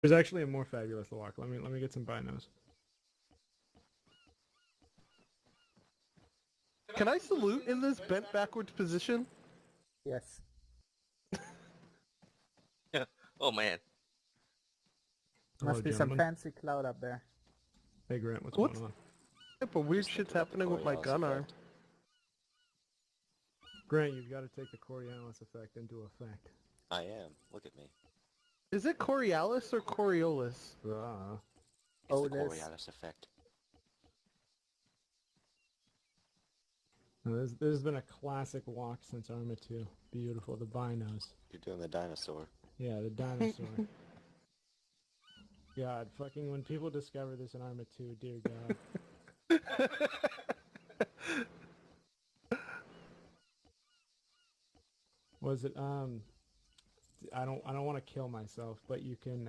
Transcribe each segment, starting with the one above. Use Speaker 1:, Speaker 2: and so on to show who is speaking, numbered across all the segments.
Speaker 1: There's actually a more fabulous lock. Let me get some binos.
Speaker 2: Can I salute in this bent backwards position?
Speaker 3: Yes.
Speaker 4: Oh man.
Speaker 1: Hello,
Speaker 3: Must be some
Speaker 1: gentlemen.
Speaker 3: fancy cloud up there.
Speaker 1: Hey Grant, what's
Speaker 2: What's-
Speaker 1: going on?
Speaker 2: But weird shit's happening with my gun arm.
Speaker 1: Grant, you've got to take the Coriolis effect into effect.
Speaker 4: I am. Look at me.
Speaker 2: Is it Coriolis or Coriolis?
Speaker 4: It's
Speaker 3: Oh,
Speaker 4: the
Speaker 3: this.
Speaker 4: Coriolis effect.
Speaker 1: This has been a classic walk since ArmA 2. Beautiful, the binos.
Speaker 4: You're doing the dinosaur.
Speaker 1: Yeah, the dinosaur. God, fucking when people discover this in ArmA 2, dear God. Was it, I don't want to kill myself, but you can,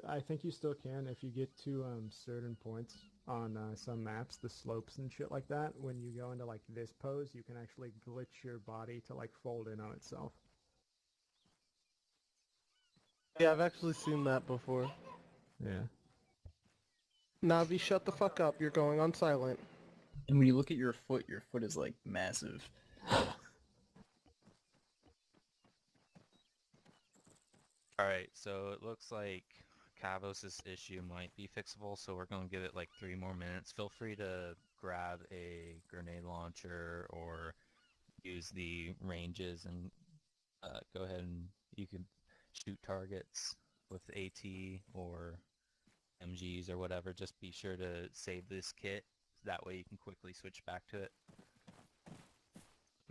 Speaker 1: I think you still can if you get to, certain points on, some maps, the slopes and shit like that. When you go into, like, this pose, you can actually glitch your body to, like, fold in on itself.
Speaker 2: Yeah, I've actually seen that before.
Speaker 1: Yeah.
Speaker 2: Navi, shut the fuck up. You're going on silent.
Speaker 5: And when you look at your foot is like massive.
Speaker 6: Alright, so it looks like Kavos' issue might be fixable, so we're going to give it like 3 more minutes. Feel free to grab a grenade launcher or use the ranges and go ahead and you can shoot targets with AT or MGs or whatever. Just be sure to save this kit, that way you can quickly switch back to it.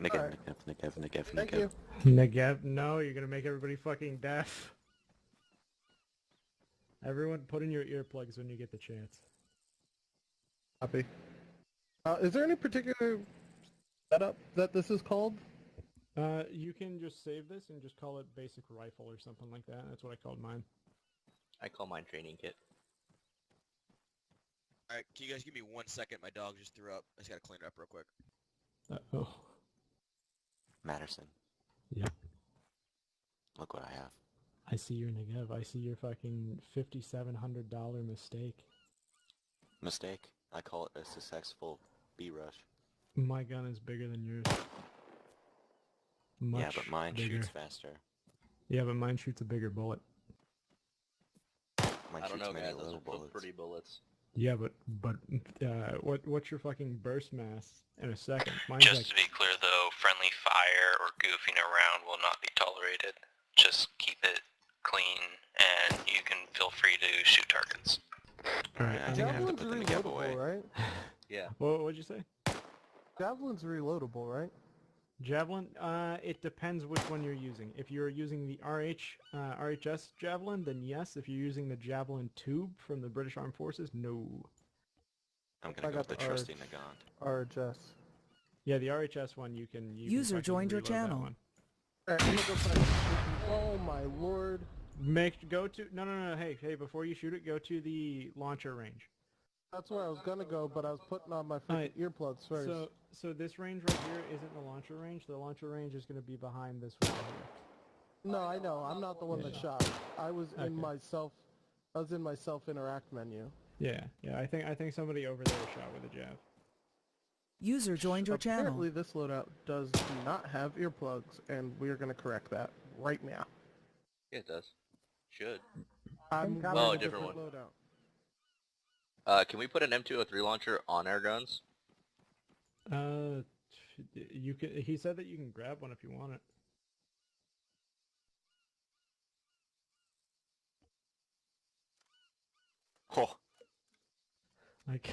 Speaker 4: Negev,
Speaker 2: Alright.
Speaker 4: Negev.
Speaker 2: Thank you.
Speaker 1: Negev, no, you're gonna make everybody fucking deaf. Everyone put in your earplugs when you get the chance.
Speaker 2: Copy. Is there any particular setup that this is called?
Speaker 1: You can just save this and just call it basic rifle or something like that. That's what I called mine.
Speaker 4: I call mine training kit.
Speaker 7: Alright, can you guys give me 1 second? My dog just threw up. I just gotta clean it up real quick.
Speaker 1: Oh.
Speaker 4: Matterson.
Speaker 1: Yep.
Speaker 4: Look what I have.
Speaker 1: I see your Negev. I see your fucking $5,700 mistake.
Speaker 4: Mistake. I call it a successful B-rush.
Speaker 1: My gun is bigger than yours. Much
Speaker 4: Yeah, but mine
Speaker 1: bigger.
Speaker 4: shoots faster.
Speaker 1: Yeah, but mine shoots a bigger bullet.
Speaker 4: Mine
Speaker 8: I don't
Speaker 4: shoots
Speaker 8: know,
Speaker 4: many
Speaker 8: guys. Those
Speaker 4: little
Speaker 8: are both
Speaker 4: bullets.
Speaker 8: pretty bullets.
Speaker 1: Yeah, but what's your fucking burst mass in a second? Mine's
Speaker 6: Just
Speaker 1: like,
Speaker 6: to be clear though, friendly fire or goofing around will not be tolerated. Just keep it clean and you can feel free to shoot targets.
Speaker 1: alright,
Speaker 4: I think I have to
Speaker 2: Javelin's
Speaker 4: put the Negev away.
Speaker 2: reloadable, right?
Speaker 8: Yeah.
Speaker 1: what'd you say?
Speaker 2: Javelin's reloadable, right?
Speaker 1: Javelin? It depends which one you're using. If you're using the RHS Javelin, then yes. If you're using the Javelin tube from the British Armed Forces, no.
Speaker 4: I'm
Speaker 2: I
Speaker 4: gonna go
Speaker 2: got
Speaker 4: with the
Speaker 2: the
Speaker 4: trusty Nagant.
Speaker 2: RHS.
Speaker 1: Yeah, the RHS one you can
Speaker 9: User
Speaker 1: fucking
Speaker 9: joined your
Speaker 1: reload that
Speaker 9: channel.
Speaker 1: one.
Speaker 2: Alright, I'm gonna go find Oh my lord.
Speaker 1: Go to no. Hey, before you shoot it, go to the launcher range.
Speaker 2: That's where I was gonna go, but I was putting on my freaking earplugs first.
Speaker 1: So this range right here isn't the launcher range. The launcher range is going to be behind this one here.
Speaker 2: No, I know. I'm not the one that
Speaker 1: Yeah.
Speaker 2: shot. I was
Speaker 1: Okay.
Speaker 2: in myself. I was in my self-interact menu.
Speaker 1: Yeah. I think somebody over there shot with a jab.
Speaker 9: User joined your channel.
Speaker 2: Apparently, this loadout does not have earplugs, and we are gonna correct that right now.
Speaker 8: Yeah, it does. Should.
Speaker 2: I'm
Speaker 3: I'm
Speaker 2: running
Speaker 8: a
Speaker 2: a
Speaker 8: different
Speaker 2: loadout.
Speaker 8: Can we put an M203 launcher on air guns?
Speaker 1: You can. He said that you can grab one if you want it.
Speaker 4: Oh,
Speaker 1: Like,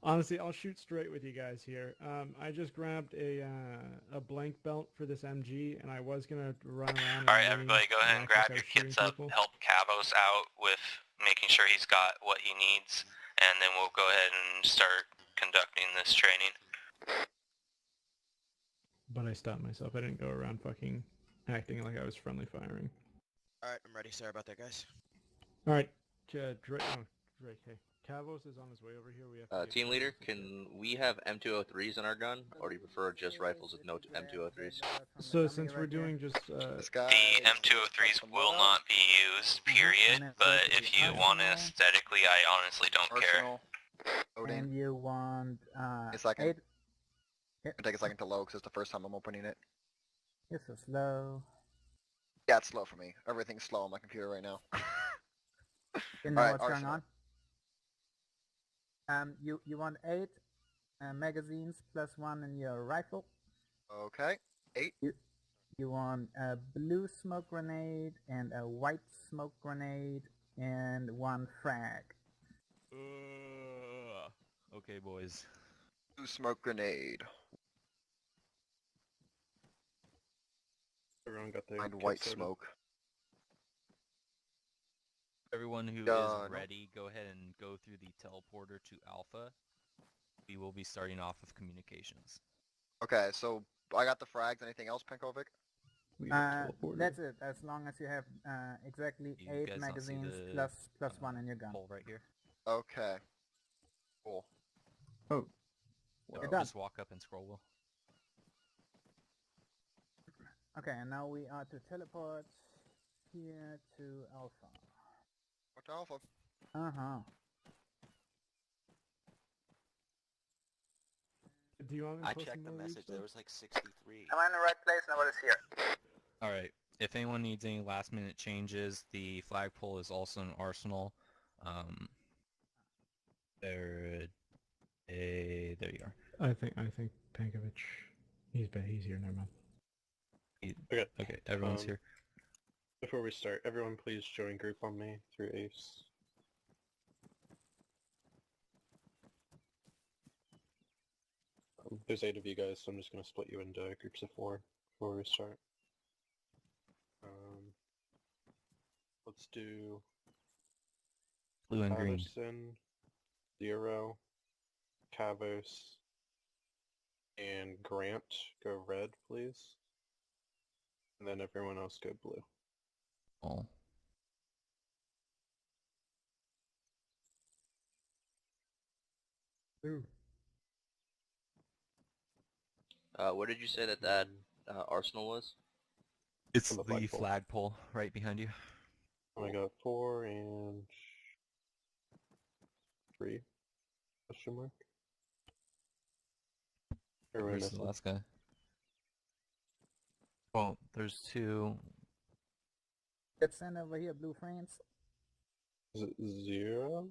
Speaker 1: honestly, I'll shoot straight with you guys here. I just grabbed a blank belt for this MG, and I was gonna run around.
Speaker 6: Alright, everybody go ahead and grab your kits up, help Kavos out with making sure he's got what he needs, and then we'll go ahead and start conducting this training.
Speaker 1: But I stopped myself. I didn't go around fucking acting like I was friendly firing.
Speaker 7: Alright, I'm ready. Sorry about that, guys.
Speaker 1: All right, Drake. Oh, Drake. Hey, Cavos is on his way over here. We have to get
Speaker 8: Team leader,
Speaker 1: Cavos to check.
Speaker 8: can we have M203s in our gun, or do you prefer just rifles with no M203s?
Speaker 1: So since we're doing just
Speaker 10: This guy.
Speaker 5: The M203s will not be used, period, but if you want it aesthetically, I honestly don't care.
Speaker 10: Arsenal. Loading.
Speaker 3: And you want
Speaker 10: A second.
Speaker 3: 8.
Speaker 10: It'll take a second to load because it's the first time I'm opening it.
Speaker 3: This is slow.
Speaker 10: Yeah, it's slow for me. Everything's slow on my computer right now.
Speaker 3: You know
Speaker 10: Alright,
Speaker 3: what's going
Speaker 10: Arsenal.
Speaker 3: on? You want 8 magazines plus 1 in your rifle.
Speaker 10: Okay. 8.
Speaker 3: You want a blue smoke grenade and a white smoke grenade and 1 frag.
Speaker 6: Okay, boys.
Speaker 10: Blue smoke grenade.
Speaker 2: Everyone got their
Speaker 10: And
Speaker 2: kit
Speaker 10: white
Speaker 2: sorted.
Speaker 10: smoke.
Speaker 6: Everyone who
Speaker 10: Done.
Speaker 6: is ready, go ahead and go through the teleporter to Alpha. We will be starting off with communications.
Speaker 10: Okay, so I got the frags. Anything else, Penkovic?
Speaker 5: We got teleported.
Speaker 3: That's it. As long as you have exactly
Speaker 6: You
Speaker 3: 8
Speaker 6: guys not see
Speaker 3: magazines
Speaker 6: the,
Speaker 3: plus 1 in your gun.
Speaker 6: Hole right here.
Speaker 10: Okay. Cool.
Speaker 5: Oh.
Speaker 6: Yep,
Speaker 3: You're done.
Speaker 6: just walk up and scroll wheel.
Speaker 3: Okay, and now we are to teleport here to Alpha.
Speaker 10: What alpha?
Speaker 3: Uh-huh.
Speaker 1: Do you want me to
Speaker 4: I
Speaker 1: post
Speaker 4: checked the
Speaker 1: another
Speaker 4: message.
Speaker 1: reach
Speaker 4: There
Speaker 1: then?
Speaker 4: was like 63.
Speaker 3: Am I in the right place? Nobody's here.
Speaker 6: Alright, if anyone needs any last minute changes, the flagpole is also an arsenal. There you are.
Speaker 1: I think Pankovic. He's here. Never mind.
Speaker 6: Okay, everyone's here.
Speaker 2: Before we start, everyone please join group on me through Ace. There's 8 of you guys, so I'm just going to split you into groups of 4 before we start. Let's do
Speaker 6: Blue and green.
Speaker 2: Patterson, 0, Cavos, and Grant go red, please. And then everyone else go blue.
Speaker 6: Oh.
Speaker 8: What did you say that arsenal was?
Speaker 6: It's
Speaker 2: On the
Speaker 6: the
Speaker 2: flagpole.
Speaker 6: flagpole right behind you.
Speaker 2: I got 4 and 3. Question mark. Everyone
Speaker 6: Where's the
Speaker 2: missing.
Speaker 6: last guy? Well, there's 2.
Speaker 3: Let's send over here, blue friends.
Speaker 2: Is it 0?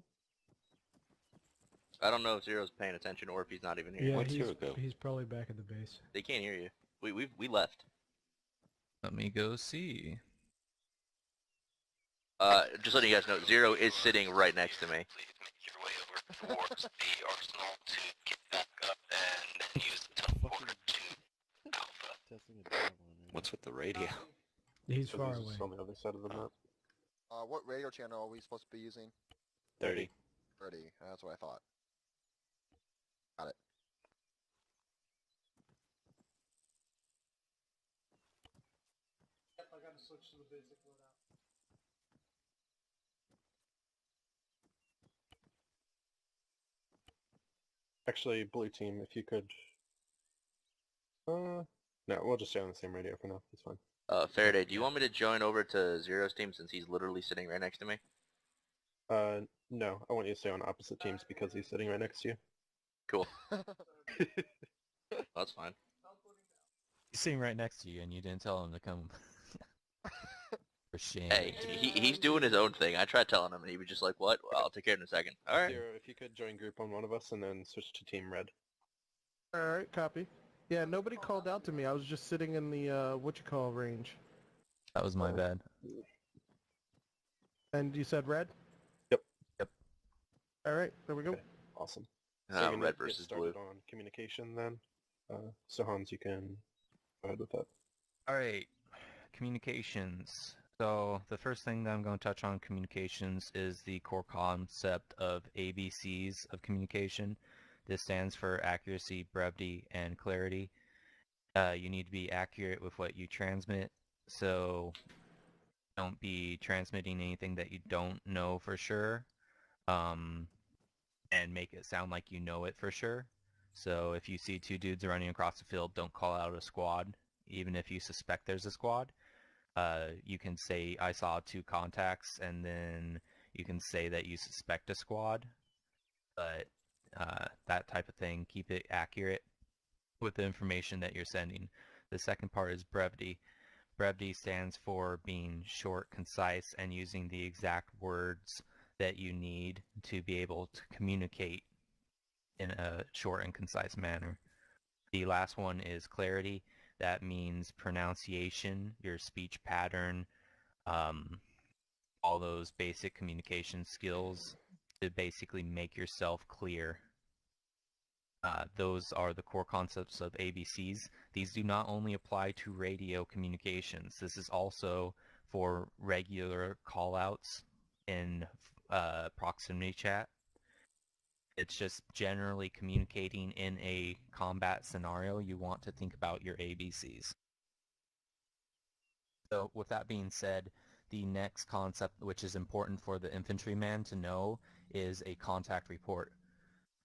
Speaker 8: I don't know if Zero's paying attention or if he's not even here.
Speaker 1: Yeah,
Speaker 4: Where'd
Speaker 1: he's,
Speaker 4: Zero go?
Speaker 1: he's probably back at the base.
Speaker 8: They can't hear you. We left.
Speaker 6: Let me go see.
Speaker 8: Just letting you guys know, Zero is sitting right next to me.
Speaker 5: Please make your way over towards the arsenal to get back up and then use the teleporter to Alpha.
Speaker 4: What's with the radio?
Speaker 1: He's
Speaker 2: So
Speaker 1: far
Speaker 2: this
Speaker 1: away.
Speaker 2: is on the other side of the map.
Speaker 10: What radio channel are we supposed to be using?
Speaker 4: 30.
Speaker 10: 30. That's what I thought. Got it.
Speaker 1: I gotta switch to the basic loadout.
Speaker 2: Actually, blue team, if you could... no, we'll just stay on the same radio for now. It's fine.
Speaker 8: Faraday, do you want me to join over to Zero's team since he's literally sitting right next to me?
Speaker 2: No, I want you to stay on opposite teams because he's sitting right next to you.
Speaker 8: Cool. That's fine.
Speaker 6: He's sitting right next to you and you didn't tell him to come. For shame.
Speaker 8: Hey, he's doing his own thing. I tried telling him and he was just like, what? Well, I'll take care of it in a second. Alright.
Speaker 2: Zero, if you could join group on one of us and then switch to team red. Alright, copy. Yeah, nobody called out to me. I was just sitting in the, range.
Speaker 6: That was my bad.
Speaker 2: And you said red?
Speaker 6: Yep.
Speaker 2: Alright, there we go. Okay, awesome. So you're gonna
Speaker 8: Red
Speaker 2: get
Speaker 8: versus blue.
Speaker 2: started on communication then. So Hans, you can go ahead with that.
Speaker 6: Alright, communications. So the first thing that I'm going to touch on communications is the core concept of ABCs of communication. This stands for accuracy, brevity, and clarity. You need to be accurate with what you transmit, so don't be transmitting anything that you don't know for sure. and make it sound like you know it for sure. So if you see two dudes running across the field, don't call out a squad, even if you suspect there's a squad. You can say, I saw two contacts, and then you can say that you suspect a squad. But that type of thing, keep it accurate with the information that you're sending. The second part is brevity. Brevity stands for being short, concise, and using the exact words that you need to be able to communicate in a short and concise manner. The last one is clarity. That means pronunciation, your speech pattern, all those basic communication skills to basically make yourself clear. Those are the core concepts of ABCs. These do not only apply to radio communications. This is also for regular callouts in proximity chat. It's just generally communicating in a combat scenario. You want to think about your ABCs. So with that being said, the next concept, which is important for the infantryman to know, is a contact report.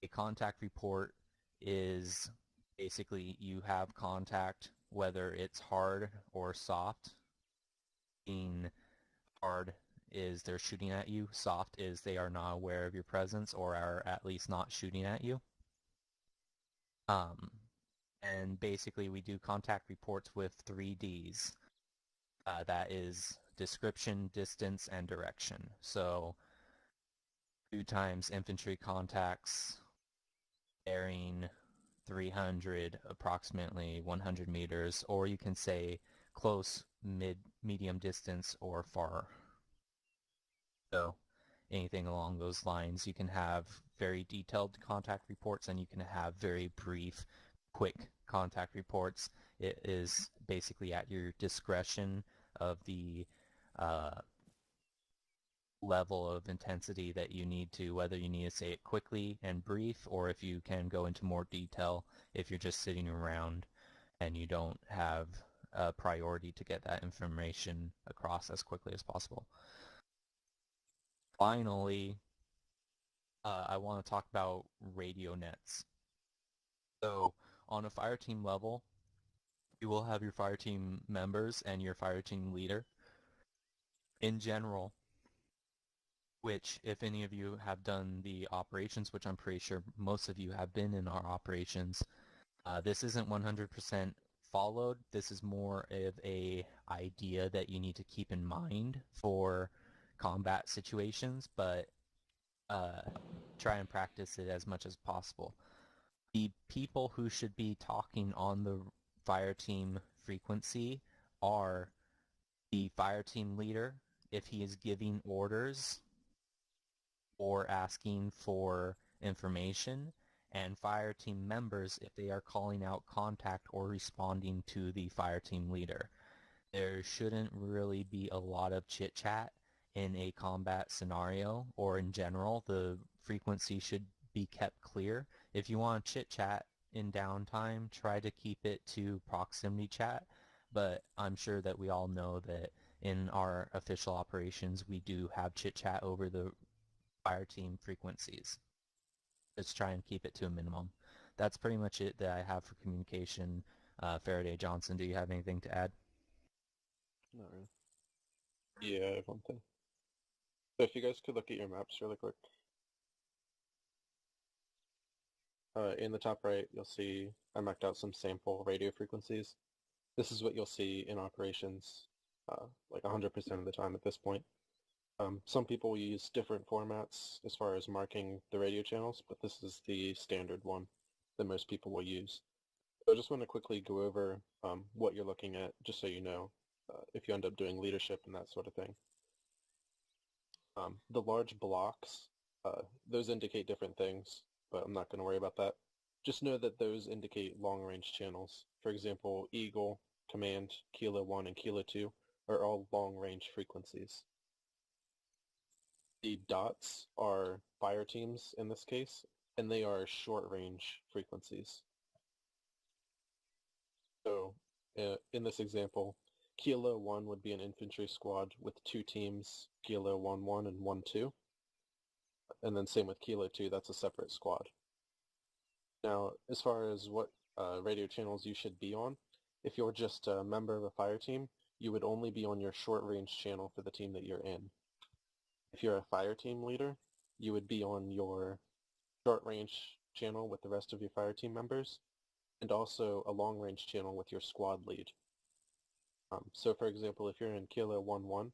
Speaker 6: A contact report is basically you have contact, whether it's hard or soft. Being hard is they're shooting at you. Soft is they are not aware of your presence or are at least not shooting at you. And basically we do contact reports with 3 Ds. That is description, distance, and direction. So 2 times infantry contacts, bearing 300, approximately 100 meters, or you can say close, medium distance, or far. So anything along those lines. You can have very detailed contact reports, and you can have very brief, quick contact reports. It is basically at your discretion of the level of intensity that you need to, whether you need to say it quickly and brief, or if you can go into more detail if you're just sitting around and you don't have a priority to get that information across as quickly as possible. Finally, I want to talk about radio nets. So on a fire team level, you will have your fire team members and your fire team leader. In general, which if any of you have done the operations, which I'm pretty sure most of you have been in our operations, this isn't 100% followed. This is more of a idea that you need to keep in mind for combat situations, but try and practice it as much as possible. The people who should be talking on the fire team frequency are the fire team leader, if he is giving orders or asking for information, and fire team members if they are calling out contact or responding to the fire team leader. There shouldn't really be a lot of chit-chat in a combat scenario, or in general. The frequency should be kept clear. If you want to chit-chat in downtime, try to keep it to proximity chat, but I'm sure that we all know that in our official operations we do have chit-chat over the fire team frequencies. Just try and keep it to a minimum. That's pretty much it that I have for communication. Faraday Johnson, do you have anything to add?
Speaker 2: Not really. Yeah, I have one thing. So if you guys could look at your maps really quick. In the top right, you'll see I marked out some sample radio frequencies. This is what you'll see in operations like 100% of the time at this point. Some people use different formats as far as marking the radio channels, but this is the standard one that most people will use. So I just want to quickly go over what you're looking at, just so you know, if you end up doing leadership and that sort of thing. The large blocks, those indicate different things, but I'm not going to worry about that. Just know that those indicate long-range channels. For example, Eagle, Command, Kilo 1, and Kilo 2 are all long-range frequencies. The dots are fire teams in this case, and they are short-range frequencies. So, in this example, Kilo 1 would be an infantry squad with 2 teams, Kilo 1-1 and 1-2. And then same with Kilo 2, that's a separate squad. Now, as far as what radio channels you should be on, if you're just a member of a fire team, you would only be on your short-range channel for the team that you're in. If you're a fire team leader, you would be on your short-range channel with the rest of your fire team members, and also a long-range channel with your squad lead. So for example, if you're in Kilo 1-1,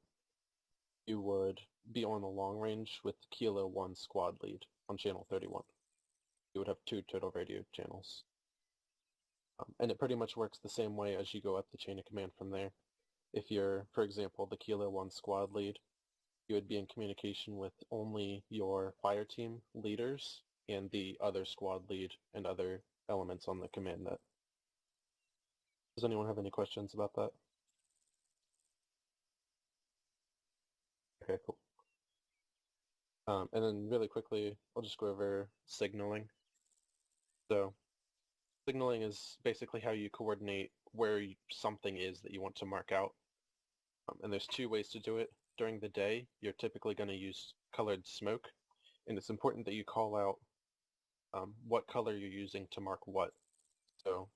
Speaker 2: you would be on the long range with Kilo 1 squad lead on channel 31. You would have 2 total radio channels. And it pretty much works the same way as you go up the chain of command from there. If you're, for example, the Kilo 1 squad lead, you would be in communication with only your fire team leaders and the other squad lead and other elements on the command net. Does anyone have any questions about that? Okay, cool. And then really quickly, I'll just go over signaling. So signaling is basically how you coordinate where something is that you want to mark out. And there's 2 ways to do it. During the day, you're typically going to use colored smoke, and it's important that you call out what color you're using to mark what. So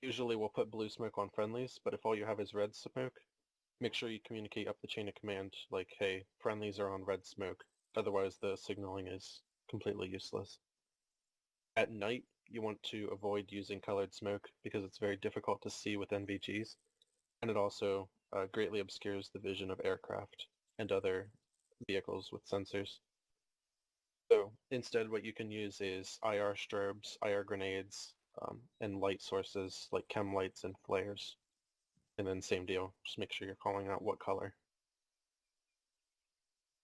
Speaker 2: usually we'll put blue smoke on friendlies, but if all you have is red smoke, make sure you communicate up the chain of command like, hey, friendlies are on red smoke. Otherwise, the signaling is completely useless. At night, you want to avoid using colored smoke because it's very difficult to see with NVGs, and it also greatly obscures the vision of aircraft and other vehicles with sensors. So instead, what you can use is IR strobes, IR grenades, and light sources like chem lights and flares. And then same deal, just make sure you're calling out what color.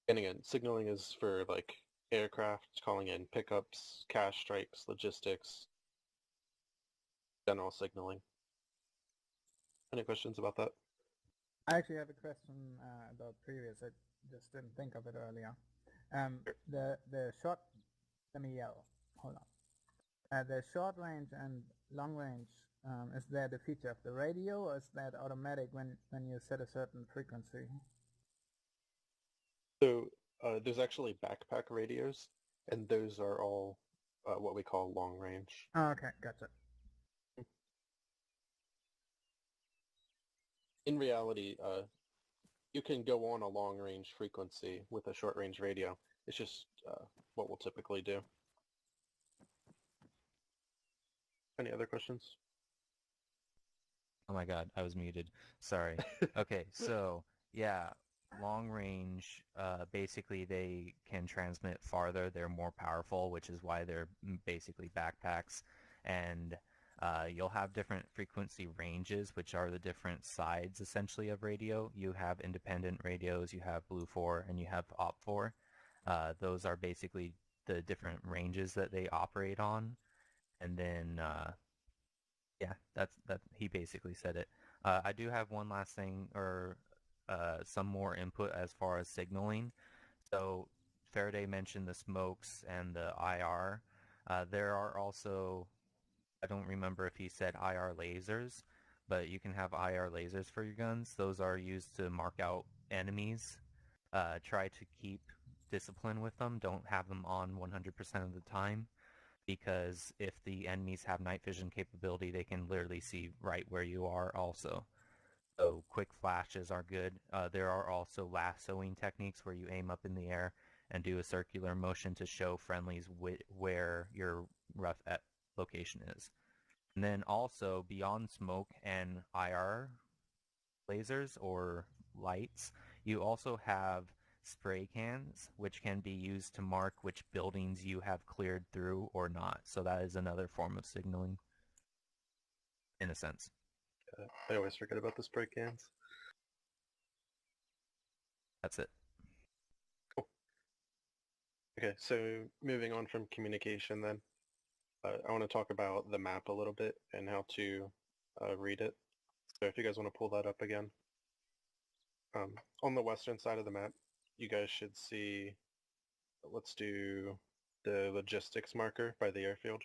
Speaker 2: And again, signaling is for like aircraft, calling in pickups, cash strikes, logistics, general signaling. Any questions about that?
Speaker 3: I actually have a question about previous. I just didn't think of it earlier. The short, let me yell. Hold on. The short range and long range, is that a feature of the radio, or is that automatic when you set a certain frequency?
Speaker 2: So there's actually backpack radios, and those are all what we call long range.
Speaker 3: Oh, okay, gotcha.
Speaker 2: In reality, you can go on a long range frequency with a short range radio. It's just what we'll typically do. Any other questions?
Speaker 6: Oh my god, I was muted. Sorry. Okay, so yeah, long range, basically they can transmit farther. They're more powerful, which is why they're basically backpacks. And you'll have different frequency ranges, which are the different sides essentially of radio. You have independent radios, you have Blue 4, and you have Op 4. Those are basically the different ranges that they operate on. And then yeah, that he basically said it. I do have one last thing, or some more input as far as signaling. So Faraday mentioned the smokes and the IR. There are also, I don't remember if he said IR lasers, but you can have IR lasers for your guns. Those are used to mark out enemies. Try to keep discipline with them. Don't have them on 100% of the time, because if the enemies have night vision capability, they can literally see right where you are also. So quick flashes are good. There are also lassoing techniques where you aim up in the air and do a circular motion to show friendlies where your rough location is. And then also, beyond smoke and IR lasers or lights, you also have spray cans, which can be used to mark which buildings you have cleared through or not. So that is another form of signaling, in a sense.
Speaker 2: I always forget about the spray cans.
Speaker 6: That's it.
Speaker 2: Cool. Okay, so moving on from communication then, I want to talk about the map a little bit and how to read it. So if you guys want to pull that up again. On the western side of the map, you guys should see, let's do the logistics marker by the airfield.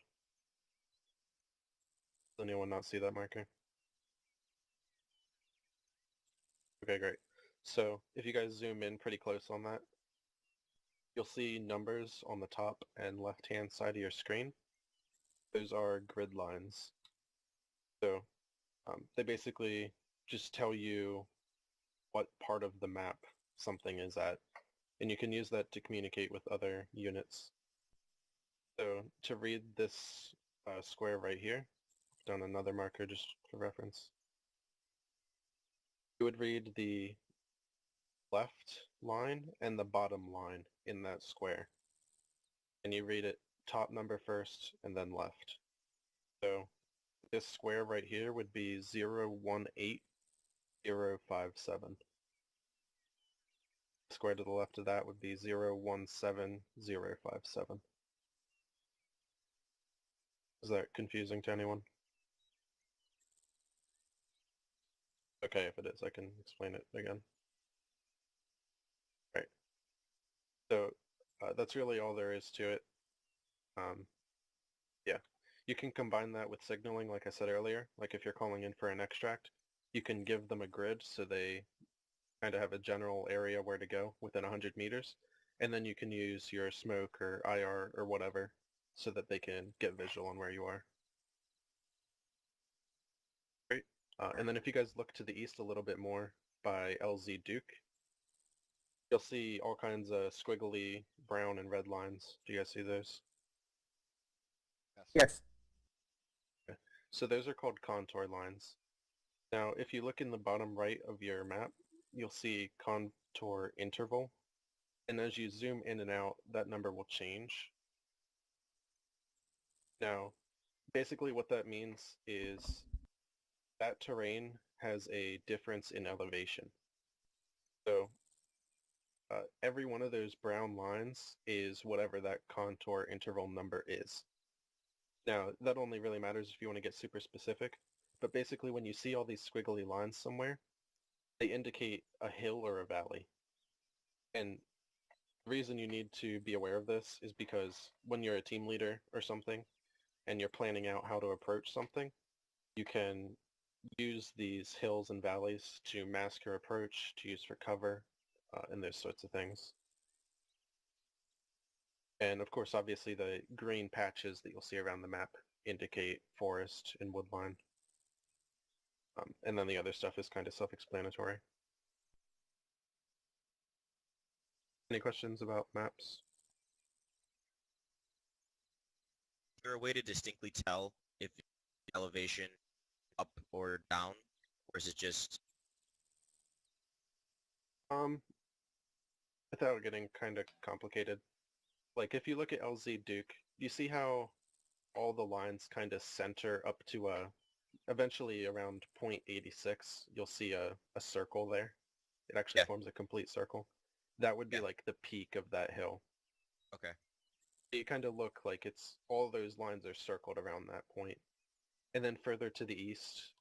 Speaker 2: Does anyone not see that marker? Okay, great. So if you guys zoom in pretty close on that, you'll see numbers on the top and left-hand side of your screen. Those are grid lines. So they basically just tell you what part of the map something is at, and you can use that to communicate with other units. So to read this square right here, I've done another marker just for reference. You would read the left line and the bottom line in that square. And you read it top number first and then left. So this square right here would be 018057. The square to the left of that would be 017057. Is that confusing to anyone? Okay, if it is, I can explain it again. Right. So that's really all there is to it. Yeah, you can combine that with signaling, like I said earlier. Like if you're calling in for an extract, you can give them a grid so they kind of have a general area where to go within 100 meters. And then you can use your smoke or IR or whatever so that they can get visual on where you are. Great. And then if you guys look to the east a little bit more by LZ Duke, you'll see all kinds of squiggly brown and red lines. Do you guys see those?
Speaker 3: Yes.
Speaker 2: Okay. So those are called contour lines. Now, if you look in the bottom right of your map, you'll see contour interval. And as you zoom in and out, that number will change. Now, basically what that means is that terrain has a difference in elevation. So every one of those brown lines is whatever that contour interval number is. Now, that only really matters if you want to get super specific, but basically when you see all these squiggly lines somewhere, they indicate a hill or a valley. And the reason you need to be aware of this is because when you're a team leader or something, and you're planning out how to approach something, you can use these hills and valleys to mask your approach, to use for cover, and those sorts of things. And of course, obviously, the green patches that you'll see around the map indicate forest and woodline. And then the other stuff is kind of self-explanatory. Any questions about maps?
Speaker 7: Is there a way to distinctly tell if the elevation up or down, or is it just...
Speaker 2: Without getting kind of complicated, like if you look at LZ Duke, you see how all the lines kind of center up to eventually around 0.86, you'll see a circle there. It actually forms a complete circle. That would be like the peak of that hill.
Speaker 7: Okay.
Speaker 2: You kind of look like it's all those lines are circled around that point. And then further to the east,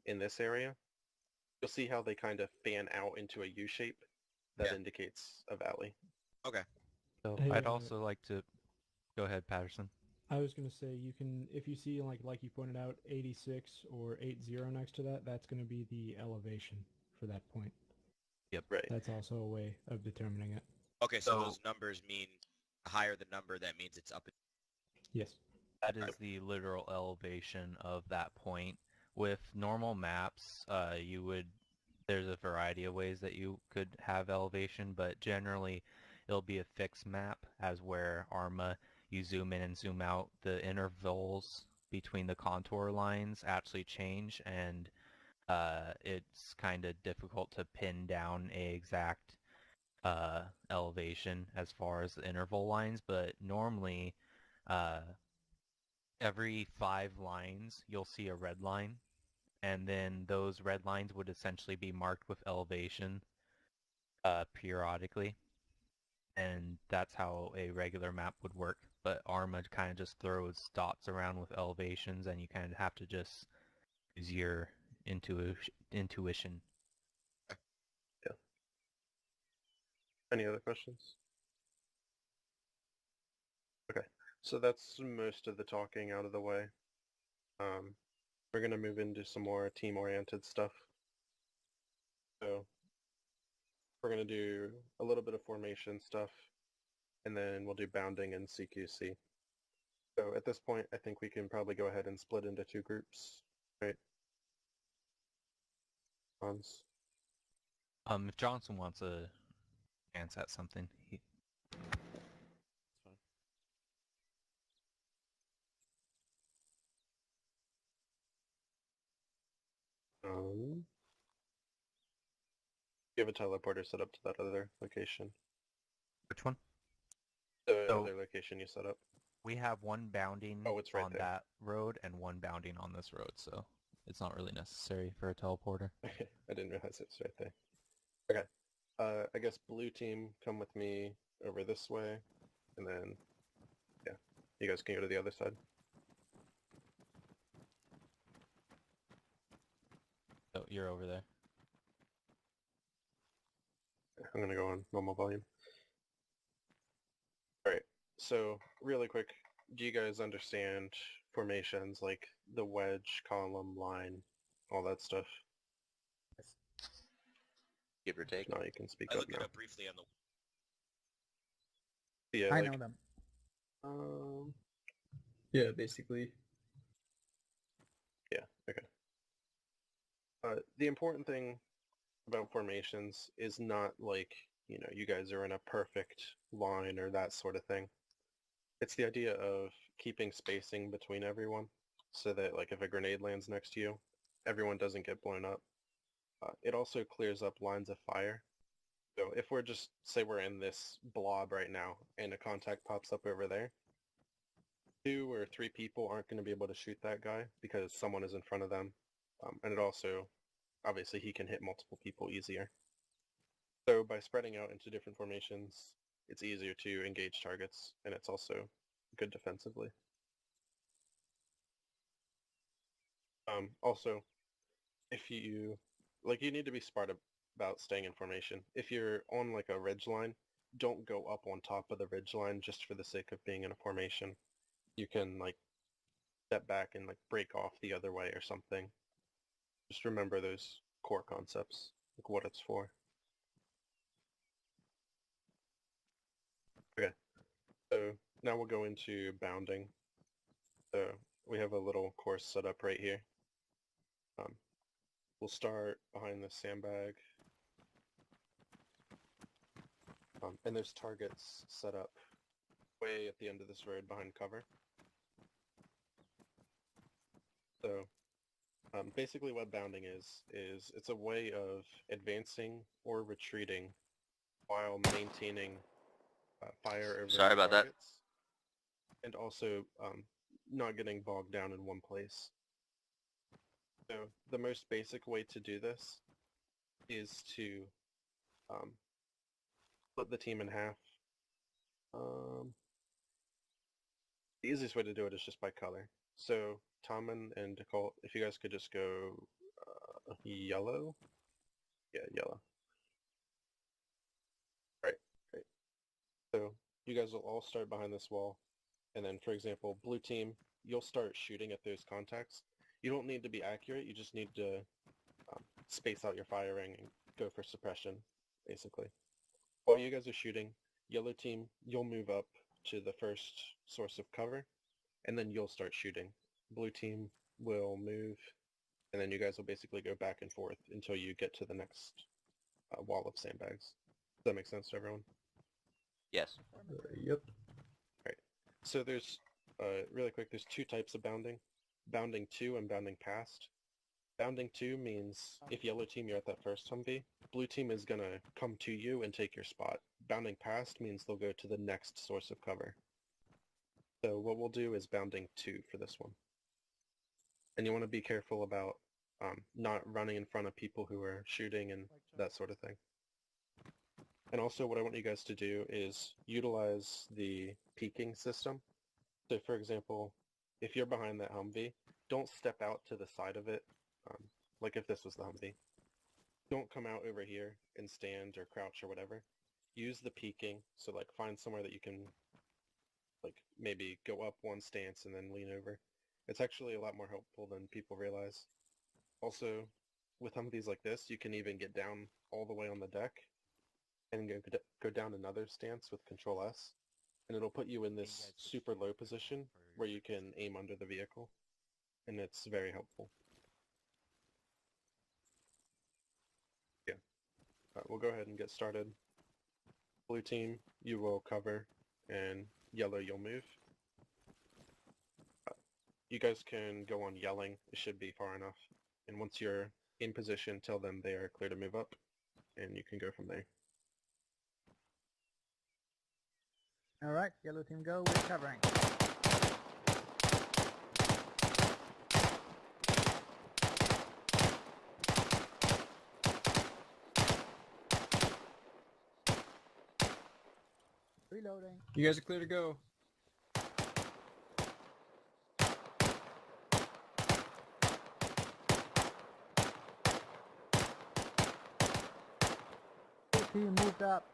Speaker 2: in this area, you'll see how they kind of fan out into a U shape. That indicates a valley.
Speaker 7: Okay.
Speaker 6: So
Speaker 1: Hey,
Speaker 6: I'd also like to... Go ahead, Patterson.
Speaker 1: I was going to say, you can, if you see, like you pointed out, 86 or 80 next to that, that's going to be the elevation for that point.
Speaker 6: Yep.
Speaker 2: Right.
Speaker 1: That's also a way of determining it.
Speaker 7: Okay, so those numbers mean the higher the number, that means it's up.
Speaker 1: Yes.
Speaker 6: That is the literal elevation of that point. With normal maps, there's a variety of ways that you could have elevation, but generally it'll be a fixed map, as where ArmA, you zoom in and zoom out, the intervals between the contour lines actually change, and it's kind of difficult to pin down a exact elevation as far as the interval lines, but normally every 5 lines you'll see a red line, and then those red lines would essentially be marked with elevation periodically, and that's how a regular map would work. But ArmA kind of just throws dots around with elevations, and you kind of have to just use your intuition.
Speaker 2: Yeah. Any other questions? Okay, so that's most of the talking out of the way. We're going to move into some more team-oriented stuff. So we're going to do a little bit of formation stuff, and then we'll do bounding and CQC. So at this point, I think we can probably go ahead and split into 2 groups, right? Hans?
Speaker 6: If Johnson wants to chance at something,
Speaker 2: You have a teleporter set up to that other location.
Speaker 6: which one?
Speaker 2: The
Speaker 6: So-
Speaker 2: other location you set up.
Speaker 6: We have one bounding
Speaker 2: Oh, it's right
Speaker 6: on
Speaker 2: there.
Speaker 6: that road and one bounding on this road, so it's not really necessary for a teleporter.
Speaker 2: I didn't realize it's right there. Okay. I guess blue team, come with me over this way, and then, yeah, you guys can go to the other side.
Speaker 6: So you're over there.
Speaker 2: I'm gonna go on normal volume. Alright, so really quick, do you guys understand formations like the wedge, column, line, all that stuff?
Speaker 8: Give or take.
Speaker 2: No, you can speak
Speaker 7: I
Speaker 2: up
Speaker 7: looked it
Speaker 2: now.
Speaker 7: up briefly on the.
Speaker 2: Yeah,
Speaker 3: I
Speaker 2: like,
Speaker 3: know them.
Speaker 2: yeah, basically. Yeah, okay. The important thing about formations is not like, you know, you guys are in a perfect line or that sort of thing. It's the idea of keeping spacing between everyone so that, like, if a grenade lands next to you, everyone doesn't get blown up. It also clears up lines of fire. So if we're just, say we're in this blob right now and a contact pops up over there, 2 or 3 people aren't going to be able to shoot that guy because someone is in front of them. And it also, obviously, he can hit multiple people easier. So by spreading out into different formations, it's easier to engage targets, and it's also good defensively. Also, if you need to be smart about staying in formation. If you're on like a ridge line, don't go up on top of the ridge line just for the sake of being in a formation. You can like step back and like break off the other way or something. Just remember those core concepts, like what it's for. Okay, so now we'll go into bounding. So we have a little course set up right here. We'll start behind the sandbag. And there's targets set up way at the end of this road behind cover. So basically what bounding is it's a way of advancing or retreating while maintaining fire over
Speaker 8: Sorry about that.
Speaker 2: targets. And also not getting bogged down in one place. So the most basic way to do this is to split the team in half. The easiest way to do it is just by color. So Tom and Nicole, if you guys could just go yellow. Yeah, yellow. Right, great. So you guys will all start behind this wall. And then, for example, blue team, you'll start shooting at those contacts. You don't need to be accurate. You just need to space out your firing and go for suppression, basically. While you guys are shooting, yellow team, you'll move up to the first source of cover, and then you'll start shooting. Blue team will move, and then you guys will basically go back and forth until you get to the next wall of sandbags. Does that make sense to everyone?
Speaker 8: Yes.
Speaker 2: Yep. Right. So there's, really quick, there's 2 types of bounding. Bounding to and bounding past. Bounding to means if yellow team, you're at that first Humvee, blue team is going to come to you and take your spot. Bounding past means they'll go to the next source of cover. So what we'll do is bounding to for this one. And you want to be careful about not running in front of people who are shooting and that sort of thing. And also what I want you guys to do is utilize the peeking system. So for example, if you're behind that Humvee, don't step out to the side of it, like if this was the Humvee. Don't come out over here and stand or crouch or whatever. Use the peeking, so like find somewhere that you can like maybe go up one stance and then lean over. It's actually a lot more helpful than people realize. Also, with Humvees like this, you can even get down all the way on the deck and go down another stance with Control S. and it'll put you in this super low position where you can aim under the vehicle, and it's very helpful. Yeah. We'll go ahead and get started. Blue team, you will cover, and yellow, you'll move. You guys can go on yelling. It should be far enough. And once you're in position, tell them they are clear to move up, and you can go from there.
Speaker 3: Alright, yellow team go, we're covering. Reloading.
Speaker 11: You guys are clear to go.
Speaker 3: Team moved up.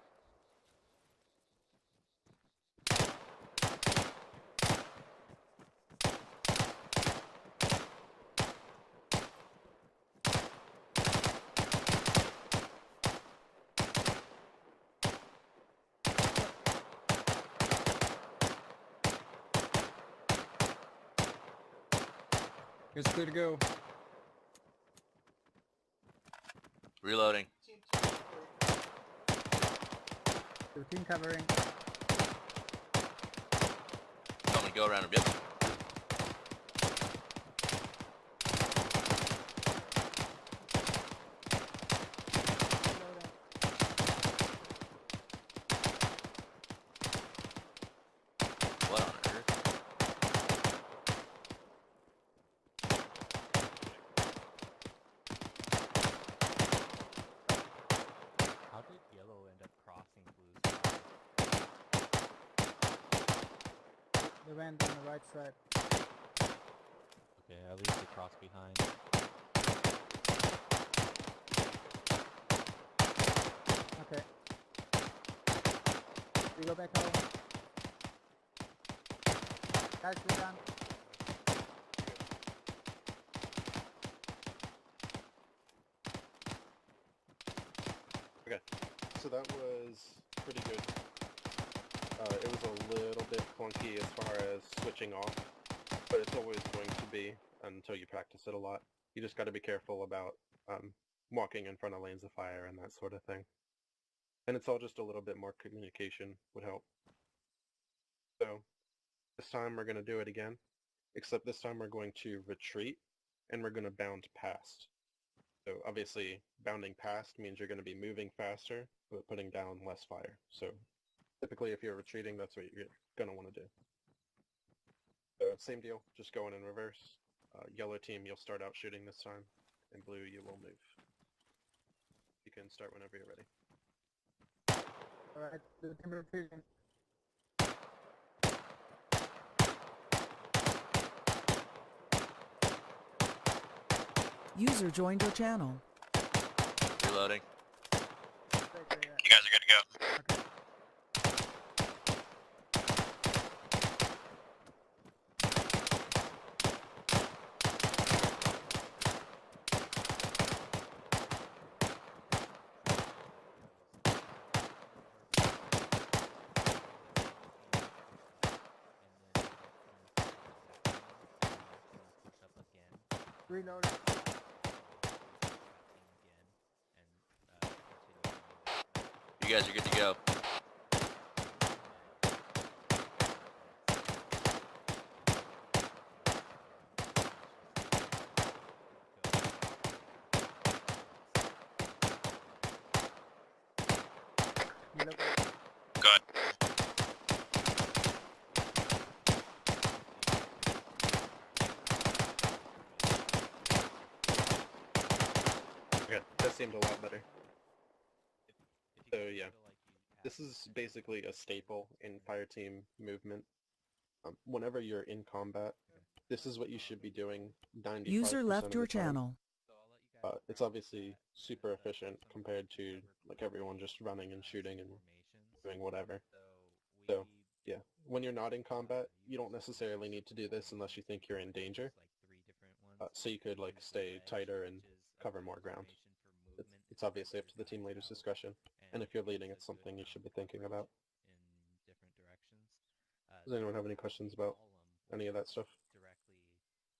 Speaker 11: You guys are clear to go.
Speaker 8: Reloading.
Speaker 3: Team covering.
Speaker 8: I'm gonna go around him. Yep. What on earth?
Speaker 6: How did yellow end up crossing blue's?
Speaker 3: They went on the right side.
Speaker 6: Okay, at least they crossed behind.
Speaker 3: Okay. We go back home. Guys, we're done.
Speaker 2: Okay, so that was pretty good. It was a little bit clunky as far as switching off, but it's always going to be until you practice it a lot. You just got to be careful about walking in front of lanes of fire and that sort of thing. And it's all just a little bit more communication would help. So this time we're going to do it again, except this time we're going to retreat and we're going to bound past. So obviously bounding past means you're going to be moving faster, but putting down less fire. So typically if you're retreating, that's what you're going to want to do. So same deal, just going in reverse. Yellow team, you'll start out shooting this time, and blue, you will move. You can start whenever you're ready.
Speaker 3: Alright, the team retreating.
Speaker 9: User joined your channel.
Speaker 8: Reloading.
Speaker 5: You guys are good to go.
Speaker 3: Okay. Reloading.
Speaker 8: You guys are good to go.
Speaker 5: Good.
Speaker 2: Okay, that seemed a lot better. So yeah, this is basically a staple in fireteam movement. Whenever you're in combat, this is what you should be doing 95%
Speaker 9: User left
Speaker 2: of
Speaker 9: your
Speaker 2: the time.
Speaker 9: channel.
Speaker 2: It's obviously super efficient compared to like everyone just running and shooting and doing whatever. So yeah, when you're not in combat, you don't necessarily need to do this unless you think you're in danger. So you could like stay tighter and cover more ground. It's obviously up to the team leader's discretion, and if you're leading, it's something you should be thinking about. Does anyone have any questions about any of that stuff?
Speaker 6: Directly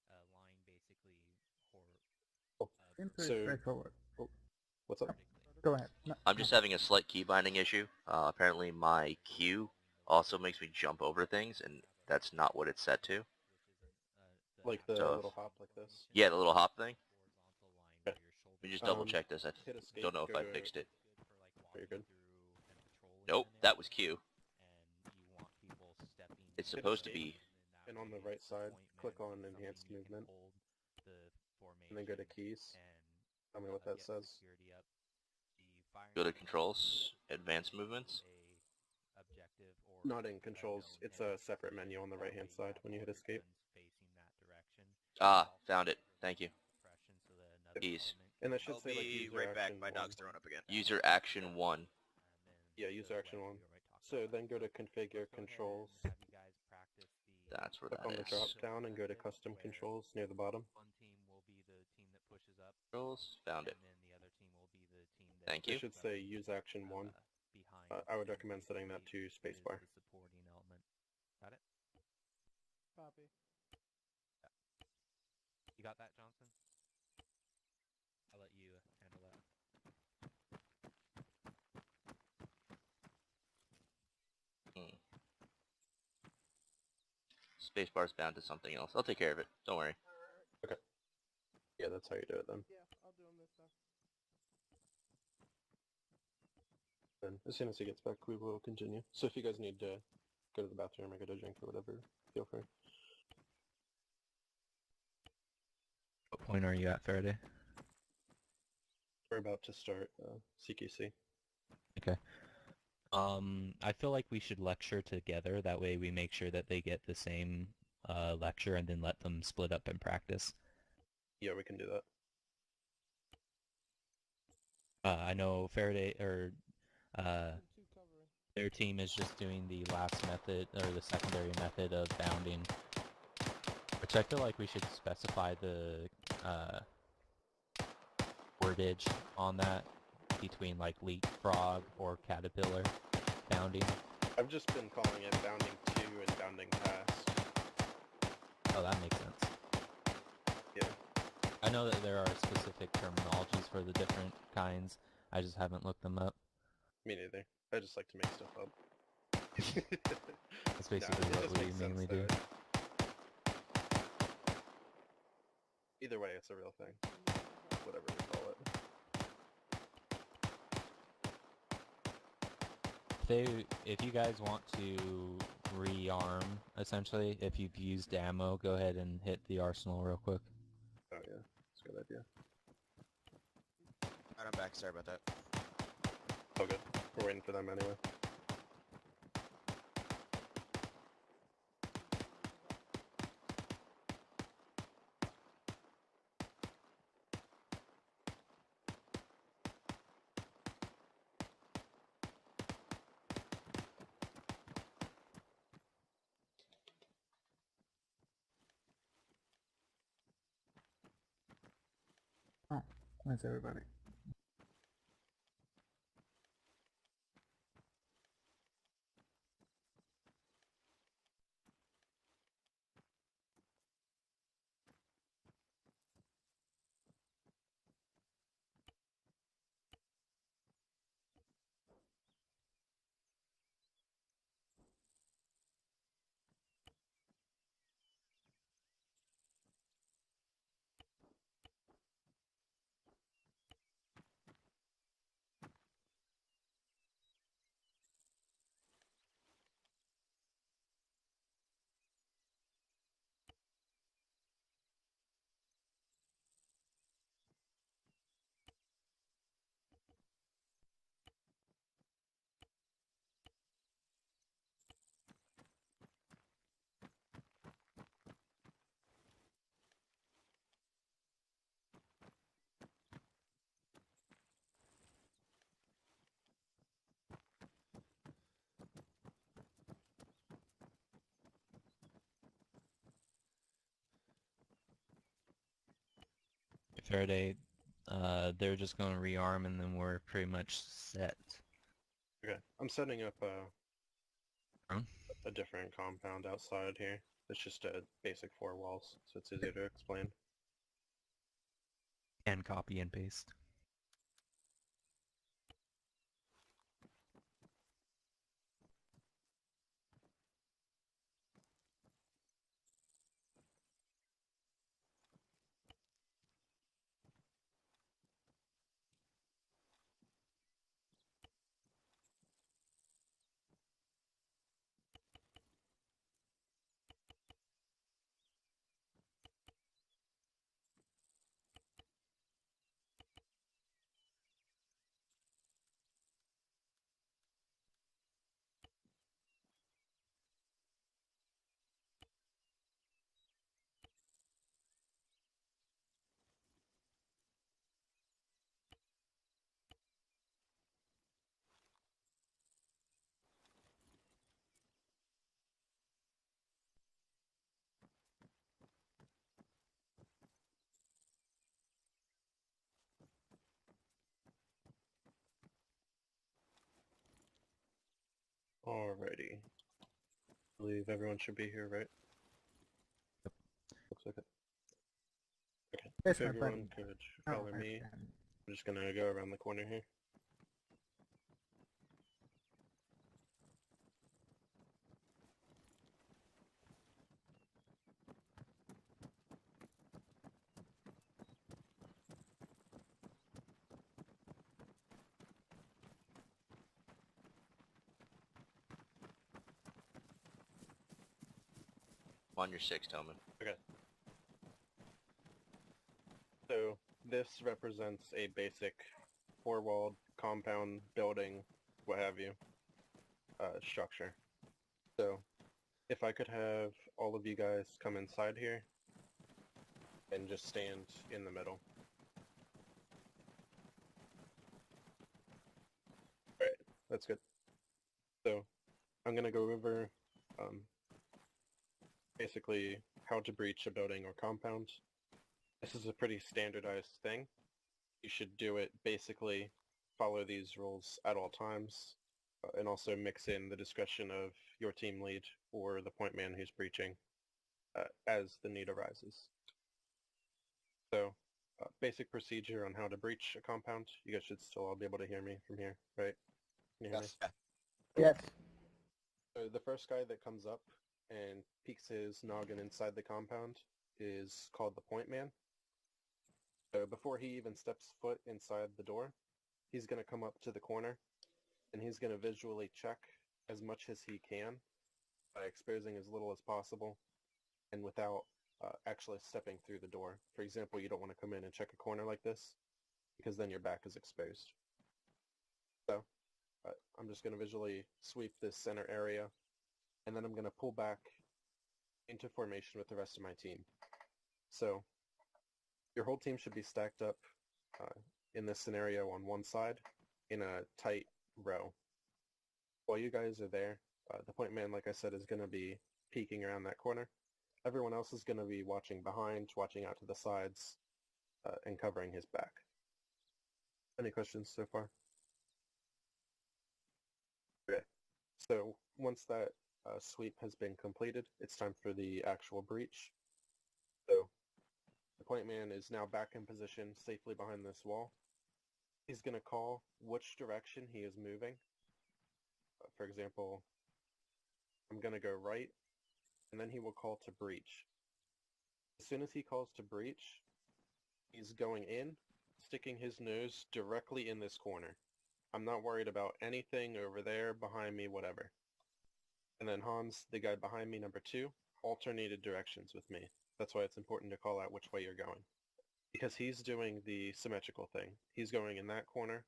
Speaker 6: line basically
Speaker 3: Seems pretty
Speaker 2: So,
Speaker 3: straightforward.
Speaker 2: what's up?
Speaker 3: Go ahead. No,
Speaker 8: I'm just having a slight key binding issue. Apparently my Q also makes me jump over things, and that's not what it's set to.
Speaker 2: Like the
Speaker 8: So-
Speaker 2: little hop like this?
Speaker 8: Yeah, the little hop thing.
Speaker 2: Okay.
Speaker 8: Let me just double check this. I
Speaker 2: hit escape,
Speaker 8: don't know if
Speaker 2: go
Speaker 8: I
Speaker 2: to-
Speaker 8: fixed it.
Speaker 2: Are you good?
Speaker 8: Nope, that was Q. It's
Speaker 2: Hit
Speaker 8: supposed to
Speaker 2: escape,
Speaker 8: be.
Speaker 2: And on the right side, click on enhanced movement. And then go to keys. Tell me what that says.
Speaker 8: Go to controls, advanced movements.
Speaker 2: Not in controls. It's a separate menu on the right hand side when you hit escape.
Speaker 8: Ah, found it. Thank you. Keys.
Speaker 2: And that should
Speaker 7: I'll
Speaker 2: say like
Speaker 7: be
Speaker 2: user
Speaker 7: right back.
Speaker 2: action
Speaker 7: My dog's
Speaker 2: 1.
Speaker 7: throwing up again.
Speaker 8: User action 1.
Speaker 2: Yeah, user action 1. So then go to configure controls.
Speaker 8: That's where
Speaker 2: Click
Speaker 8: that
Speaker 2: on the
Speaker 8: is.
Speaker 2: drop down and go to custom controls near the bottom.
Speaker 8: Controls, found it. Thank
Speaker 2: It
Speaker 8: you.
Speaker 2: should say use action 1. I would recommend setting that to spacebar.
Speaker 6: Got it? Copy. You got that, Johnson? I'll let you handle that.
Speaker 8: Spacebar's bound to something else. I'll take care of it. Don't worry.
Speaker 2: Okay. Yeah, that's how you do it then.
Speaker 11: Yeah, I'll do them this time.
Speaker 2: Then as soon as he gets back, we will continue. So if you guys need to go to the bathroom or get a drink or whatever, feel free.
Speaker 6: What point are you at, Faraday?
Speaker 2: We're about to start CQC.
Speaker 6: Okay. I feel like we should lecture together. That way we make sure that they get the same lecture and then let them split up and practice.
Speaker 2: Yeah, we can do that.
Speaker 6: I know Faraday, or their team is just doing the last method, or the secondary method of bounding. Which I feel like we should specify the wordage on that between like leapfrog or caterpillar bounding.
Speaker 2: I've just been calling it bounding to and bounding past.
Speaker 6: Oh, that makes sense.
Speaker 2: Yeah.
Speaker 6: I know that there are specific terminologies for the different kinds. I just haven't looked them up.
Speaker 2: Me neither. I just like to make stuff up.
Speaker 6: That's basically
Speaker 2: it
Speaker 6: what
Speaker 2: just
Speaker 6: we
Speaker 2: makes sense,
Speaker 6: mainly
Speaker 2: though,
Speaker 6: do.
Speaker 2: right? Either way, it's a real thing. Whatever we call it.
Speaker 6: If you guys want to rearm, essentially, if you've used ammo, go ahead and hit the arsenal real quick.
Speaker 2: Oh yeah, that's a good idea.
Speaker 7: Alright, I'm back. Sorry about that.
Speaker 2: Oh good. We're waiting for them anyway.
Speaker 3: Oh, where's everybody?
Speaker 6: Faraday, they're just going to rearm and then we're pretty much set.
Speaker 2: Okay. I'm setting up
Speaker 6: Drone?
Speaker 2: a different compound outside here. It's just a basic 4 walls, so it's easier to explain.
Speaker 6: And copy and paste.
Speaker 2: Alrighty. I believe everyone should be here, right?
Speaker 6: Yep.
Speaker 2: Looks like it. Okay.
Speaker 3: Yes,
Speaker 2: If
Speaker 3: my
Speaker 2: everyone
Speaker 3: button.
Speaker 2: could
Speaker 3: Oh,
Speaker 2: follow
Speaker 3: I
Speaker 2: me,
Speaker 3: can.
Speaker 2: I'm just gonna go around the corner here.
Speaker 8: I'm on your 6, Toman.
Speaker 2: Okay. So this represents a basic 4-walled compound building, what have you, structure. So if I could have all of you guys come inside here and just stand in the middle. Alright, that's good. So I'm going to go over basically how to breach a building or compound. This is a pretty standardized thing. You should do it basically, follow these rules at all times, and also mix in the discretion of your team lead or the point man who's breaching as the need arises. So, basic procedure on how to breach a compound. You guys should still all be able to hear me from here, right? Can you hear me?
Speaker 3: Yes.
Speaker 2: So the first guy that comes up and peeks his noggin inside the compound is called the point man. So before he even steps foot inside the door, he's going to come up to the corner and he's going to visually check as much as he can by exposing as little as possible and without actually stepping through the door. For example, you don't want to come in and check a corner like this because then your back is exposed. So I'm just going to visually sweep this center area and then I'm going to pull back into formation with the rest of my team. So your whole team should be stacked up in this scenario on one side in a tight row. While you guys are there, the point man, like I said, is going to be peeking around that corner. Everyone else is going to be watching behind, watching out to the sides, and covering his back. Any questions so far? Okay. So once that sweep has been completed, it's time for the actual breach. So the point man is now back in position safely behind this wall. He's going to call which direction he is moving. For example, I'm going to go right, and then he will call to breach. As soon as he calls to breach, he's going in, sticking his nose directly in this corner. I'm not worried about anything over there, behind me, whatever. And then Hans, the guy behind me, number 2, alternated directions with me. That's why it's important to call out which way you're going. Because he's doing the symmetrical thing. He's going in that corner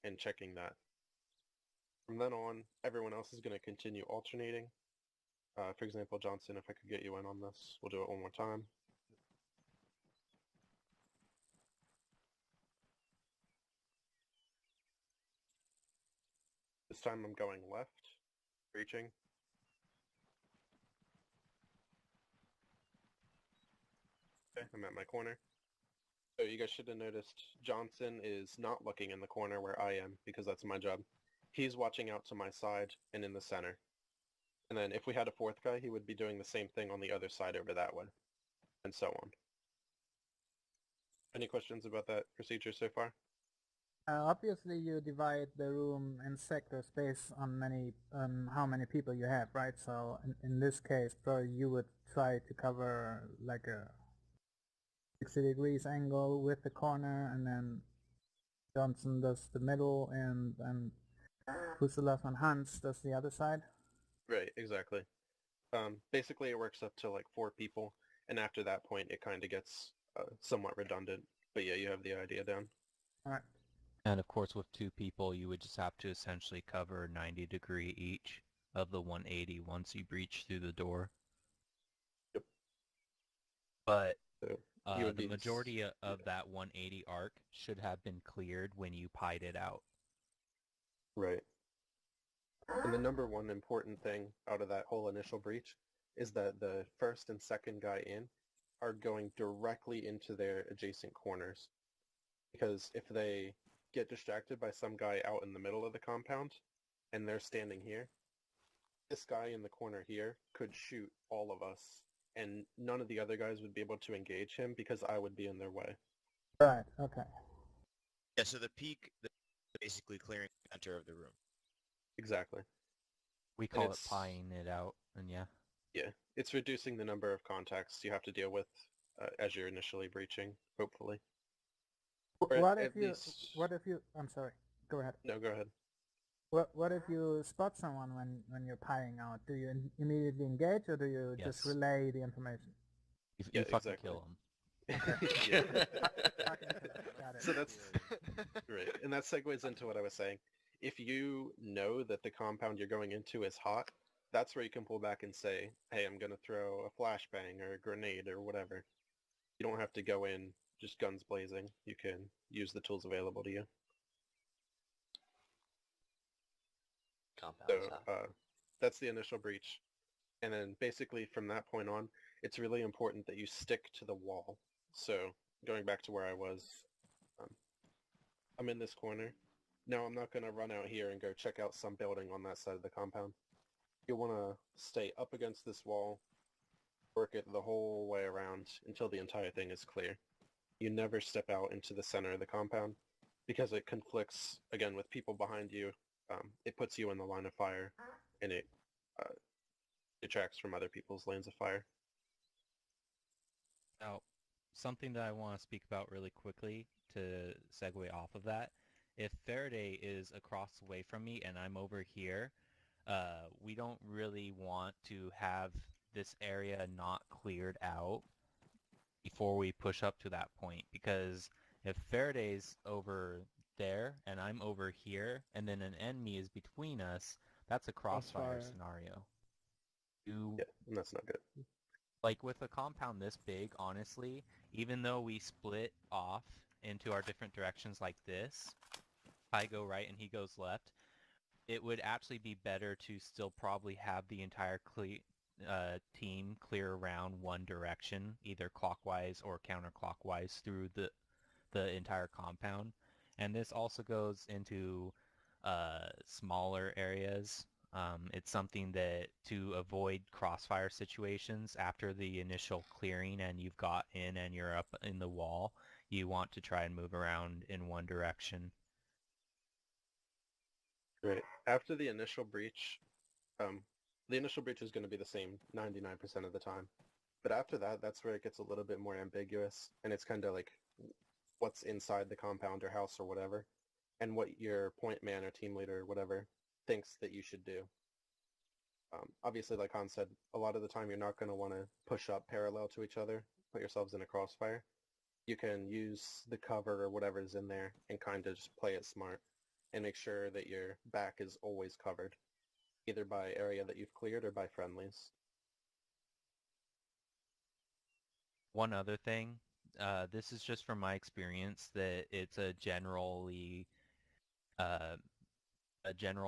Speaker 2: and checking that. From then on, everyone else is going to continue alternating. For example, Johnson, if I could get you in on this, we'll do it one more time. This time I'm going left, reaching. Okay, I'm at my corner. So you guys should have noticed Johnson is not looking in the corner where I am, because that's my job. He's watching out to my side and in the center. And then if we had a fourth guy, he would be doing the same thing on the other side over that way, and so on. Any questions about that procedure so far?
Speaker 3: Obviously, you divide the room in sectors based on how many people you have, right? So in this case, probably you would try to cover like a 60 degrees angle with the corner, and then Johnson does the middle, and Fusilas and Hans does the other side.
Speaker 2: Right, exactly. Basically, it works up to like 4 people, and after that point, it kind of gets somewhat redundant. But yeah, you have the idea down.
Speaker 3: All right.
Speaker 6: And of course, with 2 people, you would just have to essentially cover 90 degree each of the 180 once you breach through the door.
Speaker 2: Yep.
Speaker 6: But
Speaker 2: So
Speaker 6: the majority of that 180 arc should have been cleared when you pied it out.
Speaker 2: Right. And the number one important thing out of that whole initial breach is that the first and second guy in are going directly into their adjacent corners. Because if they get distracted by some guy out in the middle of the compound and they're standing here, this guy in the corner here could shoot all of us, and none of the other guys would be able to engage him because I would be in their way.
Speaker 3: Right, okay.
Speaker 7: Yeah, so the peak is basically clearing the center of the room.
Speaker 2: Exactly.
Speaker 6: We call it pieing it out, and yeah.
Speaker 2: Yeah, it's reducing the number of contacts you have to deal with as you're initially breaching, hopefully.
Speaker 3: What if you? I'm sorry. Go ahead.
Speaker 2: No, go ahead.
Speaker 3: What if you spot someone when you're pieing out? Do you immediately engage, or do you just relay the information?
Speaker 6: You fucking kill them.
Speaker 2: Yeah.
Speaker 3: Got it.
Speaker 2: So that's right, and that segues into what I was saying. If you know that the compound you're going into is hot, that's where you can pull back and say, hey, I'm going to throw a flashbang or a grenade or whatever. You don't have to go in just guns blazing. You can use the tools available to you. So that's the initial breach. And then basically from that point on, it's really important that you stick to the wall. So going back to where I was, I'm in this corner. Now I'm not going to run out here and go check out some building on that side of the compound. You want to stay up against this wall, work it the whole way around until the entire thing is clear. You never step out into the center of the compound because it conflicts, again, with people behind you. It puts you in the line of fire, and it detracts from other people's lanes of fire.
Speaker 6: Now, something that I want to speak about really quickly to segue off of that. If Faraday is across the way from me and I'm over here, we don't really want to have this area not cleared out before we push up to that point, because if Faraday's over there and I'm over here and then an enemy is between us, that's a crossfire scenario.
Speaker 2: Yeah, and that's not good.
Speaker 6: Like with a compound this big, honestly, even though we split off into our different directions like this, I go right and he goes left, it would actually be better to still probably have the entire team clear around one direction, either clockwise or counterclockwise through the entire compound. And this also goes into smaller areas. It's something that to avoid crossfire situations after the initial clearing and you've got in and you're up in the wall, you want to try and move around in one direction.
Speaker 2: Right. After the initial breach is going to be the same 99% of the time. But after that, that's where it gets a little bit more ambiguous, and it's kind of like what's inside the compound or house or whatever, and what your point man or team leader or whatever thinks that you should do. Obviously, like Han said, a lot of the time you're not going to want to push up parallel to each other, put yourselves in a crossfire. You can use the cover or whatever's in there and kind of just play it smart and make sure that your back is always covered, either by area that you've cleared or by friendlies.
Speaker 6: One other thing, this is just from my experience that it's a general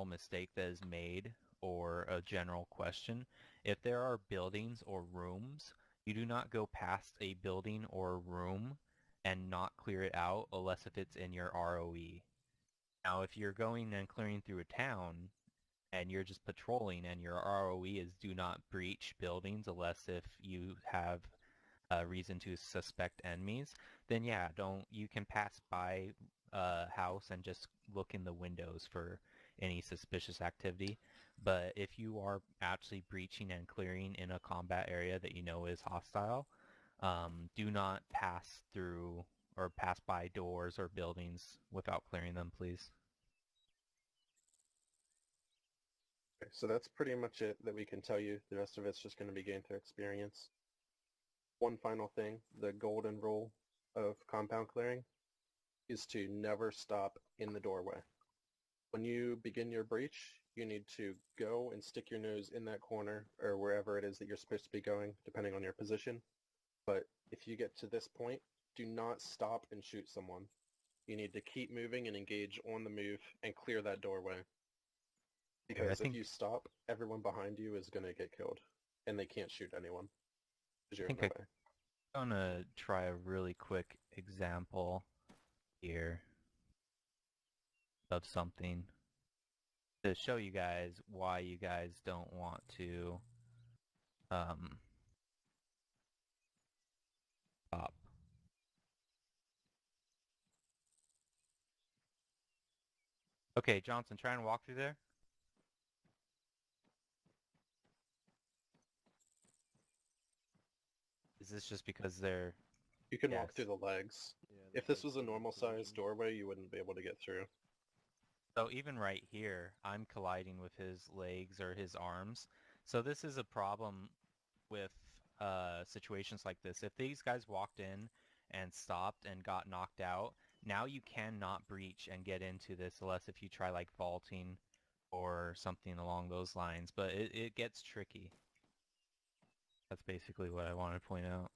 Speaker 6: mistake that is made, or a general question. If there are buildings or rooms, you do not go past a building or room and not clear it out unless if it's in your ROE. Now, if you're going and clearing through a town and you're just patrolling, and your ROE is do not breach buildings unless if you have a reason to suspect enemies, then yeah, you can pass by a house and just look in the windows for any suspicious activity. But if you are actually breaching and clearing in a combat area that you know is hostile, do not pass through or pass by doors or buildings without clearing them, please.
Speaker 2: Okay, so that's pretty much it that we can tell you. The rest of it's just going to be gained through experience. One final thing, the golden rule of compound clearing is to never stop in the doorway. When you begin your breach, you need to go and stick your nose in that corner or wherever it is that you're supposed to be going, depending on your position. But if you get to this point, do not stop and shoot someone. You need to keep moving and engage on the move and clear that doorway. Because if you stop, everyone behind you is going to get killed, and they can't shoot anyone. You're in the way.
Speaker 6: I'm gonna try a really quick example here of something to show you guys why you guys don't want to stop. Okay, Johnson, try and walk through there. Is this just because they're...
Speaker 2: You can walk through the legs. If this was a normal sized doorway, you wouldn't be able to get through.
Speaker 6: So even right here, I'm colliding with his legs or his arms. So this is a problem with situations like this. If these guys walked in and stopped and got knocked out, now you cannot breach and get into this unless if you try like vaulting or something along those lines. But it gets tricky. That's basically what I wanted to point out.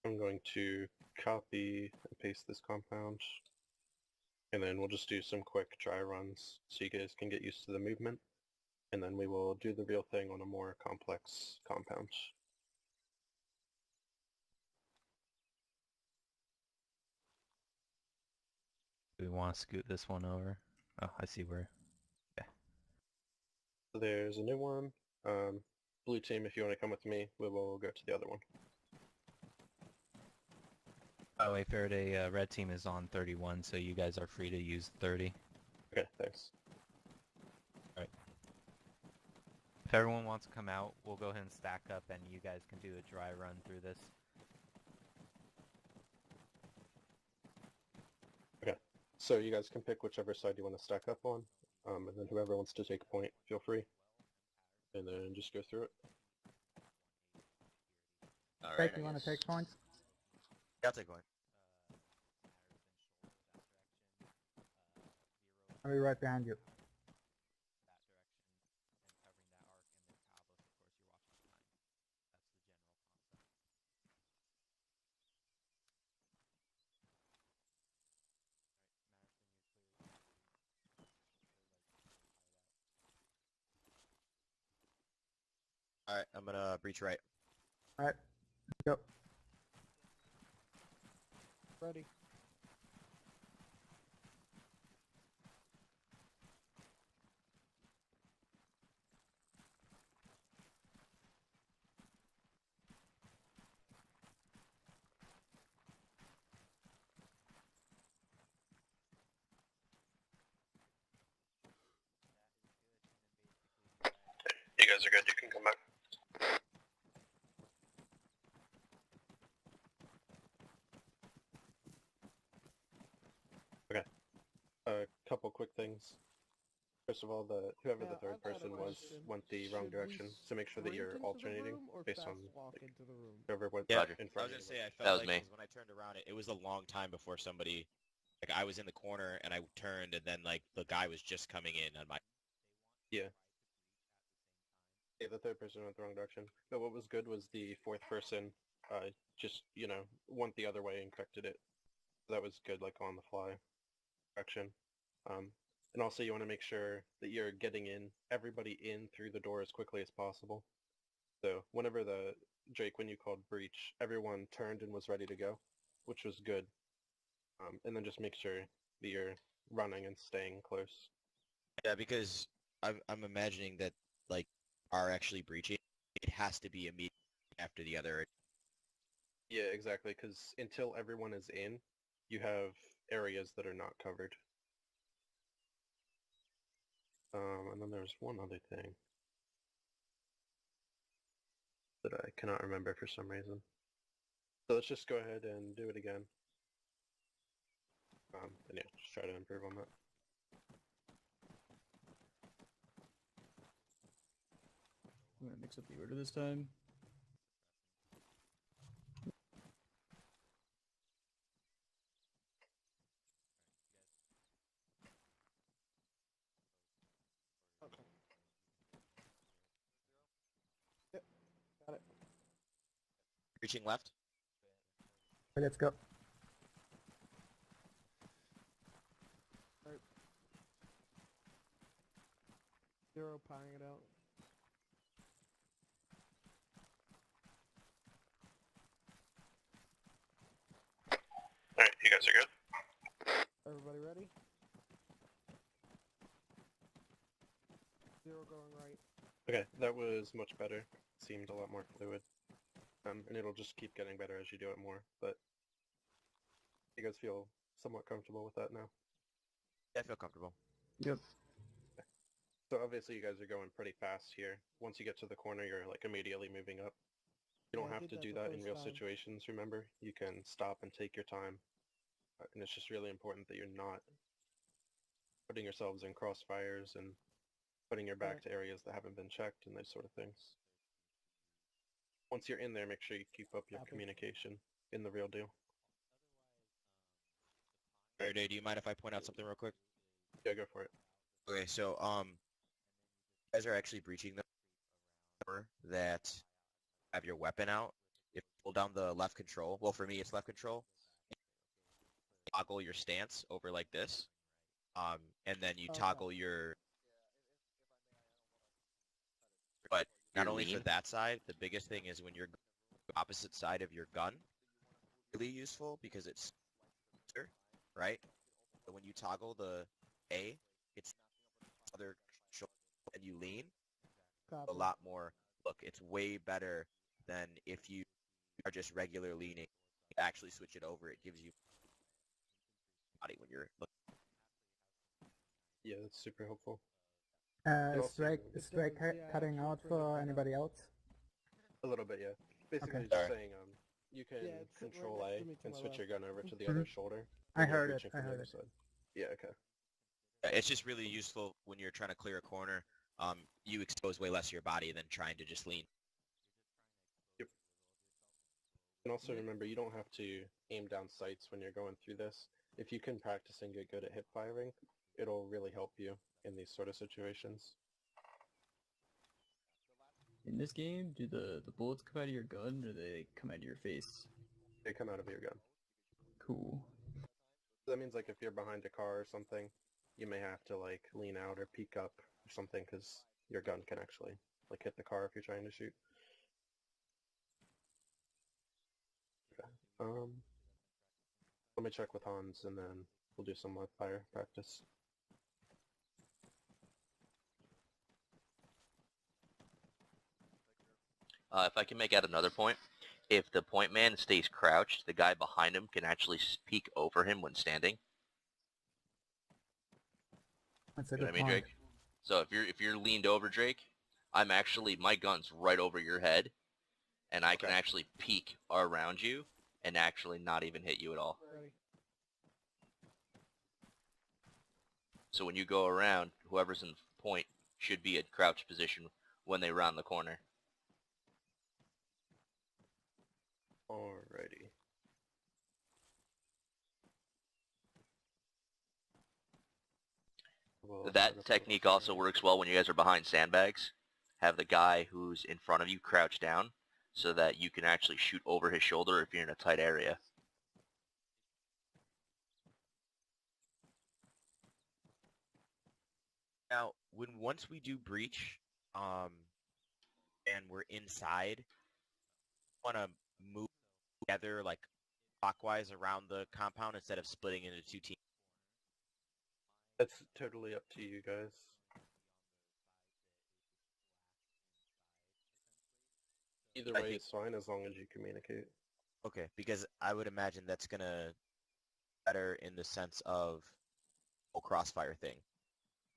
Speaker 2: I'm going to copy and paste this compound. And then we'll just do some quick try runs so you guys can get used to the movement. And then we will do the real thing on a more complex compound.
Speaker 6: Do we want to scoot this one over? Oh, I see where. Okay.
Speaker 2: So there's a new one. Blue team, if you want to come with me, we will go to the other one.
Speaker 6: By the way, Faraday, red team is on 31, so you guys are free to use 30.
Speaker 2: Okay, thanks.
Speaker 6: Alright. If everyone wants to come out, we'll go ahead and stack up and you guys can do a dry run through this.
Speaker 2: Okay, so you guys can pick whichever side you want to stack up on, and then whoever wants to take a point, feel free. And then just go through it.
Speaker 3: Alright, you want to take points?
Speaker 7: Yeah, I'll take one.
Speaker 3: I'll be right behind you.
Speaker 7: Alright, I'm gonna breach right.
Speaker 3: Alright, go.
Speaker 11: Ready.
Speaker 2: You guys are good, you can come back. Okay. A couple quick things. First of all, whoever the third person was went the wrong direction, so make sure that you're alternating based on whoever went in front
Speaker 7: I was
Speaker 2: of
Speaker 7: gonna say, I
Speaker 8: That
Speaker 7: felt
Speaker 8: was
Speaker 7: like
Speaker 8: me.
Speaker 7: when I turned around, it was a long time before somebody, like I was in the corner and I turned and then like the guy was just coming in on my...
Speaker 2: Yeah. Yeah, the third person went the wrong direction. But what was good was the fourth person just, went the other way and corrected it. That was good, like on the fly correction. And also you want to make sure that you're getting everybody in through the door as quickly as possible. So whenever Drake, when you called breach, everyone turned and was ready to go, which was good. And then just make sure that you're running and staying close.
Speaker 7: Yeah, because I'm imagining that like are actually breaching. It has to be immediately after the other.
Speaker 2: Yeah, exactly, because until everyone is in, you have areas that are not covered. And then there's one other thing that I cannot remember for some reason. So let's just go ahead and do it again. And yeah, just try to improve on that.
Speaker 11: I'm gonna mix up the order this time.
Speaker 2: Okay. Yep, got it.
Speaker 7: Breaching left.
Speaker 3: Okay, let's go.
Speaker 1: Zero powering it out.
Speaker 5: Alright, you guys are good?
Speaker 1: Everybody ready? Zero going right.
Speaker 2: Okay, that was much better. Seemed a lot more fluid. And it'll just keep getting better as you do it more, but you guys feel somewhat comfortable with that now?
Speaker 7: Yeah, I feel comfortable.
Speaker 11: Yep.
Speaker 2: So obviously you guys are going pretty fast here. Once you get to the corner, you're like immediately moving up. You don't
Speaker 1: Yeah, I
Speaker 2: have
Speaker 1: did
Speaker 2: to do
Speaker 1: the
Speaker 2: that in
Speaker 1: first
Speaker 2: real
Speaker 1: time.
Speaker 2: situations, remember? You can stop and take your time. And it's just really important that you're not putting yourselves in crossfires and putting your back
Speaker 1: Right.
Speaker 2: to areas that haven't been checked and those sort of things. Once you're in there, make sure you keep up your
Speaker 1: Copy.
Speaker 2: communication in the real deal.
Speaker 7: Faraday, do you mind if I point out something real quick?
Speaker 2: Yeah, go for it.
Speaker 7: Okay, so you guys are actually breaching the door that have your weapon out. If you pull down the left control, well for me it's left control, toggle your stance over like this, and then you
Speaker 1: Okay.
Speaker 7: toggle your. But not
Speaker 8: Your
Speaker 7: only for
Speaker 8: lean?
Speaker 7: that side, the biggest thing is when you're opposite side of your gun, really useful because it's right. So when you toggle the A, it's other shoulder and you lean
Speaker 1: Copy.
Speaker 7: a lot more. Look, it's way better than if you are just regular leaning. Actually switch it over. It gives you body when you're looking.
Speaker 2: Yeah, that's super helpful. And also-
Speaker 3: Strike cutting out for anybody else?
Speaker 2: A little bit, yeah. Basically
Speaker 3: Okay.
Speaker 2: just
Speaker 7: Sorry.
Speaker 2: saying, you can
Speaker 1: Yeah, it's right
Speaker 2: control
Speaker 1: next
Speaker 2: A
Speaker 1: to me to
Speaker 2: and
Speaker 1: my
Speaker 2: switch
Speaker 1: left.
Speaker 2: your gun over to the
Speaker 3: Mhm.
Speaker 2: other shoulder.
Speaker 3: I
Speaker 2: when you're
Speaker 3: heard it,
Speaker 2: reaching
Speaker 3: I
Speaker 2: from the
Speaker 3: heard
Speaker 2: other
Speaker 3: it.
Speaker 2: side. Yeah, okay.
Speaker 7: Yeah, it's just really useful when you're trying to clear a corner. You expose way less of your body than trying to just lean.
Speaker 2: Yep. And also remember, you don't have to aim down sights when you're going through this. If you can practice and get good at hip firing, it'll really help you in these sort of situations.
Speaker 11: In this game, do the bullets come out of your gun or do they come out of your face?
Speaker 2: They come out of your gun.
Speaker 11: Cool.
Speaker 2: That means like if you're behind a car or something, you may have to like lean out or peek up or something because your gun can actually like hit the car if you're trying to shoot. Okay. Let me check with Hans and then we'll do some live fire practice.
Speaker 8: If I can make out another point, if the point man stays crouched, the guy behind him can actually peek over him when standing.
Speaker 3: That's a
Speaker 8: You know what
Speaker 3: good
Speaker 8: I mean,
Speaker 3: point.
Speaker 8: Drake? So if you're leaned over, Drake, my gun's right over your head, and I can
Speaker 2: Okay.
Speaker 8: actually peek around you and actually not even hit you at all.
Speaker 1: Ready.
Speaker 8: So when you go around, whoever's in point should be at crouch position when they round the corner.
Speaker 2: Alrighty. We'll start
Speaker 8: That
Speaker 2: up a
Speaker 8: technique
Speaker 2: little
Speaker 8: also works well when you guys are behind sandbags. Have the guy who's in front of you crouch down so that you can actually shoot over his shoulder if you're in a tight area.
Speaker 7: Now, once we do breach, and we're inside, want to move together like clockwise around the compound instead of splitting into two teams.
Speaker 2: It's totally up to you guys. Either
Speaker 7: I
Speaker 2: way
Speaker 7: think-
Speaker 2: is fine as long as you communicate.
Speaker 7: Okay, because I would imagine that's gonna better in the sense of whole crossfire thing.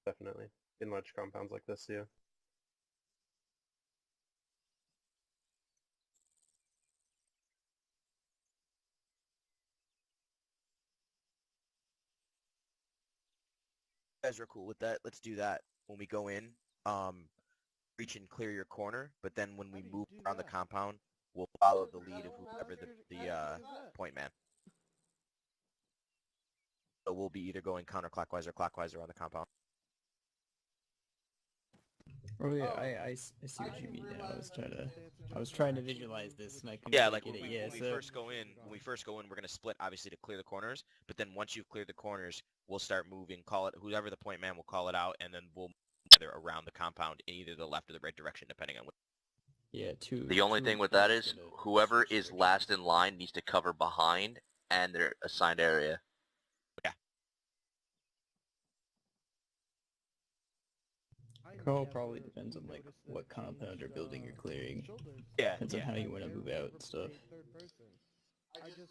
Speaker 2: Definitely. In large compounds like this, yeah.
Speaker 7: You guys are cool with that. Let's do that. When we go in, reach and clear your corner, but then when we move around the compound, we'll follow the lead of whoever the point man. So we'll be either going counterclockwise or clockwise around the compound.
Speaker 11: Oh yeah, I see what you mean now. I was trying to visualize this and I couldn't
Speaker 7: Yeah,
Speaker 11: quite
Speaker 7: like
Speaker 11: get
Speaker 7: when
Speaker 11: it.
Speaker 7: we,
Speaker 11: Yeah,
Speaker 7: when we
Speaker 11: so
Speaker 7: first go in, we're gonna split obviously to clear the corners. But then once you've cleared the corners, we'll start moving. Call it whoever the point man will call it out, and then we'll move together around the compound in either the left or the right direction, depending on.
Speaker 11: yeah,
Speaker 8: The only thing with that is whoever is last in line needs to cover behind and their assigned area.
Speaker 7: Yeah.
Speaker 11: Call probably depends on like what compound or building you're clearing.
Speaker 7: Yeah,
Speaker 11: Depends on how you want to move out and stuff.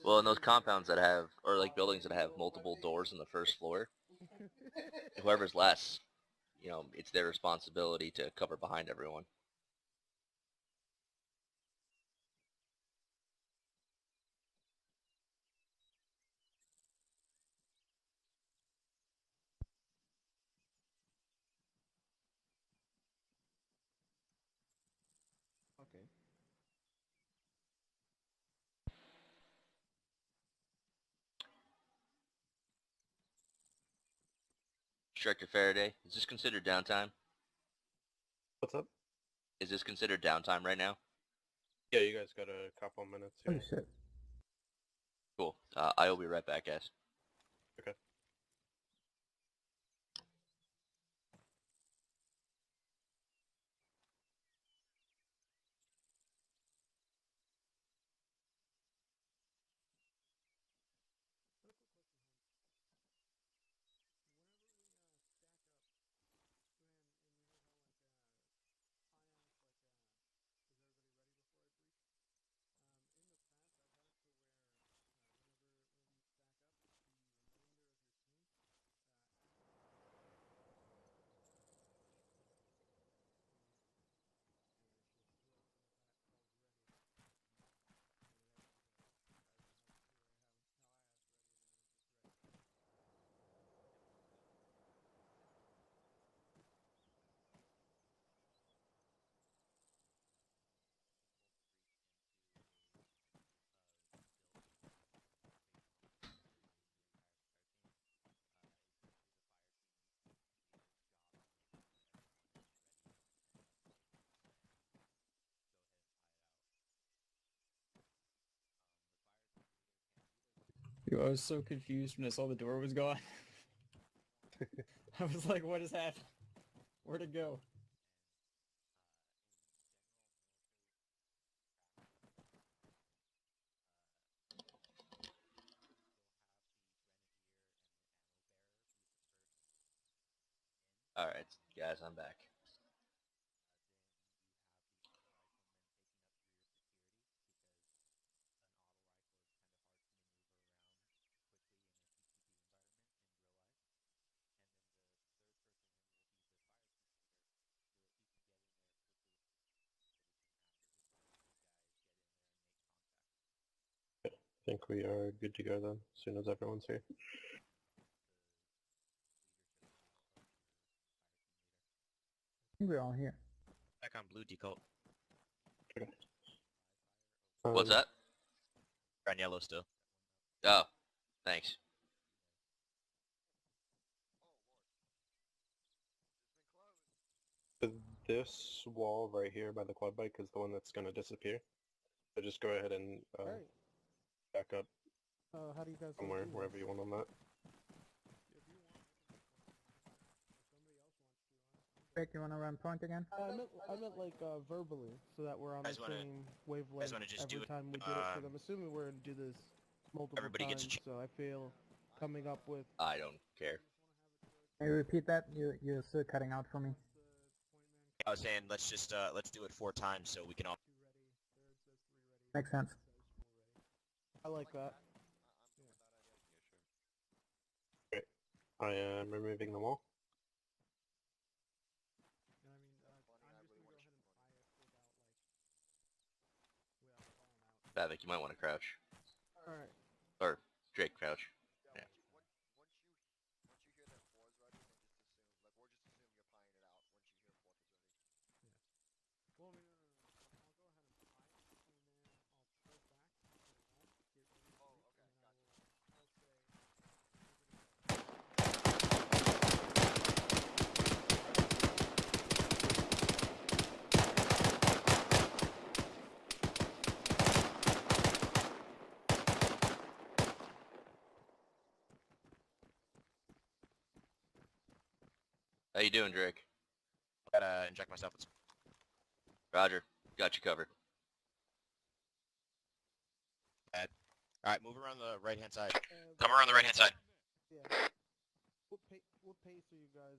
Speaker 8: Well, in those compounds that have, or like buildings that have multiple doors on the first floor, whoever's last, you know, it's their responsibility to cover behind everyone.
Speaker 12: Okay.
Speaker 8: Director Faraday, is this considered downtime?
Speaker 2: What's up?
Speaker 8: Is this considered downtime right now?
Speaker 2: Yeah, you guys got a couple minutes here.
Speaker 3: Holy shit.
Speaker 8: Cool. I will be right back, guys.
Speaker 2: Okay.
Speaker 11: Dude, I was so confused when I saw the door was gone. I was like, what has happened? Where'd it go?
Speaker 8: Alright, guys, I'm back.
Speaker 2: I think we are good to go then, as soon as everyone's here.
Speaker 3: I think we're all here.
Speaker 7: Back on blue decult.
Speaker 8: What's that?
Speaker 7: We're on yellow still.
Speaker 8: Oh, thanks.
Speaker 2: This wall right here by the quad bike is the one that's going to disappear. So just go ahead and
Speaker 12: Alright.
Speaker 2: back up
Speaker 12: How do you guys
Speaker 2: somewhere,
Speaker 12: wanna do
Speaker 2: wherever
Speaker 12: this?
Speaker 2: you want on that.
Speaker 3: Beck, you wanna run point again?
Speaker 12: I meant like verbally, so that we're on the
Speaker 7: Guys wanna-
Speaker 12: same wavelength
Speaker 7: wanna just do
Speaker 12: every
Speaker 7: it,
Speaker 12: time we do it. Because I'm assuming we're gonna do this multiple
Speaker 7: Everybody
Speaker 12: times.
Speaker 7: gets a
Speaker 12: So I feel coming up with
Speaker 8: I don't care.
Speaker 3: Can you repeat that? You're still cutting out for me.
Speaker 7: I was saying let's just let's do it 4 times so we can all.
Speaker 3: Makes sense.
Speaker 12: I like that.
Speaker 2: Okay. I am removing them all.
Speaker 8: Bavik, you might want to crouch.
Speaker 12: Alright.
Speaker 8: Or Drake, crouch. Yeah. How you doing, Drake?
Speaker 7: Gotta inject myself with.
Speaker 8: Roger. Got you covered.
Speaker 7: Bad. All right, move around the right-hand side.
Speaker 10: Come around the right hand side.
Speaker 12: Yeah. What pace are you guys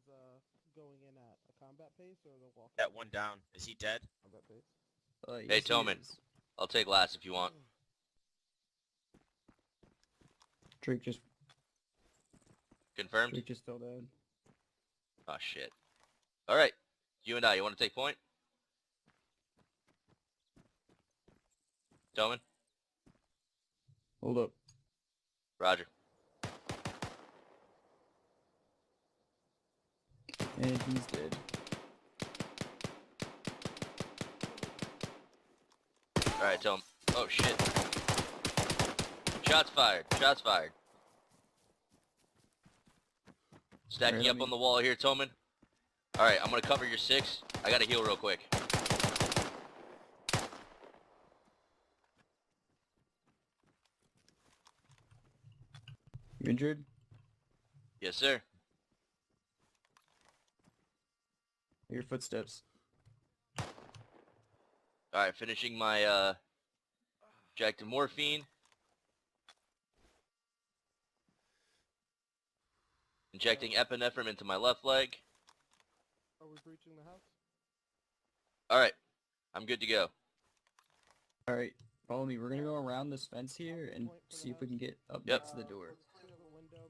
Speaker 12: going in at? A combat pace or the walk?
Speaker 7: That one down. Is he dead?
Speaker 12: Combat pace.
Speaker 8: Hey,
Speaker 11: Yes, he
Speaker 8: Tillman.
Speaker 11: is.
Speaker 8: I'll take last if you want.
Speaker 11: Drake just
Speaker 8: Confirmed?
Speaker 11: fell down.
Speaker 8: Oh, shit. Alright. You and I, you want to take point? Tillman?
Speaker 11: Hold up.
Speaker 8: Roger.
Speaker 11: And he's dead.
Speaker 8: Alright, Tillman. Oh, shit. Shots fired. Shots fired. Stacking
Speaker 11: Alright,
Speaker 8: up on the wall here, Tillman. Alright, I'm gonna cover your 6. I gotta heal real quick.
Speaker 11: You injured?
Speaker 8: Yes, sir.
Speaker 11: Your footsteps.
Speaker 8: Alright, finishing my, injected morphine. Injecting epinephrine into my left leg.
Speaker 12: Are we breaching the house?
Speaker 8: Alright, I'm good to go.
Speaker 11: Alright, follow me. We're gonna go around this fence here and see if we can get up
Speaker 8: Yep.
Speaker 11: next to the door.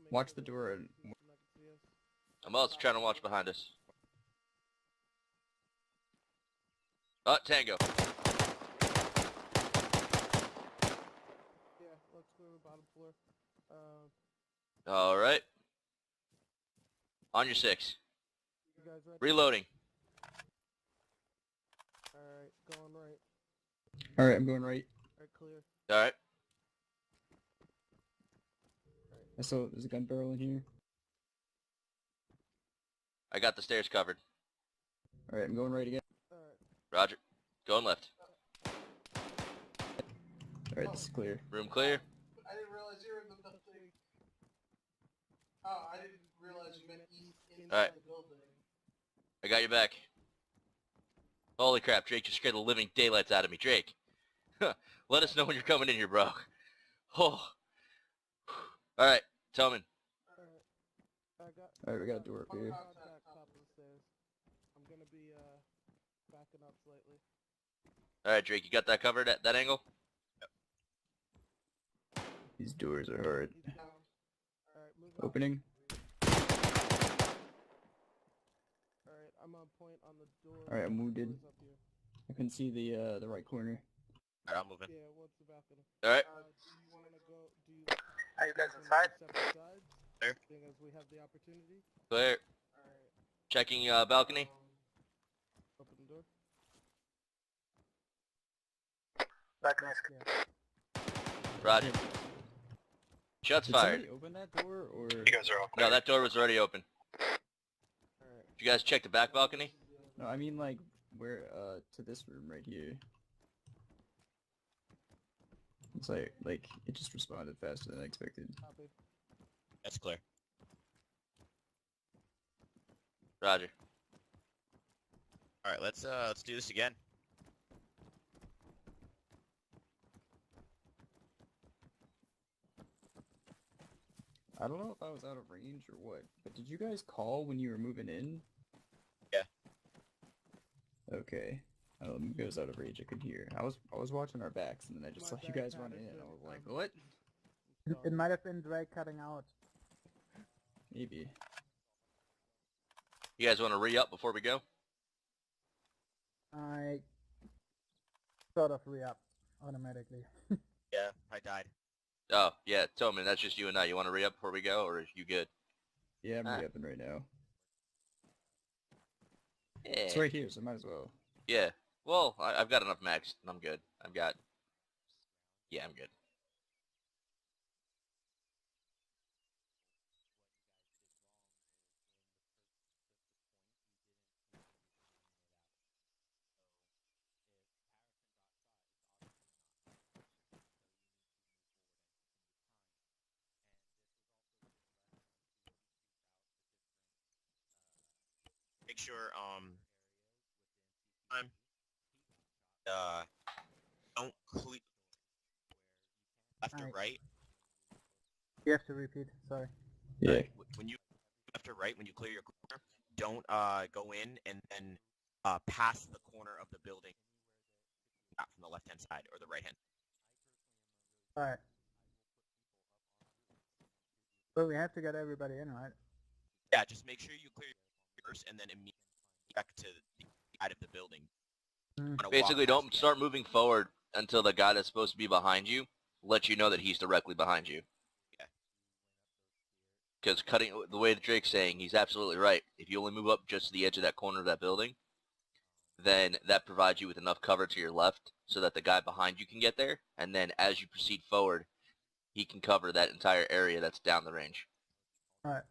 Speaker 11: Watch the door and...
Speaker 8: I'm also trying to watch behind us. Oh, Tango.
Speaker 12: Yeah, let's go to the bottom floor.
Speaker 8: Alright. On your 6.
Speaker 12: You guys ready?
Speaker 8: Reloading.
Speaker 12: Alright, going right.
Speaker 11: Alright, I'm going right.
Speaker 12: Alright, clear.
Speaker 8: Alright.
Speaker 11: I saw there's a gun barrel in here.
Speaker 8: I got the stairs covered.
Speaker 11: Alright, I'm going right again.
Speaker 12: Alright.
Speaker 8: Roger. Going left.
Speaker 11: Alright, this is clear.
Speaker 8: Room clear.
Speaker 12: I didn't realize you were in the building. Oh, I didn't realize you meant inside
Speaker 8: Alright.
Speaker 12: the building.
Speaker 8: I got your back. Holy crap, Drake just scared the living daylights out of me. Drake. Let us know when you're coming in here, bro. Oh. Alright, Tillman.
Speaker 11: Alright, we got a door up here.
Speaker 12: Back top of the stairs. I'm gonna be backing up slightly.
Speaker 8: Alright, Drake, you got that covered at that angle?
Speaker 11: These doors are hard.
Speaker 12: He's down. Alright, move up.
Speaker 11: Opening.
Speaker 12: Alright, I'm on point on the door.
Speaker 11: Alright, I'm wounded.
Speaker 12: Doors up here.
Speaker 11: I can see the right corner.
Speaker 7: Alright, I'm moving.
Speaker 12: Yeah, what's the balcony?
Speaker 8: Alright.
Speaker 12: Do you wanna go? Do you?
Speaker 3: Are you guys
Speaker 12: wanna
Speaker 3: inside?
Speaker 12: do separate sides?
Speaker 7: There.
Speaker 12: Seeing as we have the opportunity.
Speaker 8: Clear.
Speaker 12: Alright.
Speaker 8: Checking balcony.
Speaker 12: Open the door.
Speaker 3: Balcony is clear.
Speaker 8: Roger. Shots
Speaker 11: Did
Speaker 8: fired.
Speaker 11: somebody open that door or?
Speaker 10: You guys are all clear.
Speaker 8: No, that door was already open.
Speaker 12: Alright.
Speaker 8: Did you guys check the back balcony?
Speaker 11: No, I mean like where to this room right here. It's like it just responded faster than I expected.
Speaker 12: Copy.
Speaker 7: That's clear.
Speaker 8: Roger.
Speaker 7: All right, let's do this again.
Speaker 11: I don't know if I was out of range or what, but did you guys call when you were moving in?
Speaker 7: Yeah.
Speaker 11: Okay. Maybe I was out of range. I could hear. I was watching our backs, and then I just saw you guys run in, and I was like, what?
Speaker 3: It might have been Drake cutting out.
Speaker 11: Maybe.
Speaker 8: You guys want to re-up before we go?
Speaker 3: I sort of re-up automatically.
Speaker 7: Yeah, I died.
Speaker 8: Oh, yeah, Tillman, that's just you and I. You want to re-up before we go, or are you good?
Speaker 11: Yeah, I'm re-upping right now.
Speaker 8: Yeah.
Speaker 11: It's right here, so might as well.
Speaker 8: Yeah. Well, I've got enough max, and I'm good. Yeah, I'm good.
Speaker 7: Make sure don't click left or right.
Speaker 3: You have to repeat, sorry.
Speaker 11: Yeah.
Speaker 7: When you left or right, when you clear your corner, don't go in and then pass the corner of the building, not from the left-hand side or the right-hand.
Speaker 3: Alright. But we have to get everybody in, right?
Speaker 7: Yeah, just make sure you clear first and then immediately back to the side of the building.
Speaker 8: Basically, don't start moving forward until the guy that's supposed to be behind you lets you know that he's directly behind you.
Speaker 7: Yeah.
Speaker 8: Because cutting, the way Drake's saying, he's absolutely right. If you only move up just to the edge of that corner of that building, then that provides you with enough cover to your left so that the guy behind you can get there, and then as you proceed forward, he can cover that entire area that's down the range.
Speaker 3: Alright.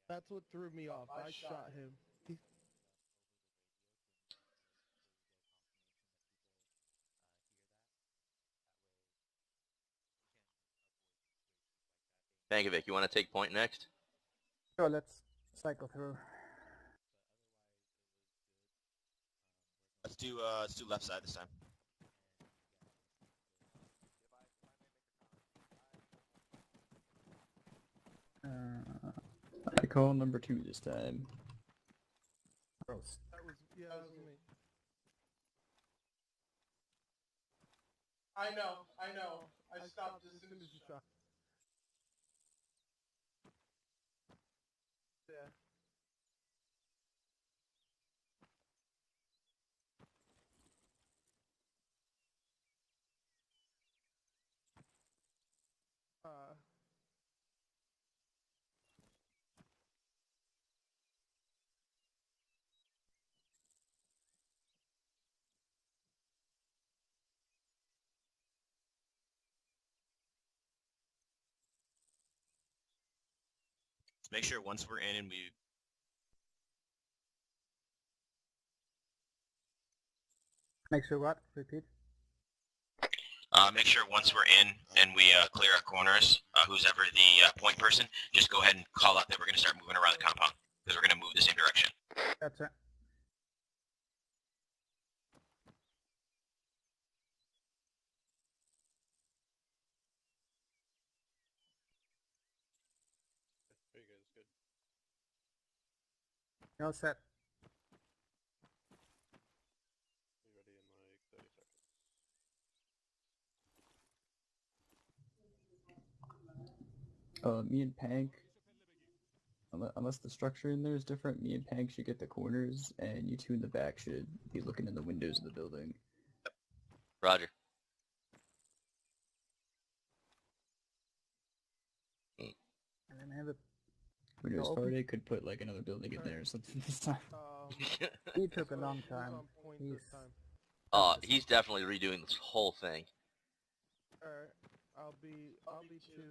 Speaker 12: That's what threw me off. I shot him.
Speaker 8: Vankovic, you want to take point next?
Speaker 3: So let's cycle through.
Speaker 7: Let's do left side this time.
Speaker 11: I call number 2 this time.
Speaker 3: Gross.
Speaker 12: That was me. I know. I stopped as soon as you shot. Yeah.
Speaker 7: Let's make sure once we're in and we
Speaker 3: Make sure what? Repeat.
Speaker 7: make sure once we're in and we clear our corners, who's ever the point person, just go ahead and call out that we're going to start moving around the compound because we're going to move the same direction.
Speaker 3: That's it.
Speaker 2: There you go, it's good.
Speaker 3: You're all set.
Speaker 2: Be ready in like 30 seconds.
Speaker 11: Me and Pank, unless the structure in there is different, me and Pank should get the corners, and you two in the back should be looking in the windows of the building.
Speaker 8: Roger.
Speaker 3: And then have it.
Speaker 11: Windows
Speaker 3: Open.
Speaker 11: Party could put like another building in there or something this time.
Speaker 3: He took a long time.
Speaker 8: He's definitely redoing this whole thing.
Speaker 12: Alright. I'll be 2.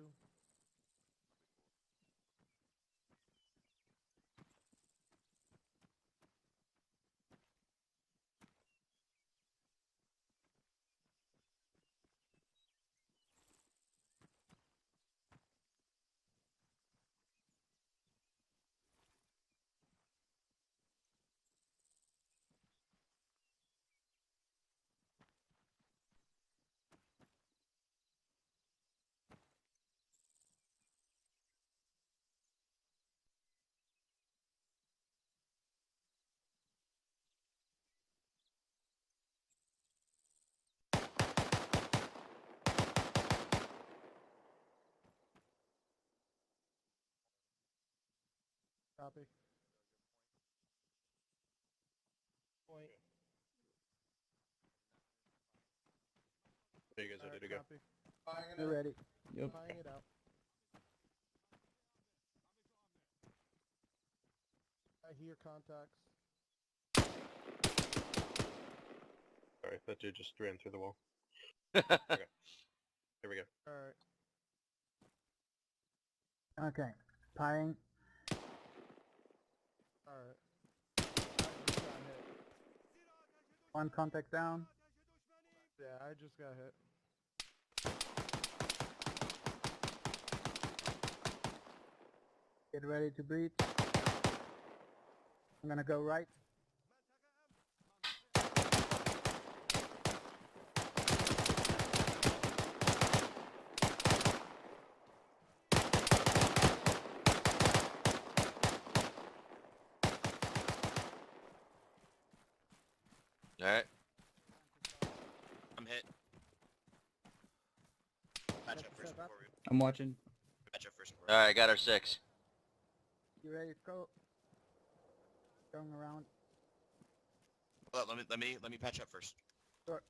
Speaker 12: copy. Point.
Speaker 2: Are you guys ready to go?
Speaker 12: Copy.
Speaker 3: We're ready.
Speaker 11: Yep.
Speaker 12: Buying it out. I hear contacts.
Speaker 2: Sorry, that dude just ran through the wall. Okay. Here we go.
Speaker 12: Alright.
Speaker 3: Okay. Pying.
Speaker 12: Alright. I just got hit.
Speaker 3: One contact down.
Speaker 12: Yeah, I just got hit.
Speaker 3: Get ready to breach. I'm gonna go right.
Speaker 8: Alright.
Speaker 7: I'm hit. Patch up first before we
Speaker 11: I'm watching.
Speaker 7: patch up first. Before
Speaker 8: Alright, got our 6.
Speaker 3: You ready to go? Going around.
Speaker 7: Well, let me patch up first.
Speaker 3: Sure.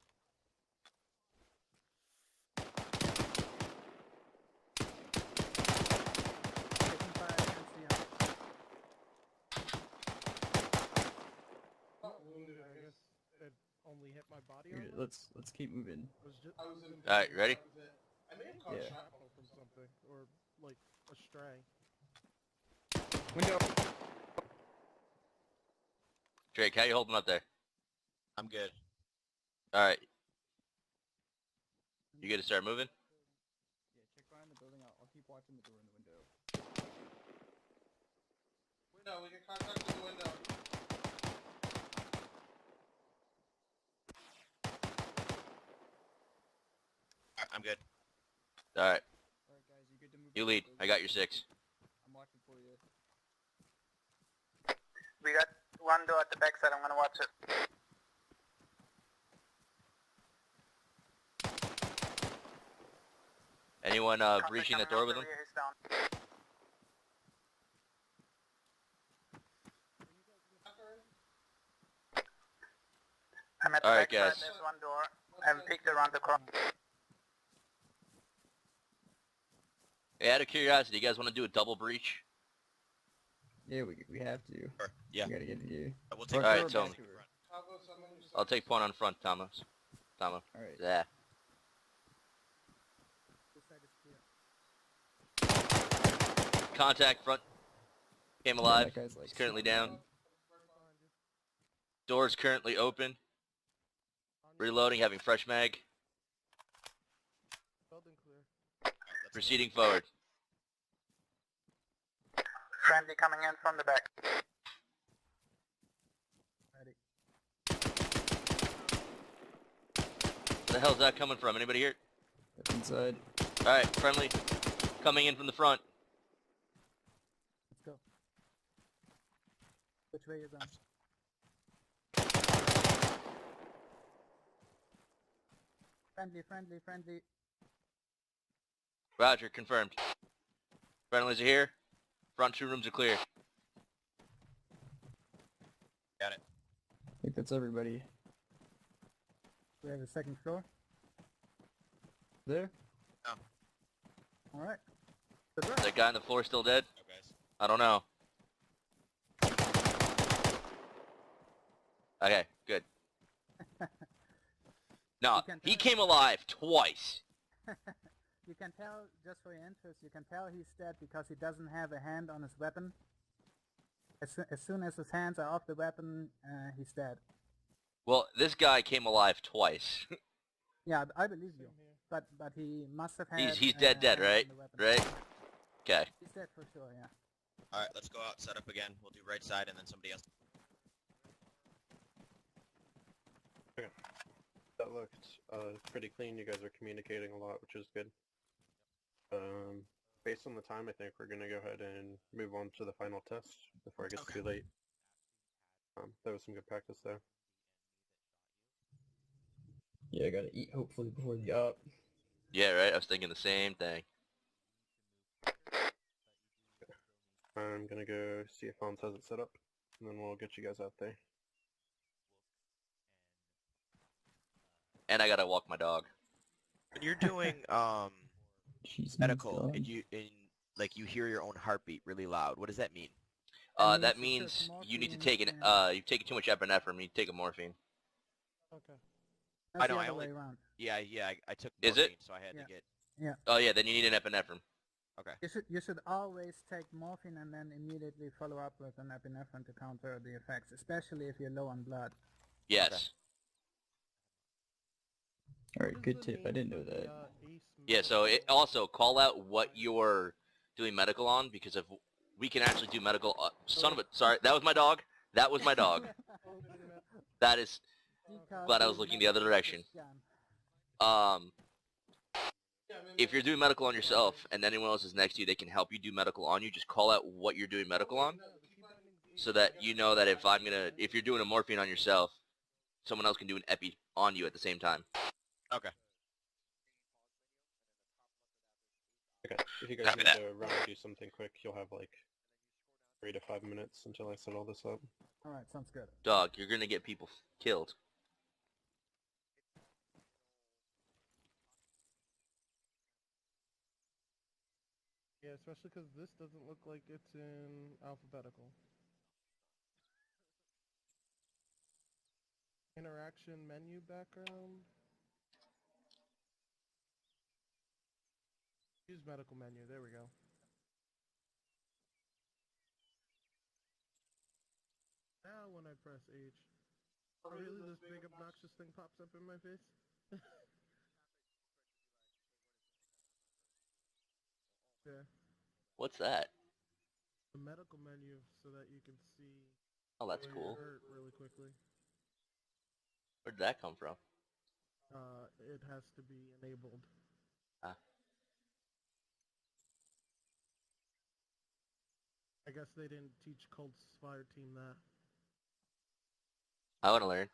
Speaker 3: Taking fire against the
Speaker 12: Not wounded, I guess it only hit my body.
Speaker 11: Here,
Speaker 12: armor.
Speaker 11: let's keep moving.
Speaker 12: I was in
Speaker 8: Alright, ready?
Speaker 12: I may have caught
Speaker 11: Yeah.
Speaker 12: shrapnel from something, or like a stray.
Speaker 11: Window.
Speaker 8: Drake, how you holding up there?
Speaker 7: I'm good.
Speaker 8: Alright. You good to start moving?
Speaker 11: Yeah, check behind the building. I'll keep watching the door and the window.
Speaker 12: Window, we get contact with the window.
Speaker 7: I'm good.
Speaker 8: Alright.
Speaker 11: Alright, guys, you good to move?
Speaker 8: You
Speaker 11: into the
Speaker 8: lead.
Speaker 11: building?
Speaker 8: I got your 6.
Speaker 11: I'm watching for you.
Speaker 3: We got one door at the back side. I'm gonna watch it.
Speaker 8: Anyone breaching the door with them?
Speaker 3: He's down. I'm at the
Speaker 8: Alright,
Speaker 3: back side.
Speaker 8: guys.
Speaker 3: There's one door. I haven't peeked around the corner.
Speaker 8: Hey, out of curiosity, you guys want to do a double breach?
Speaker 11: Yeah, we have to.
Speaker 7: Sure. Yeah.
Speaker 11: We gotta get to you.
Speaker 7: We'll take
Speaker 8: Alright,
Speaker 7: the
Speaker 8: so
Speaker 7: back.
Speaker 8: I'll take point on front, Thomas. Tomo.
Speaker 11: Alright.
Speaker 8: Yeah.
Speaker 3: This side is clear.
Speaker 8: Contact front. Came alive.
Speaker 11: that guy's, like,
Speaker 8: He's currently
Speaker 11: super
Speaker 8: down.
Speaker 11: loud.
Speaker 8: Door's currently open. Reloading, having fresh mag.
Speaker 12: Building clear.
Speaker 8: Proceeding forward.
Speaker 3: Friendly coming in from the back. Ready.
Speaker 8: Where the hell's that coming from? Anybody here?
Speaker 11: That's inside.
Speaker 8: Alright, friendly. Coming in from the front.
Speaker 3: Let's go. Which way you going? Friendly.
Speaker 8: Roger, confirmed. Friendlies are here. Front 2 rooms are clear.
Speaker 7: Got it.
Speaker 11: I think that's everybody.
Speaker 3: We have a second floor.
Speaker 11: There?
Speaker 3: Alright.
Speaker 8: Is that guy on the floor still dead?
Speaker 7: No, guys.
Speaker 8: I don't know. Okay, good. No,
Speaker 3: You can
Speaker 8: he
Speaker 3: tell-
Speaker 8: came alive twice.
Speaker 3: You can tell, just for your interest, you can tell he's dead because he doesn't have a hand on his weapon. As soon as his hands are off the weapon, he's dead.
Speaker 8: Well, this guy came alive twice.
Speaker 3: Yeah, I believe you.
Speaker 12: Same here.
Speaker 3: But he must have had.
Speaker 8: he's dead,
Speaker 3: hands
Speaker 8: right?
Speaker 3: on the weapon.
Speaker 8: Right? Okay.
Speaker 3: He's dead for sure. Yeah.
Speaker 7: All right, let's go out, set up again. We'll do right side, and then somebody else.
Speaker 2: That looked pretty clean. You guys are communicating a lot, which is good. Based on the time, I think we're going to go ahead and move on to the final test before it gets too late. That was some good practice there.
Speaker 11: Yeah, I gotta eat hopefully before the op.
Speaker 8: Yeah, right? I was thinking the same thing.
Speaker 2: I'm gonna go see if Hans has it set up, and then we'll get you guys out there.
Speaker 8: And I gotta walk my dog.
Speaker 7: When you're doing
Speaker 11: Jeez,
Speaker 7: medical and
Speaker 11: dog.
Speaker 7: you hear your own heartbeat really loud, what does that mean?
Speaker 8: That means you need to take an you've taken too much epinephrine. You need to take a morphine.
Speaker 12: Okay.
Speaker 3: That's
Speaker 7: I know.
Speaker 3: the
Speaker 7: I
Speaker 3: other
Speaker 7: only.
Speaker 3: way around.
Speaker 7: Yeah. I took
Speaker 8: Is
Speaker 7: morphine,
Speaker 8: it?
Speaker 7: so I had to get.
Speaker 3: Yeah.
Speaker 8: Oh yeah, then you need an epinephrine.
Speaker 7: Okay.
Speaker 3: You should always take morphine and then immediately follow up with an epinephrine to counter the effects, especially if you're low on blood.
Speaker 8: Yes.
Speaker 11: Alright, good tip. I didn't know that.
Speaker 8: Yeah. So it also call out what you're doing medical on, because if we can actually do medical. Son of a. Sorry, that was my dog. That was my dog. That is. Glad I was looking the other direction. If you're doing medical on yourself and anyone else is next to you, they can help you do medical on you. Just call out what you're doing medical on, so that you know that if you're doing a morphine on yourself, someone else can do an epi on you at the same time.
Speaker 7: Okay.
Speaker 2: Okay. If you guys need to run and do something quick, you'll have like 3 to 5 minutes until I set all this up.
Speaker 3: Alright, sounds good.
Speaker 8: Dog, you're gonna get people killed.
Speaker 12: Yeah, especially because this doesn't look like it's in alphabetical. Interaction menu background. Use medical menu. There we go. Now when I press H, oh, really this big obnoxious thing pops up in my face? Yeah.
Speaker 8: What's that?
Speaker 12: The medical menu so that you can see.
Speaker 8: Oh, that's
Speaker 12: where
Speaker 8: cool.
Speaker 12: you're hurt really quickly.
Speaker 8: Where did that come from?
Speaker 12: It has to be enabled.
Speaker 8: Ah.
Speaker 12: I guess they didn't teach Colt's fire team that.
Speaker 8: I want to learn.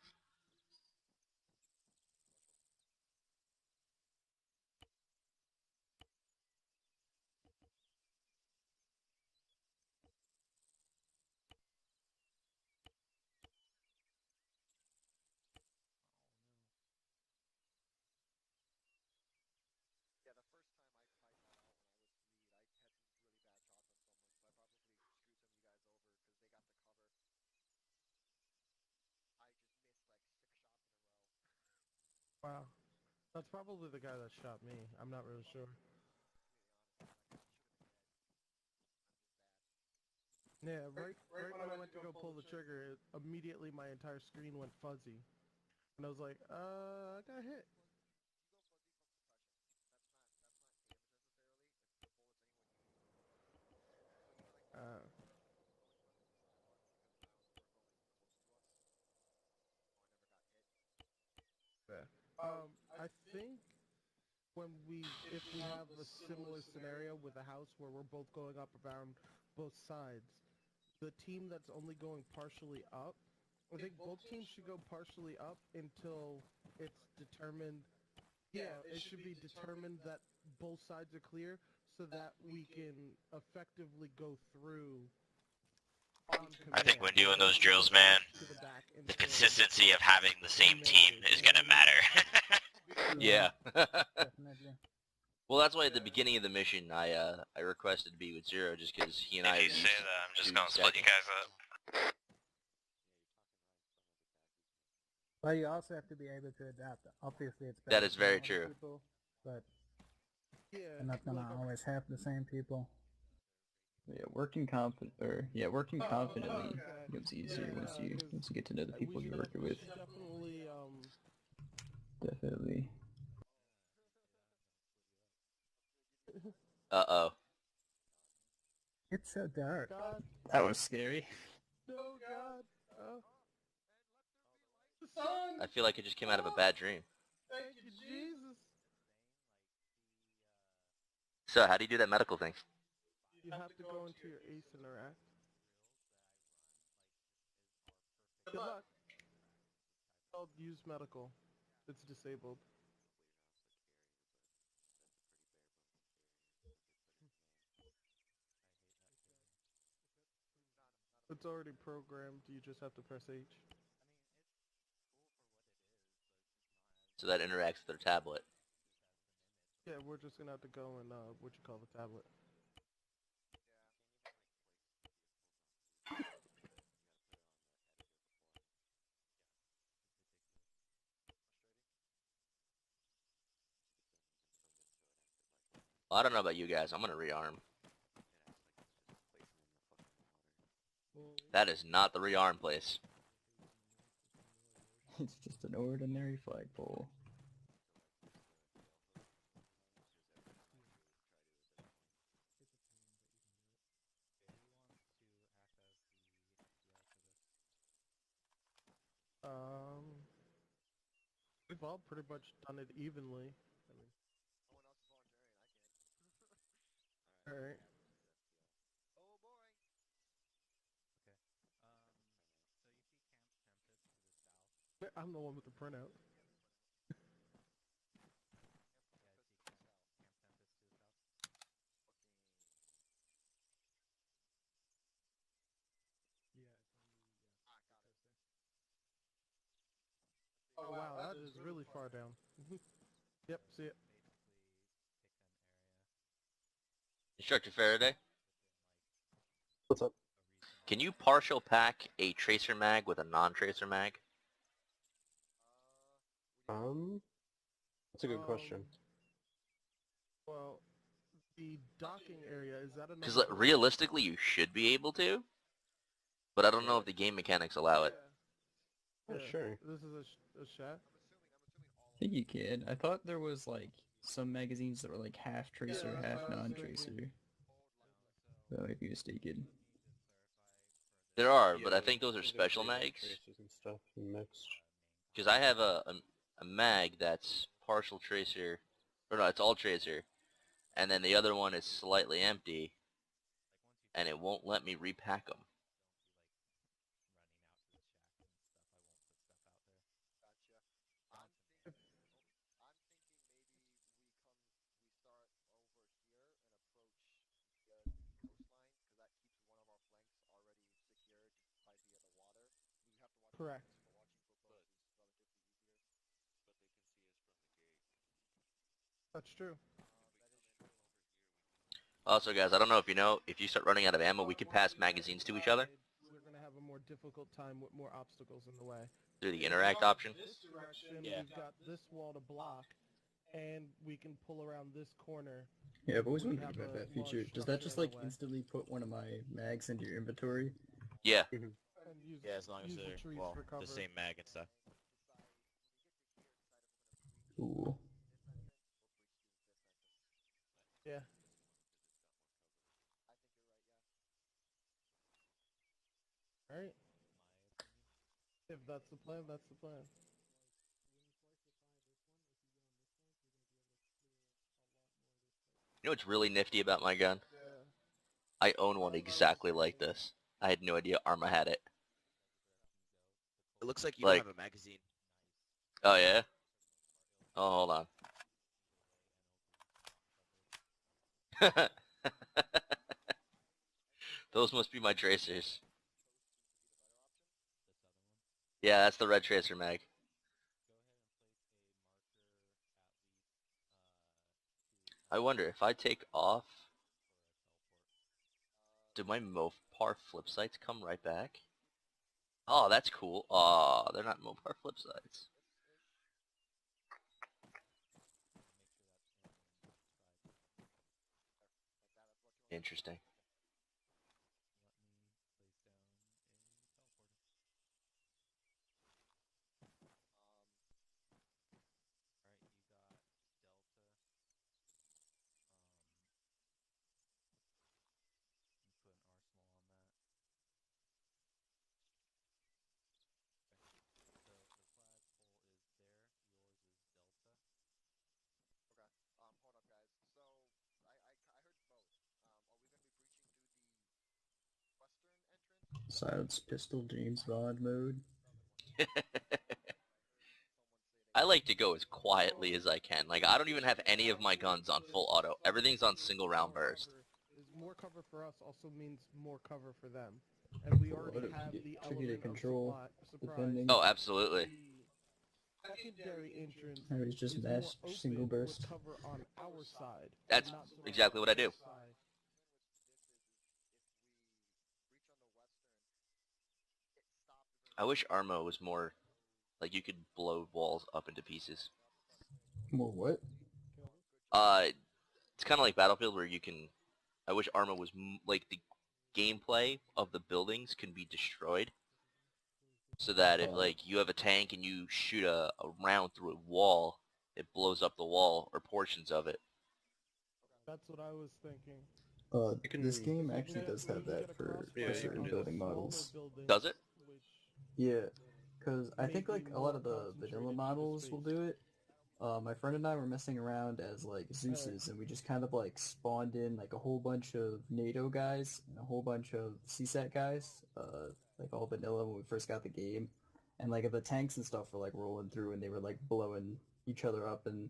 Speaker 12: Wow. That's probably the guy that shot me. I'm not really sure. Yeah, right when I went to go pull the trigger, immediately my entire screen went fuzzy. And I was like, I got hit. I think if we have a similar scenario with a house where we're both going up around both sides, the team that's only going partially up, I think both teams should go partially up until it's determined. Yeah, it should be determined that both sides are clear so that we can effectively go through.
Speaker 13: I think when doing those drills, man, the consistency of having the same team is gonna matter.
Speaker 8: Yeah.
Speaker 3: Definitely.
Speaker 8: Well, that's why at the beginning of the mission, I requested to be with Zero, just because he and I.
Speaker 13: If you say that, I'm just gonna split you guys up.
Speaker 3: Well, you also have to be able to adapt. Obviously, it's
Speaker 8: That
Speaker 3: better
Speaker 8: is
Speaker 3: to
Speaker 8: very
Speaker 3: have
Speaker 8: true.
Speaker 3: People, but you're not gonna always have the same people.
Speaker 11: Yeah, working confidently becomes easier once you get to know the people you're working with. Definitely.
Speaker 8: Uh-oh.
Speaker 3: It's so dark.
Speaker 11: That was scary.
Speaker 12: No, God.
Speaker 8: I feel like I just came out of a bad dream.
Speaker 12: Thank you, Jesus.
Speaker 8: So, how do you do that medical thing?
Speaker 12: You have to go into your ACE interact. Good luck. I'll use medical. It's disabled. It's already programmed. You just have to press H.
Speaker 8: So that interacts with their tablet.
Speaker 12: Yeah, we're just gonna have to go and what you call the tablet.
Speaker 8: Well, I don't know about you guys. I'm gonna rearm. That is not the rearm place.
Speaker 11: It's just an ordinary flagpole.
Speaker 12: We've all pretty much done it evenly. I mean, all right. I'm the one with the printout. Oh wow, that is really far down. Yep, see it.
Speaker 8: Instructor Faraday,
Speaker 2: What's up?
Speaker 8: can you partial pack a tracer mag with a non-tracer mag?
Speaker 2: That's a good question.
Speaker 12: Well, the docking area, is that
Speaker 8: Because
Speaker 12: enough?
Speaker 8: realistically, you should be able to, but I don't know if the game mechanics allow it.
Speaker 2: Yeah, sure.
Speaker 12: This is a shot.
Speaker 11: I think you can. I thought there was like some magazines that were like half tracer, half non-tracer. But I might be mistaken.
Speaker 8: There are, but I think those are special mags.
Speaker 2: Tracers and stuff mixed.
Speaker 8: Because I have a mag that's partial tracer, or no, it's all tracer, and then the other one is slightly empty, and it won't let me repack them.
Speaker 12: Correct. That's true.
Speaker 8: Also, guys, I don't know if you know, if you start running out of ammo, we can pass magazines to each other
Speaker 12: We're gonna have a more difficult time with more obstacles in the way.
Speaker 8: through the interact option.
Speaker 12: This direction, we've got this wall to block, and we can pull around this corner.
Speaker 11: Yeah, I've always
Speaker 12: We
Speaker 11: wondered
Speaker 12: have
Speaker 11: about
Speaker 12: a
Speaker 11: that feature.
Speaker 12: large
Speaker 11: Does that just like
Speaker 12: structure in the way.
Speaker 11: instantly put one of my mags into your inventory?
Speaker 8: Yeah.
Speaker 12: And use,
Speaker 7: Yeah, as long as
Speaker 12: use
Speaker 7: they're
Speaker 12: the trees
Speaker 7: well
Speaker 12: for cover.
Speaker 7: the same mag and stuff.
Speaker 11: Cool.
Speaker 12: Yeah. Alright. If that's the plan, that's the plan.
Speaker 8: You know what's really nifty about my gun?
Speaker 12: Yeah.
Speaker 8: I own one exactly like this. I had no idea ArmA had it.
Speaker 7: It looks like you
Speaker 8: Like-
Speaker 7: don't have a magazine.
Speaker 8: Oh, yeah? Oh, hold on. Those must be my tracers. Yeah, that's the red tracer mag. I wonder if I take off, do my Mopar flip sights come right back? Oh, that's cool. Oh, they're not Mopar flip sights. Interesting.
Speaker 11: Silence pistol James Bond mode.
Speaker 8: I like to go as quietly as I can. Like, I don't even have any of my guns on full auto. Everything's on single round burst.
Speaker 12: More cover for us also means more cover for them. and we
Speaker 11: Well,
Speaker 12: already
Speaker 11: it'd
Speaker 12: have
Speaker 11: get
Speaker 12: the
Speaker 11: tricky to
Speaker 12: element
Speaker 11: control,
Speaker 12: of surprise.
Speaker 11: depending.
Speaker 8: Oh, absolutely.
Speaker 12: The secondary entrance
Speaker 11: Or it's just
Speaker 12: is
Speaker 11: mass
Speaker 12: more open,
Speaker 11: single burst.
Speaker 12: would cover on our side.
Speaker 8: That's
Speaker 12: not so much
Speaker 8: exactly what I do.
Speaker 12: their side.
Speaker 8: I wish ArmA was more like you could blow walls up into pieces.
Speaker 11: More what?
Speaker 8: It's kind of like Battlefield where you can. I wish ArmA was like the gameplay of the buildings can be destroyed, so that if like you have a tank and you shoot a round through a wall, it blows up the wall or portions of it.
Speaker 12: That's what I was thinking.
Speaker 11: This game actually does have that for certain building models.
Speaker 8: Does it?
Speaker 11: Yeah, because I think like a lot of the vanilla models will do it. My friend and I were messing around as like Zeus's, and we just kind of like spawned in like a whole bunch of NATO guys and a whole bunch of CSAT guys, like all vanilla when we first got the game. And like the tanks and stuff were like rolling through, and they were like blowing each other up, and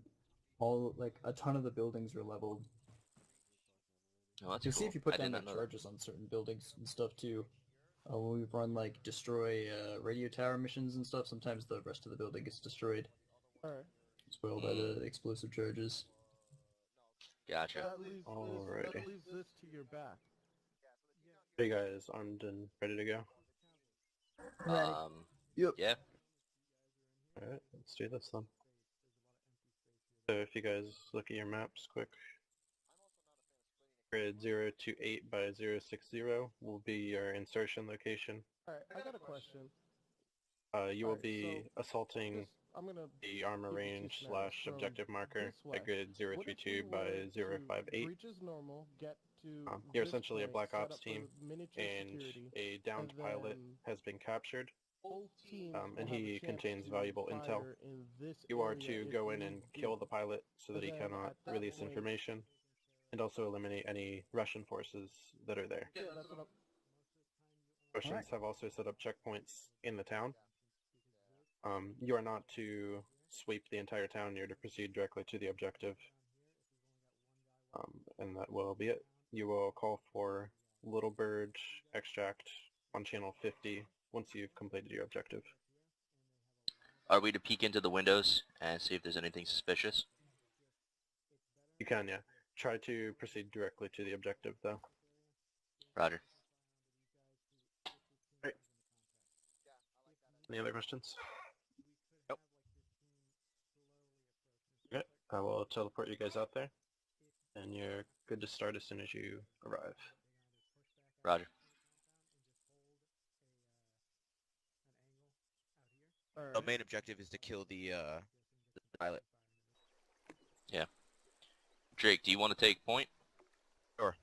Speaker 11: all like a ton of the buildings were leveled.
Speaker 8: Oh, that's
Speaker 11: You'll
Speaker 8: cool.
Speaker 11: see if you put
Speaker 8: I
Speaker 11: down
Speaker 8: did not
Speaker 11: like
Speaker 8: know that.
Speaker 11: charges on certain buildings and stuff too. When we run like destroy radio tower missions and stuff, sometimes the rest of the building gets destroyed,
Speaker 12: Alright.
Speaker 11: spoiled by the explosive charges.
Speaker 8: Gotcha.
Speaker 12: That
Speaker 2: Alrighty.
Speaker 12: leaves this to your back.
Speaker 2: Are you guys armed and ready to go?
Speaker 11: Yep.
Speaker 8: Yeah.
Speaker 2: Alright, let's do this then. So if you guys look at your maps quick, grid 028 by 060 will be your insertion location.
Speaker 12: Alright, I got a question.
Speaker 2: You will be assaulting
Speaker 12: I'm gonna
Speaker 2: the armor
Speaker 12: give you two
Speaker 2: range
Speaker 12: scenarios.
Speaker 2: slash
Speaker 12: From
Speaker 2: objective marker
Speaker 12: this
Speaker 2: at
Speaker 12: way,
Speaker 2: grid
Speaker 12: what if
Speaker 2: 032
Speaker 12: we
Speaker 2: by
Speaker 12: wanted to
Speaker 2: 058.
Speaker 12: breach as normal, get to
Speaker 2: You're
Speaker 12: this
Speaker 2: essentially a
Speaker 12: place,
Speaker 2: Black
Speaker 12: set
Speaker 2: Ops
Speaker 12: up for
Speaker 2: team,
Speaker 12: miniature
Speaker 2: and
Speaker 12: security,
Speaker 2: a downed
Speaker 12: and
Speaker 2: pilot
Speaker 12: then
Speaker 2: has been captured,
Speaker 12: both teams
Speaker 2: and
Speaker 12: will have a
Speaker 2: he
Speaker 12: chance
Speaker 2: contains
Speaker 12: to
Speaker 2: valuable intel.
Speaker 12: fire in this
Speaker 2: You are
Speaker 12: area
Speaker 2: to
Speaker 12: if
Speaker 2: go in
Speaker 12: need
Speaker 2: and
Speaker 12: be.
Speaker 2: kill the pilot so that he
Speaker 12: And then
Speaker 2: cannot
Speaker 12: at that
Speaker 2: release
Speaker 12: point-
Speaker 2: information, and also eliminate any Russian forces that are there.
Speaker 12: Yeah, that's what I'm...
Speaker 2: Russians have also set up checkpoints in the town. You are not to sweep the entire town, you're to proceed directly to the objective. And that will be it. You will call for Little Bird extract on channel 50 once you've completed your objective.
Speaker 8: Are we to peek into the windows and see if there's anything suspicious?
Speaker 2: You can, yeah. Try to proceed directly to the objective, though.
Speaker 8: Roger.
Speaker 2: Right. Any other questions?
Speaker 7: Nope.
Speaker 2: Okay, I will teleport you guys out there, and you're good to start as soon as you arrive.
Speaker 8: Roger.
Speaker 7: The main objective is to kill the pilot.
Speaker 8: Yeah. Drake, do you want to take point?
Speaker 7: Sure.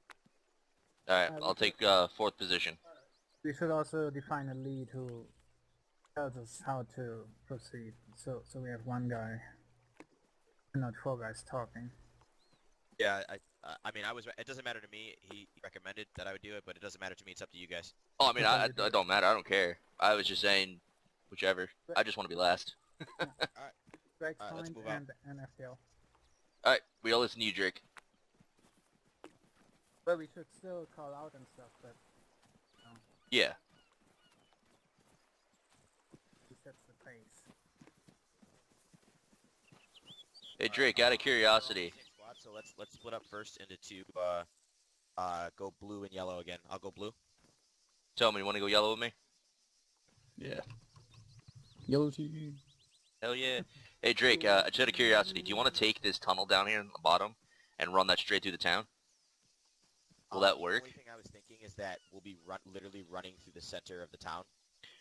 Speaker 8: Alright, I'll take fourth position.
Speaker 3: We should also define a lead who tells us how to proceed. So we have one guy, and not four guys talking.
Speaker 7: Yeah, I mean, it doesn't matter to me. He recommended that I would do it, but it doesn't matter to me. It's up to you guys.
Speaker 8: Oh, I mean, I don't matter. I don't care. I was just saying, whichever. I just want to be last.
Speaker 3: Drake's
Speaker 7: Alright, let's
Speaker 3: point
Speaker 7: move out.
Speaker 3: and FDL.
Speaker 8: Alright, we all listen to you, Drake.
Speaker 3: But we should still call out and stuff, but
Speaker 8: Yeah.
Speaker 3: he sets the pace.
Speaker 8: Hey, Drake, out of curiosity.
Speaker 7: Same squad, so let's split up first into two. Go blue and yellow again. I'll go blue.
Speaker 8: Tell me, you want to go yellow with me?
Speaker 11: Yeah. Yellow team.
Speaker 8: Hell yeah. Hey, Drake, just out of curiosity, do you want to take this tunnel down here in the bottom and run that straight through the town? Will that work?
Speaker 7: The only thing I was thinking is that we'll be literally running through the center of the town,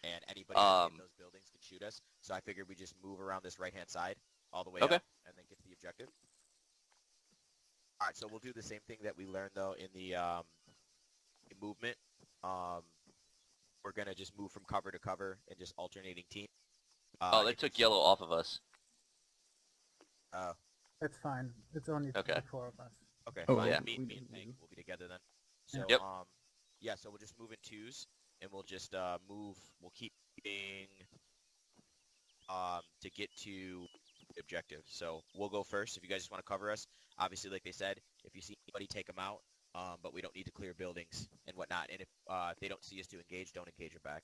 Speaker 7: and anybody in those buildings can shoot us. So I figured we just move around this right-hand side all the way up, and then get to the objective. All right, so we'll do the same thing that we learned though in the movement. We're gonna just move from cover to cover and just alternating team.
Speaker 8: They took yellow off of us.
Speaker 7: Oh.
Speaker 3: It's fine. It's only the four of us.
Speaker 7: Okay.
Speaker 11: Oh,
Speaker 7: fine.
Speaker 11: yeah.
Speaker 7: Me and Pink will be together then. So
Speaker 8: Yep.
Speaker 7: yeah. So we'll just move in twos, and we'll just move. We'll keep moving to get to the objective. So we'll go first. If you guys just want to cover us, obviously, like they said, if you see anybody, take them out. but we don't need to clear buildings and whatnot. And if they don't see us to engage, don't engage her back.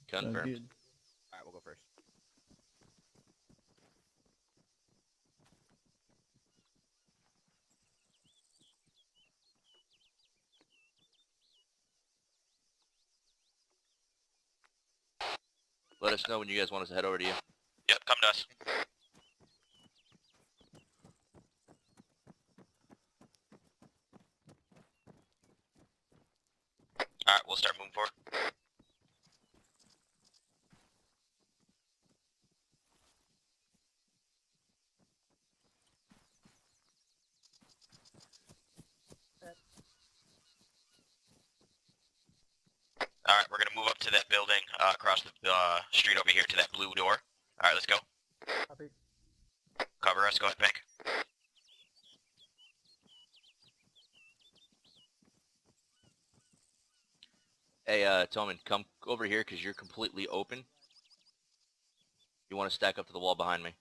Speaker 8: Confirmed.
Speaker 7: All right, we'll go first.
Speaker 8: Let us know when you guys want us to head over to you.
Speaker 13: Yep, come to us. Alright, we'll start moving forward. Alright, we're gonna move up to that building, across the street over here to that blue door. Alright, let's go.
Speaker 3: Copy.
Speaker 13: Cover us, go ahead, Pink.
Speaker 8: Hey, Tillman, come over here because you're completely open. You want to stack up to the wall behind me.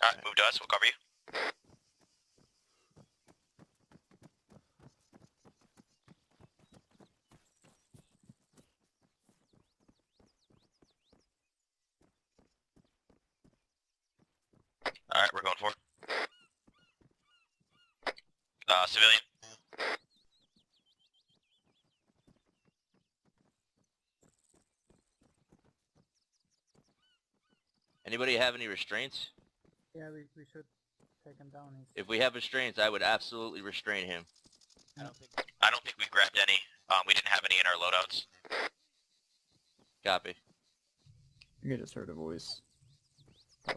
Speaker 13: Alright, move to us, we'll cover you. Alright, we're going for it. Civilian.
Speaker 8: Anybody have any restraints?
Speaker 3: Yeah, we should take him down.
Speaker 8: If we have restraints, I would absolutely restrain him.
Speaker 13: I don't think we grabbed any. We didn't have any in our loadouts.
Speaker 8: Copy.
Speaker 11: You just heard a voice.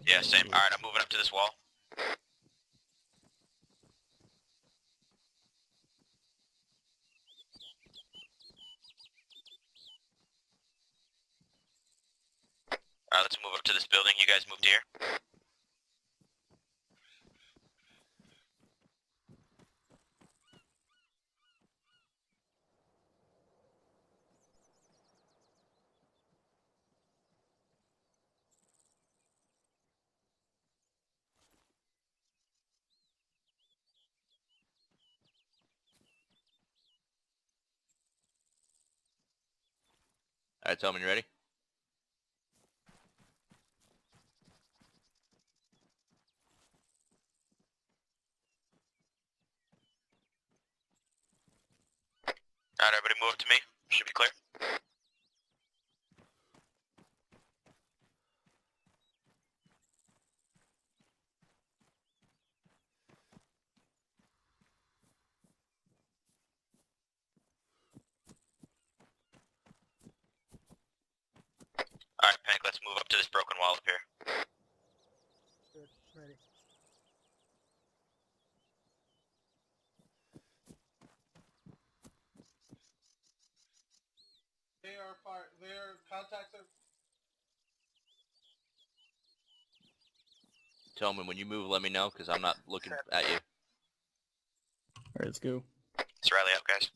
Speaker 13: Yeah, same. Alright, I'm moving up to this wall. Alright, let's move up to this building. You guys moved here.
Speaker 8: Alright, Tillman, you ready?
Speaker 13: Alright, everybody move up to me. Should be clear. Alright, Panic, let's move up to this broken wall up here.
Speaker 3: Good, ready.
Speaker 12: Their contacts are...
Speaker 8: Tillman, when you move, let me know because I'm not looking at you.
Speaker 11: Alright, let's go.
Speaker 13: Let's rally up, guys.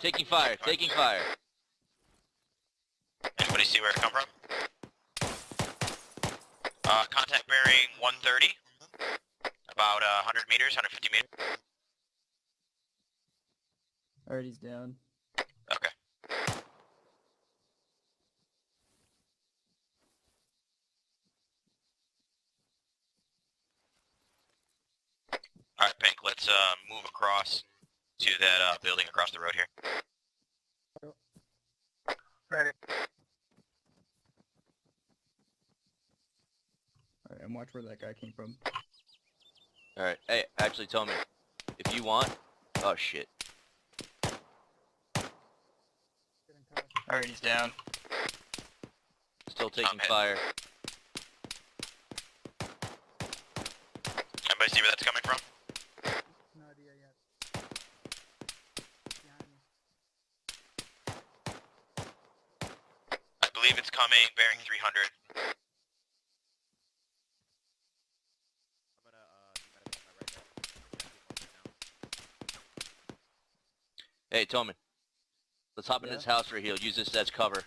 Speaker 8: Taking fire, taking fire.
Speaker 13: Anybody see where it come from? Contact bearing 130. About 100 meters, 150 meters.
Speaker 11: Alright, he's down.
Speaker 13: Okay. Alright, Pink, let's move across to that building across the road here.
Speaker 3: Ready.
Speaker 11: Alright, and watch where that guy came from.
Speaker 8: Alright, hey, actually, Tillman, if you want... Oh, shit.
Speaker 11: Alright, he's down.
Speaker 8: Still taking fire.
Speaker 13: Anybody see where that's coming from?
Speaker 3: No idea yet. Behind me.
Speaker 13: I believe it's coming bearing 300.
Speaker 8: Hey, Toman. Let's hop into this house right here. Use this as cover.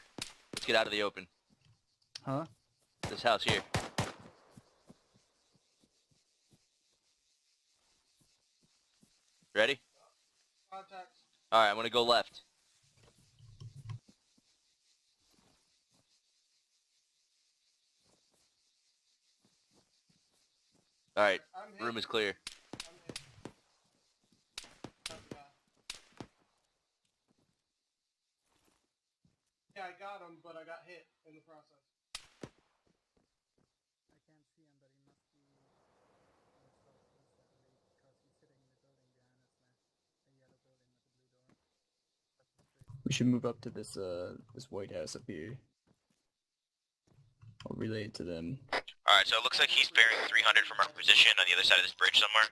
Speaker 8: Let's get out of the open.
Speaker 11: Huh?
Speaker 8: This house here. Ready?
Speaker 12: Contact.
Speaker 8: Alright, I'm gonna go left. Alright, room is clear.
Speaker 12: Yeah, I got him, but I got hit in the process.
Speaker 3: I can't see him, but he must be in the southeast, I believe, because he's sitting in the building behind us there. The yellow building with the blue door. Across the street.
Speaker 11: We should move up to this this White House up here. I'll relay it to them.
Speaker 13: Alright, so it looks like he's bearing 300 from our position on the other side of this bridge somewhere.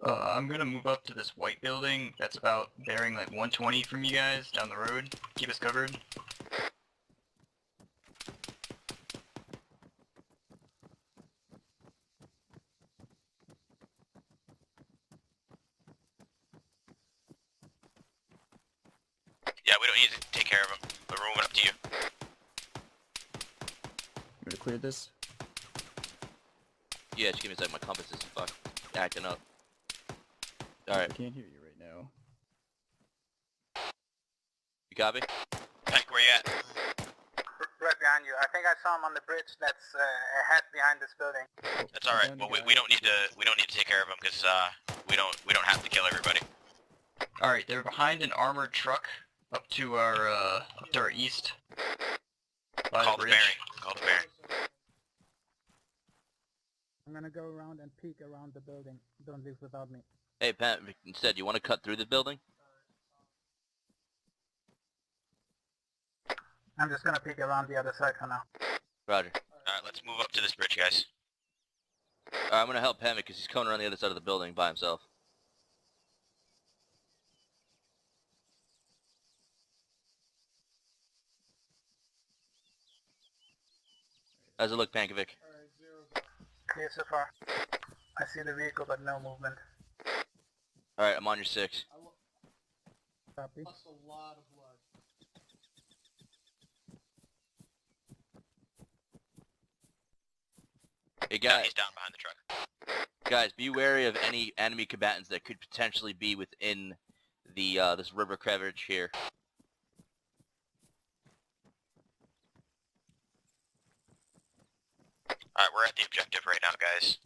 Speaker 11: I'm gonna move up to this white building that's about bearing like 120 from you guys down the road. Keep us covered.
Speaker 13: Yeah, we don't need to take care of him. We're moving up to you.
Speaker 11: You gonna clear this?
Speaker 8: Yeah, just give me a sec. My compass is acting up. Alright.
Speaker 11: I can't hear you right now.
Speaker 8: You copy?
Speaker 13: Hank, where you at?
Speaker 3: Right behind you. I think I saw him on the bridge that's ahead behind this building.
Speaker 13: That's alright. Well, we don't need to take care of him because we don't have to kill everybody.
Speaker 11: Alright, they're behind an armored truck up to our east. By
Speaker 13: Call
Speaker 11: the
Speaker 13: the
Speaker 11: bridge.
Speaker 13: bearing. Call the bearing.
Speaker 3: I'm gonna go around and peek around the building. Don't leave without me.
Speaker 8: Hey, Pat, instead, you want to cut through the building?
Speaker 3: I'm just gonna peek around the other side for now.
Speaker 8: Roger.
Speaker 13: Alright, let's move up to this bridge, guys.
Speaker 8: Alright, I'm gonna help Pemmick because he's coming around the other side of the building by himself. How's it look, Pankovic?
Speaker 3: Clear so far. I see the vehicle, but no movement.
Speaker 8: Alright, I'm on your 6.
Speaker 3: Copy.
Speaker 12: Lost a lot of blood.
Speaker 8: Hey,
Speaker 13: Yeah,
Speaker 8: guys.
Speaker 13: he's down behind the truck.
Speaker 8: Guys, be wary of any enemy combatants that could potentially be within the this river crevice here.
Speaker 13: Alright, we're at the objective right now, guys.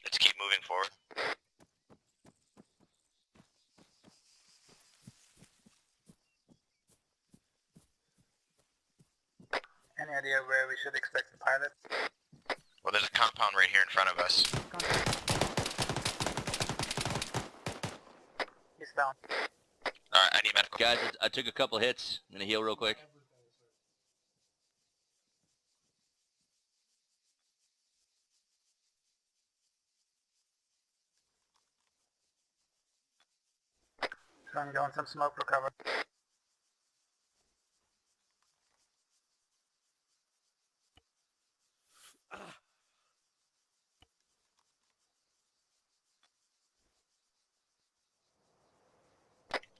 Speaker 13: Let's keep moving forward.
Speaker 3: Any idea where we should expect the pilot?
Speaker 13: Well, there's a compound right here in front of us.
Speaker 3: He's down.
Speaker 13: Alright, I need medical.
Speaker 8: Guys, I took a couple hits. I'm gonna heal real quick.
Speaker 3: Trying to go on some smoke for cover.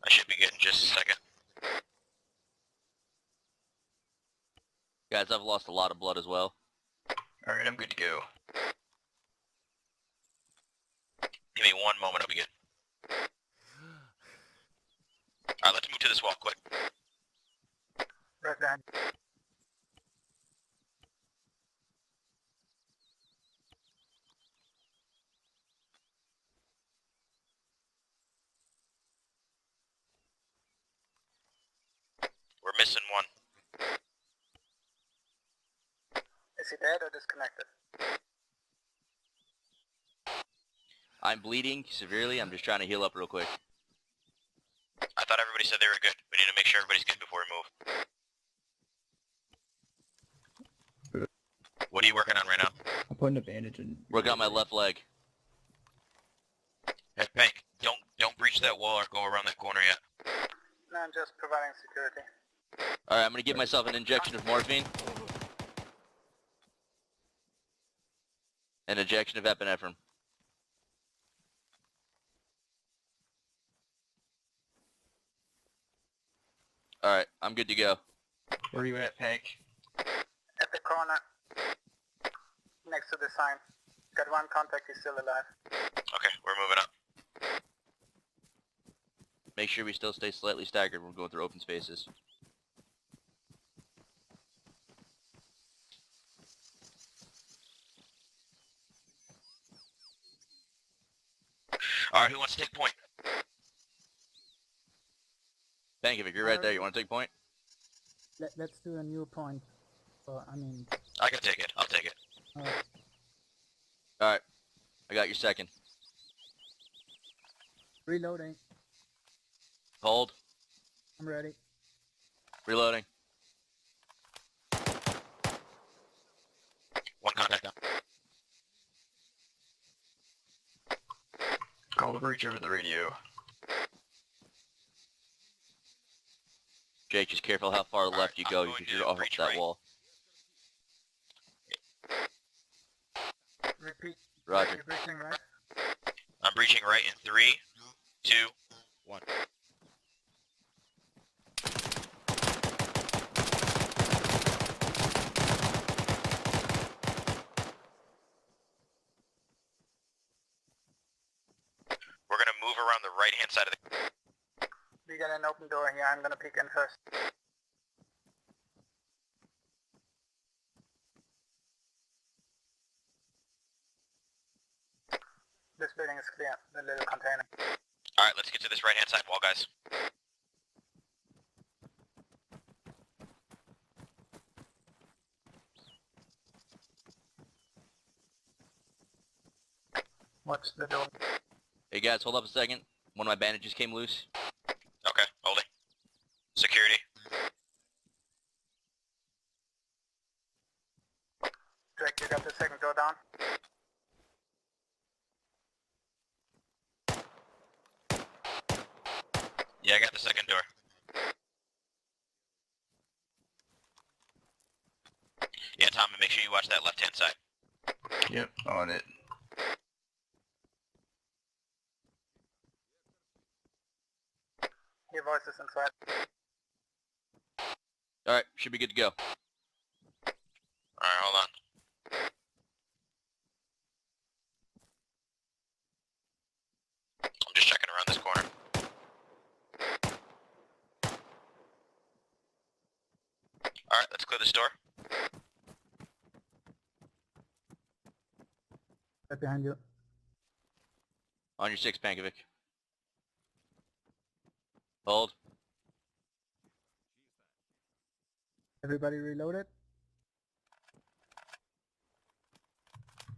Speaker 13: I should be good in just a second.
Speaker 8: Guys, I've lost a lot of blood as well.
Speaker 11: Alright, I'm good to go.
Speaker 13: Give me one moment, I'll be good. Alright, let's move to this wall, quick.
Speaker 3: Right behind.
Speaker 13: We're missing one.
Speaker 3: Is he dead or disconnected?
Speaker 8: I'm bleeding severely. I'm just trying to heal up real quick.
Speaker 13: I thought everybody said they were good. We need to make sure everybody's good before we move. What are you working on right now?
Speaker 11: I'm putting a bandage in.
Speaker 8: Working on my left leg.
Speaker 13: Hey, Pank, don't breach that wall or go around that corner yet.
Speaker 3: No, I'm just providing security.
Speaker 8: Alright, I'm gonna give myself an injection of morphine. and injection of epinephrine. Alright, I'm good to go.
Speaker 14: Where are you at, Peg?
Speaker 3: At the corner, next to the sign. Got one contact, he's still alive.
Speaker 13: Okay, we're moving up.
Speaker 8: Make sure we still stay slightly staggered when we're going through open spaces.
Speaker 13: Alright, who wants to take point?
Speaker 8: Bankovic, you're right there. You want to take point?
Speaker 3: Let's do a new point.
Speaker 13: I can take it. I'll take it.
Speaker 8: Alright. I got your second.
Speaker 3: Reloading.
Speaker 8: Hold.
Speaker 3: I'm ready.
Speaker 8: Reloading.
Speaker 13: One contact down.
Speaker 14: Call the breach over the radio.
Speaker 8: Jake, just careful how far left you go because you're off that
Speaker 13: right.
Speaker 8: wall.
Speaker 3: Repeat.
Speaker 8: Roger.
Speaker 3: You're breaching right?
Speaker 13: I'm breaching right in 3, 2, 1. We're gonna move around the right-hand side of the...
Speaker 3: We got an open door here, I'm gonna peek in first. This building is clear, the little container.
Speaker 13: Alright, let's get to this right-hand side wall, guys.
Speaker 3: Watch the door.
Speaker 8: Hey guys, hold up a second. One of my bandages came loose.
Speaker 13: Okay, holding. Security.
Speaker 3: Drake, you got the second door down?
Speaker 13: Yeah, I got the second door. Yeah, Tom, make sure you watch that left-hand side.
Speaker 14: Yep, on it.
Speaker 3: Your voice is inside.
Speaker 8: Alright, should be good to go.
Speaker 13: Alright, hold on. I'm just checking around this corner. Alright, let's clear this door.
Speaker 3: Right behind you.
Speaker 8: On your 6, Bankovic. Hold.
Speaker 3: Everybody reloaded?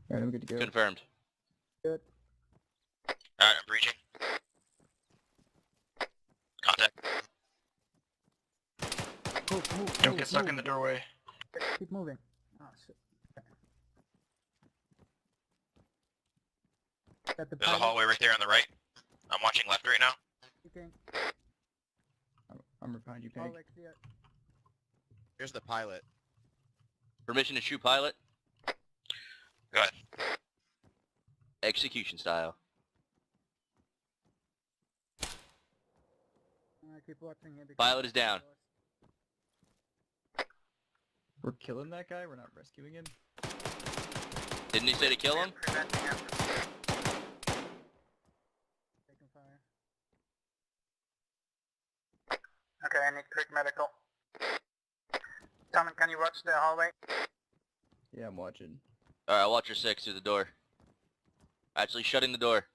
Speaker 11: Alright, I'm good to go.
Speaker 8: Confirmed.
Speaker 3: Good.
Speaker 13: Alright, I'm breaching. Contact.
Speaker 14: Don't get stuck in the doorway.
Speaker 3: Keep moving. Oh shit. Okay. Got the
Speaker 13: There's a
Speaker 3: pilot.
Speaker 13: hallway right there on the right. I'm watching left right now.
Speaker 3: Okay.
Speaker 11: I'm right behind you, Peg.
Speaker 3: Hallway clear.
Speaker 7: Here's the pilot.
Speaker 8: Permission to shoot pilot?
Speaker 13: Go ahead.
Speaker 8: Execution style.
Speaker 3: Keep watching here.
Speaker 8: Pilot is down.
Speaker 11: We're killing that guy? We're not rescuing him?
Speaker 8: Didn't he say to kill him?
Speaker 3: Preventing him. Taking fire. Okay, I need quick medical. Tom, can you watch the hallway?
Speaker 11: Yeah, I'm watching.
Speaker 8: Alright, I'll watch your 6 through the door. Actually, shutting the door.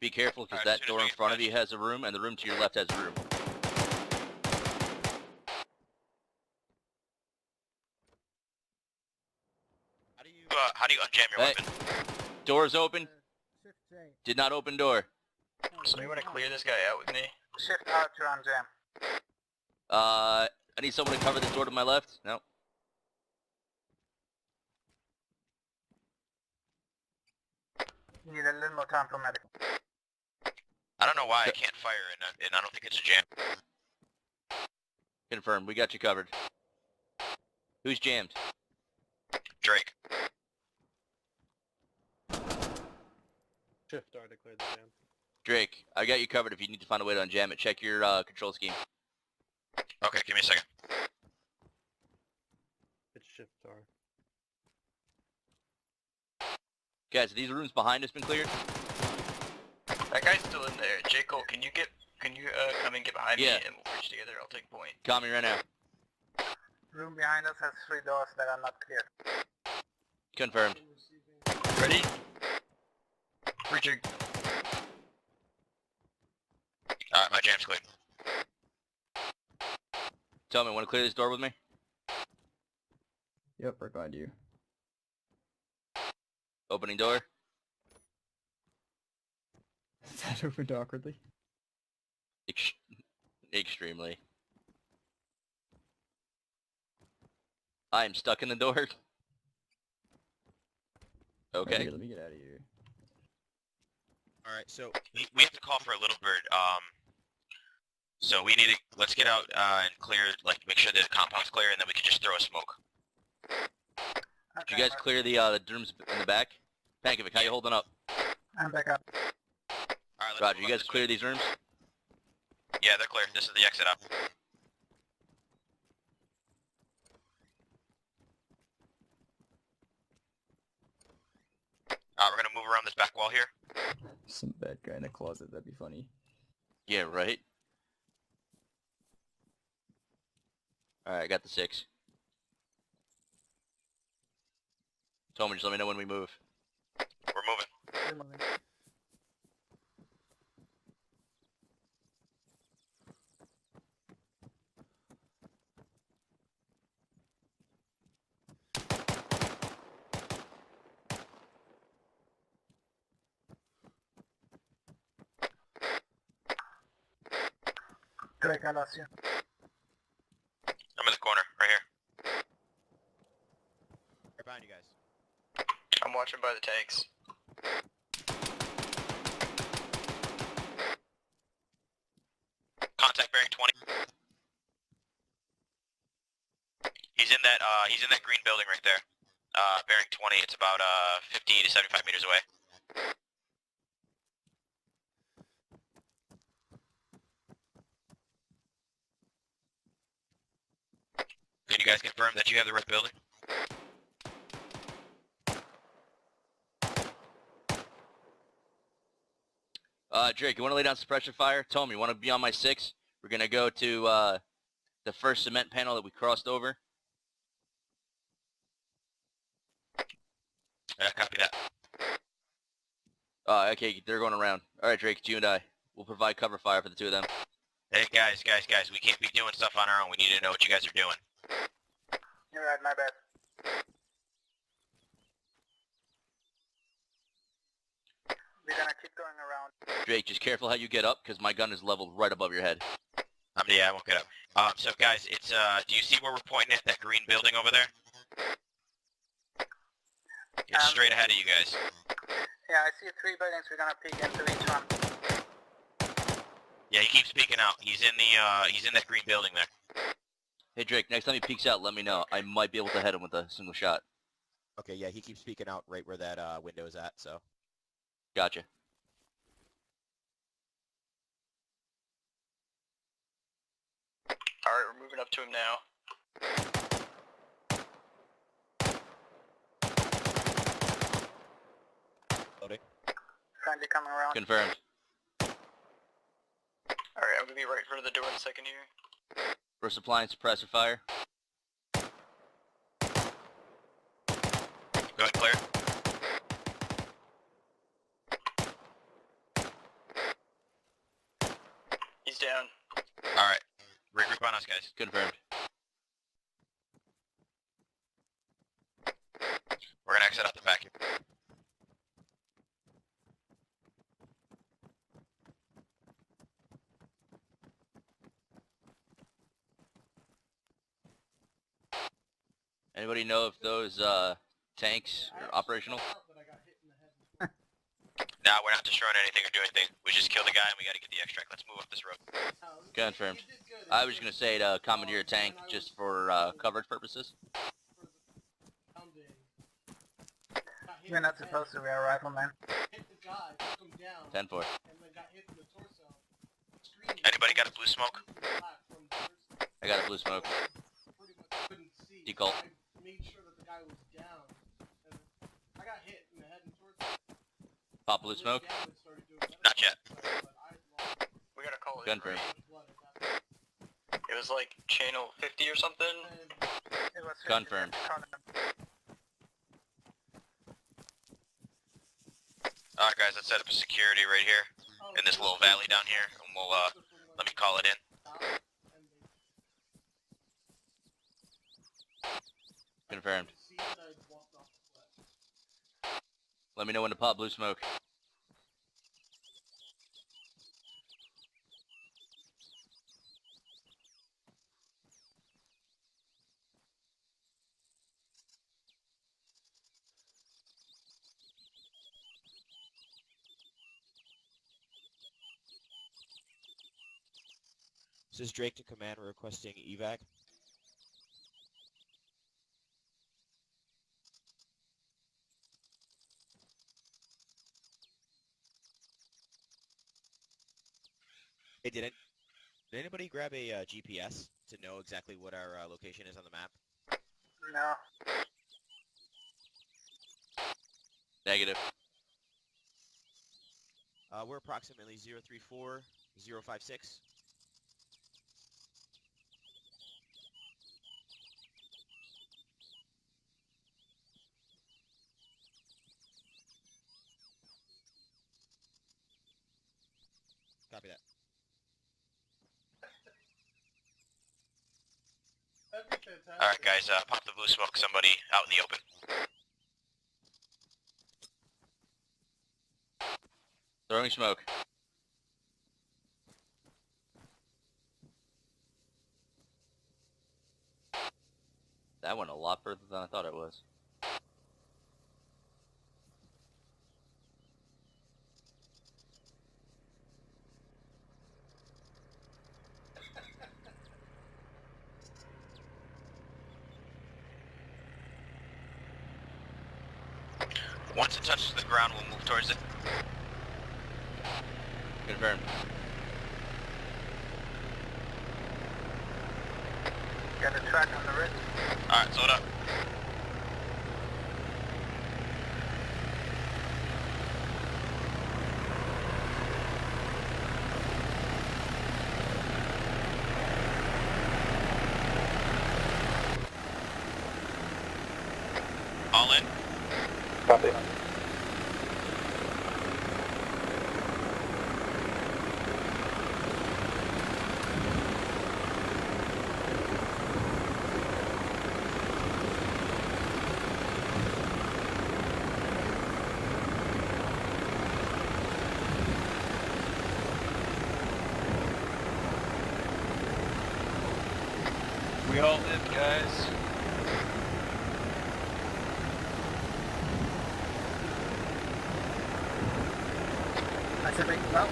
Speaker 8: Be careful, because
Speaker 13: Alright,
Speaker 8: that door in front of you has a room, and the room to your left has a room.
Speaker 13: How do you unjam your
Speaker 8: Hey,
Speaker 13: weapon?
Speaker 8: door's open.
Speaker 3: Shift J.
Speaker 8: Did not open door.
Speaker 14: Somebody want to clear this guy out with me?
Speaker 3: Shift R to unjam.
Speaker 8: I need someone to cover this door to my left. No.
Speaker 3: Need a little more time for medical.
Speaker 13: I don't know why I can't fire, and I don't think it's a jam.
Speaker 8: Confirmed. We got you covered. Who's jammed?
Speaker 13: Drake.
Speaker 2: Shift R to clear the jam.
Speaker 8: Drake, I got you covered if you need to find a way to unjam it. Check your control scheme.
Speaker 13: Okay, give me a second.
Speaker 2: It's Shift R.
Speaker 8: Guys, have these rooms behind us been cleared?
Speaker 14: That guy's still in there. J. Cole, can you come and get behind me
Speaker 8: Yeah.
Speaker 14: and we'll reach together? I'll take point.
Speaker 8: Call me right now.
Speaker 3: Room behind us has 3 doors that are not cleared.
Speaker 8: Confirmed.
Speaker 14: Ready? Breaching.
Speaker 13: Alright, my jam's clear.
Speaker 8: Tell me, want to clear this door with me?
Speaker 11: Yep, right behind you.
Speaker 8: Opening door.
Speaker 11: That opened awkwardly.
Speaker 8: Extremely. I am stuck in the door. Okay.
Speaker 11: Let me get out of here.
Speaker 7: Alright, so
Speaker 13: We have to call for a little bird. So we need to, let's get out and clear, like, make sure the compound's clear, and then we can just throw a smoke.
Speaker 8: Did you guys clear the rooms in the back? Pankovic, how you holding up?
Speaker 3: I'm back up.
Speaker 13: Alright,
Speaker 8: Roger, you guys clear these rooms?
Speaker 13: Yeah, they're clear. This is the exit out. We're gonna move around this back wall here.
Speaker 11: Some bad guy in a closet, that'd be funny.
Speaker 8: Yeah, right. Alright, I got the 6. Tomer, just let me know when we move.
Speaker 13: We're moving.
Speaker 3: We're moving. Drake, I lost you.
Speaker 13: I'm in the corner, right here.
Speaker 7: right behind you guys.
Speaker 14: I'm watching by the tanks.
Speaker 13: Contact bearing 20. He's in that green building right there. Bearing 20, it's about 50 to 75 meters away. Can you guys confirm that you have the right building?
Speaker 8: Drake, you want to lay down suppression fire? Tomer, you want to be on my 6? We're going to go to the first cement panel that we crossed over.
Speaker 13: Copy that.
Speaker 8: Okay, they're going around. Alright, Drake, it's you and I. We'll provide cover fire for the 2 of them.
Speaker 13: Hey, guys, we can't be doing stuff on our own. We need to know what you guys are doing.
Speaker 3: You're right, my bad. We're gonna keep going around.
Speaker 8: Drake, just careful how you get up, because my gun is leveled right above your head.
Speaker 13: Yeah, I won't get up. So guys, it's, do you see where we're pointing at, that green building over there? It's straight ahead of you guys.
Speaker 3: Yeah, I see 3 buildings. We're gonna peek into each one.
Speaker 13: Yeah, he keeps peeking out. He's in that green building there.
Speaker 8: Hey, Drake, next time he peeks out, let me know. I might be able to hit him with a single shot.
Speaker 7: Okay, yeah, he keeps peeking out right where that window is at, so.
Speaker 8: Gotcha.
Speaker 14: Alright, we're moving up to him now.
Speaker 7: Loading.
Speaker 3: Friendly coming around.
Speaker 8: Confirmed.
Speaker 14: Alright, I'm gonna be right in front of the door in a second here.
Speaker 8: We're supplying suppressor fire.
Speaker 13: Go ahead, clear.
Speaker 14: He's down.
Speaker 13: Alright. Regroup on us, guys.
Speaker 8: Confirmed.
Speaker 13: We're gonna exit out the back here.
Speaker 8: Anybody know if those tanks are operational?
Speaker 13: Nah, we're not destroying anything or doing anything. We just killed the guy and we gotta get the extract. Let's move up this road.
Speaker 8: Confirmed. I was gonna say to commandeer a tank just for coverage purposes.
Speaker 3: We're not supposed to, we are riflemen.
Speaker 8: 10-4.
Speaker 13: Anybody got a blue smoke?
Speaker 8: I got a blue smoke. Decolt. Pop blue smoke?
Speaker 13: Not yet.
Speaker 14: We gotta call it.
Speaker 8: Confirmed.
Speaker 14: It was like channel 50 or something.
Speaker 3: It was
Speaker 8: Confirmed.
Speaker 13: Alright guys, let's set up a security right here. In this little valley down here. And we'll, let me call it in.
Speaker 8: Confirmed. Let me know when to pop blue smoke.
Speaker 7: This is Drake to command. We're requesting evac. Hey, did anybody grab a GPS to know exactly what our location is on the map?
Speaker 3: No.
Speaker 8: Negative.
Speaker 7: We're approximately 034056. Copy that.
Speaker 13: Alright guys, pop the blue smoke, somebody out in the open.
Speaker 8: Throwing smoke. That went a lot further than I thought it was.
Speaker 13: Once it touches the ground, we'll move towards it.
Speaker 8: Confirmed.
Speaker 3: Got a track on the wrist.
Speaker 13: Alright, load up. All in.
Speaker 2: Copy.
Speaker 14: We all live, guys.
Speaker 3: I said make it up.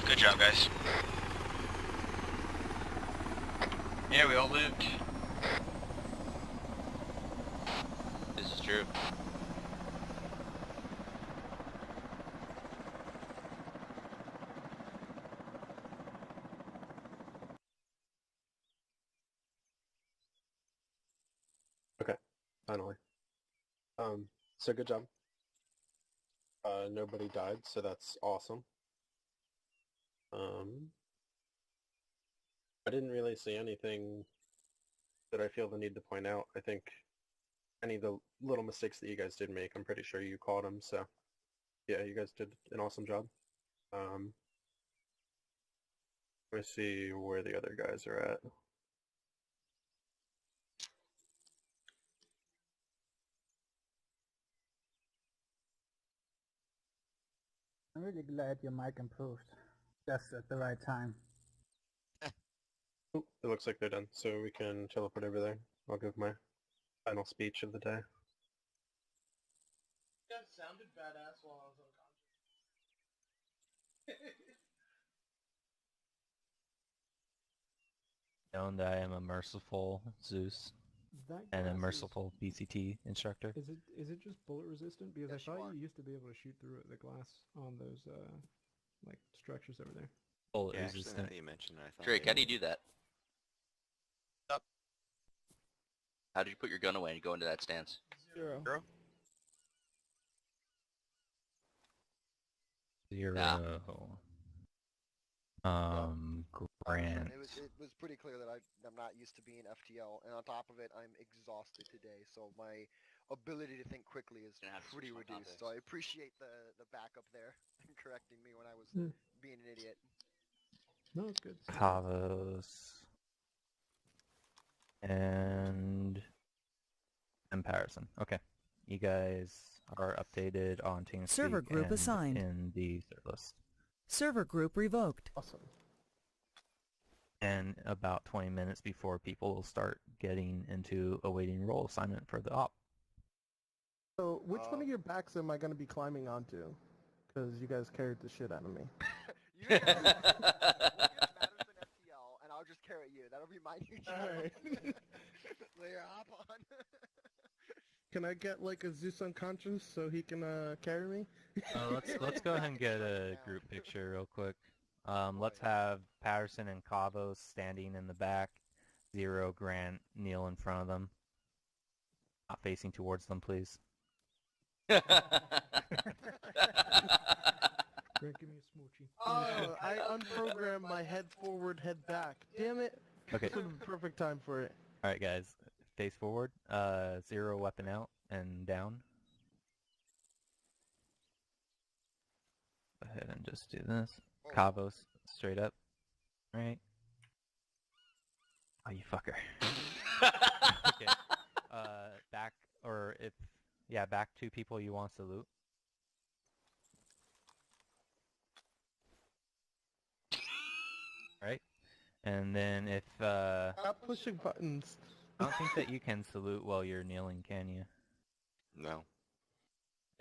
Speaker 13: Good job, guys.
Speaker 14: Yeah, we all lived.
Speaker 8: This is true.
Speaker 2: Okay, finally. So good job. Nobody died, so that's awesome. I didn't really see anything that I feel the need to point out. I think any of the little mistakes that you guys did make, I'm pretty sure you caught them. So yeah, you guys did an awesome job. Let me see where the other guys are at.
Speaker 3: I'm really glad your mic improved just at the right time.
Speaker 2: Oop, it looks like they're done, so we can teleport over there. I'll give my final speech of the day.
Speaker 12: That sounded badass while I was unconscious.
Speaker 6: Known that I am a merciful Zeus
Speaker 1: That
Speaker 6: and a
Speaker 1: glass
Speaker 6: merciful BCT instructor.
Speaker 1: Is it just bullet resistant? Because
Speaker 10: Yes,
Speaker 1: I thought
Speaker 10: you are.
Speaker 1: you used to be able to shoot through the glass on those like structures over there.
Speaker 6: Bullet
Speaker 4: Yeah, actually, now
Speaker 6: resistant.
Speaker 4: that you mentioned it, I thought
Speaker 8: Drake,
Speaker 4: they
Speaker 8: how do you
Speaker 4: were.
Speaker 8: do that?
Speaker 7: Up.
Speaker 8: How did you put your gun away and go into that stance?
Speaker 12: 0.
Speaker 6: 0. Grant.
Speaker 10: It was pretty clear that I'm not used to being FTL, and on top of it, I'm exhausted today, so my ability to think quickly is pretty reduced. So I appreciate the backup there and correcting me when I was being an idiot.
Speaker 1: No, it's good.
Speaker 6: Kavos. And comparison. Okay. You guys are updated on TeamSpeak
Speaker 9: Server group
Speaker 6: and
Speaker 9: assigned.
Speaker 6: in the third list.
Speaker 9: Server group revoked.
Speaker 12: Awesome.
Speaker 6: And about 20 minutes before people will start getting into a waiting role assignment for the op.
Speaker 12: So, which one of your backs am I going to be climbing onto? Because you guys carried the shit out of me.
Speaker 10: You get Madison FTL, and I'll just carry you. That'll be my new job.
Speaker 12: Alright.
Speaker 10: Layer hop on.
Speaker 12: Can I get like a Zeus unconscious so he can carry me?
Speaker 6: Let's go ahead and get a group picture real quick. Let's have Patterson and Cavos standing in the back. 0, Grant, kneel in front of them. Not facing towards them, please.
Speaker 1: Grant, give me a smoochie.
Speaker 12: Oh, I unprogrammed my head forward, head back. Damn it.
Speaker 6: Okay.
Speaker 12: This was the perfect time for it.
Speaker 6: Alright guys, face forward. 0, weapon out and down. Go ahead and just do this. Cavos, straight up. Right. Oh, you fucker. Okay. Back, or if, yeah, back 2 people you want to loot. Right? And then if,
Speaker 12: Stop pushing buttons.
Speaker 6: I don't think that you can salute while you're kneeling, can you?
Speaker 4: No.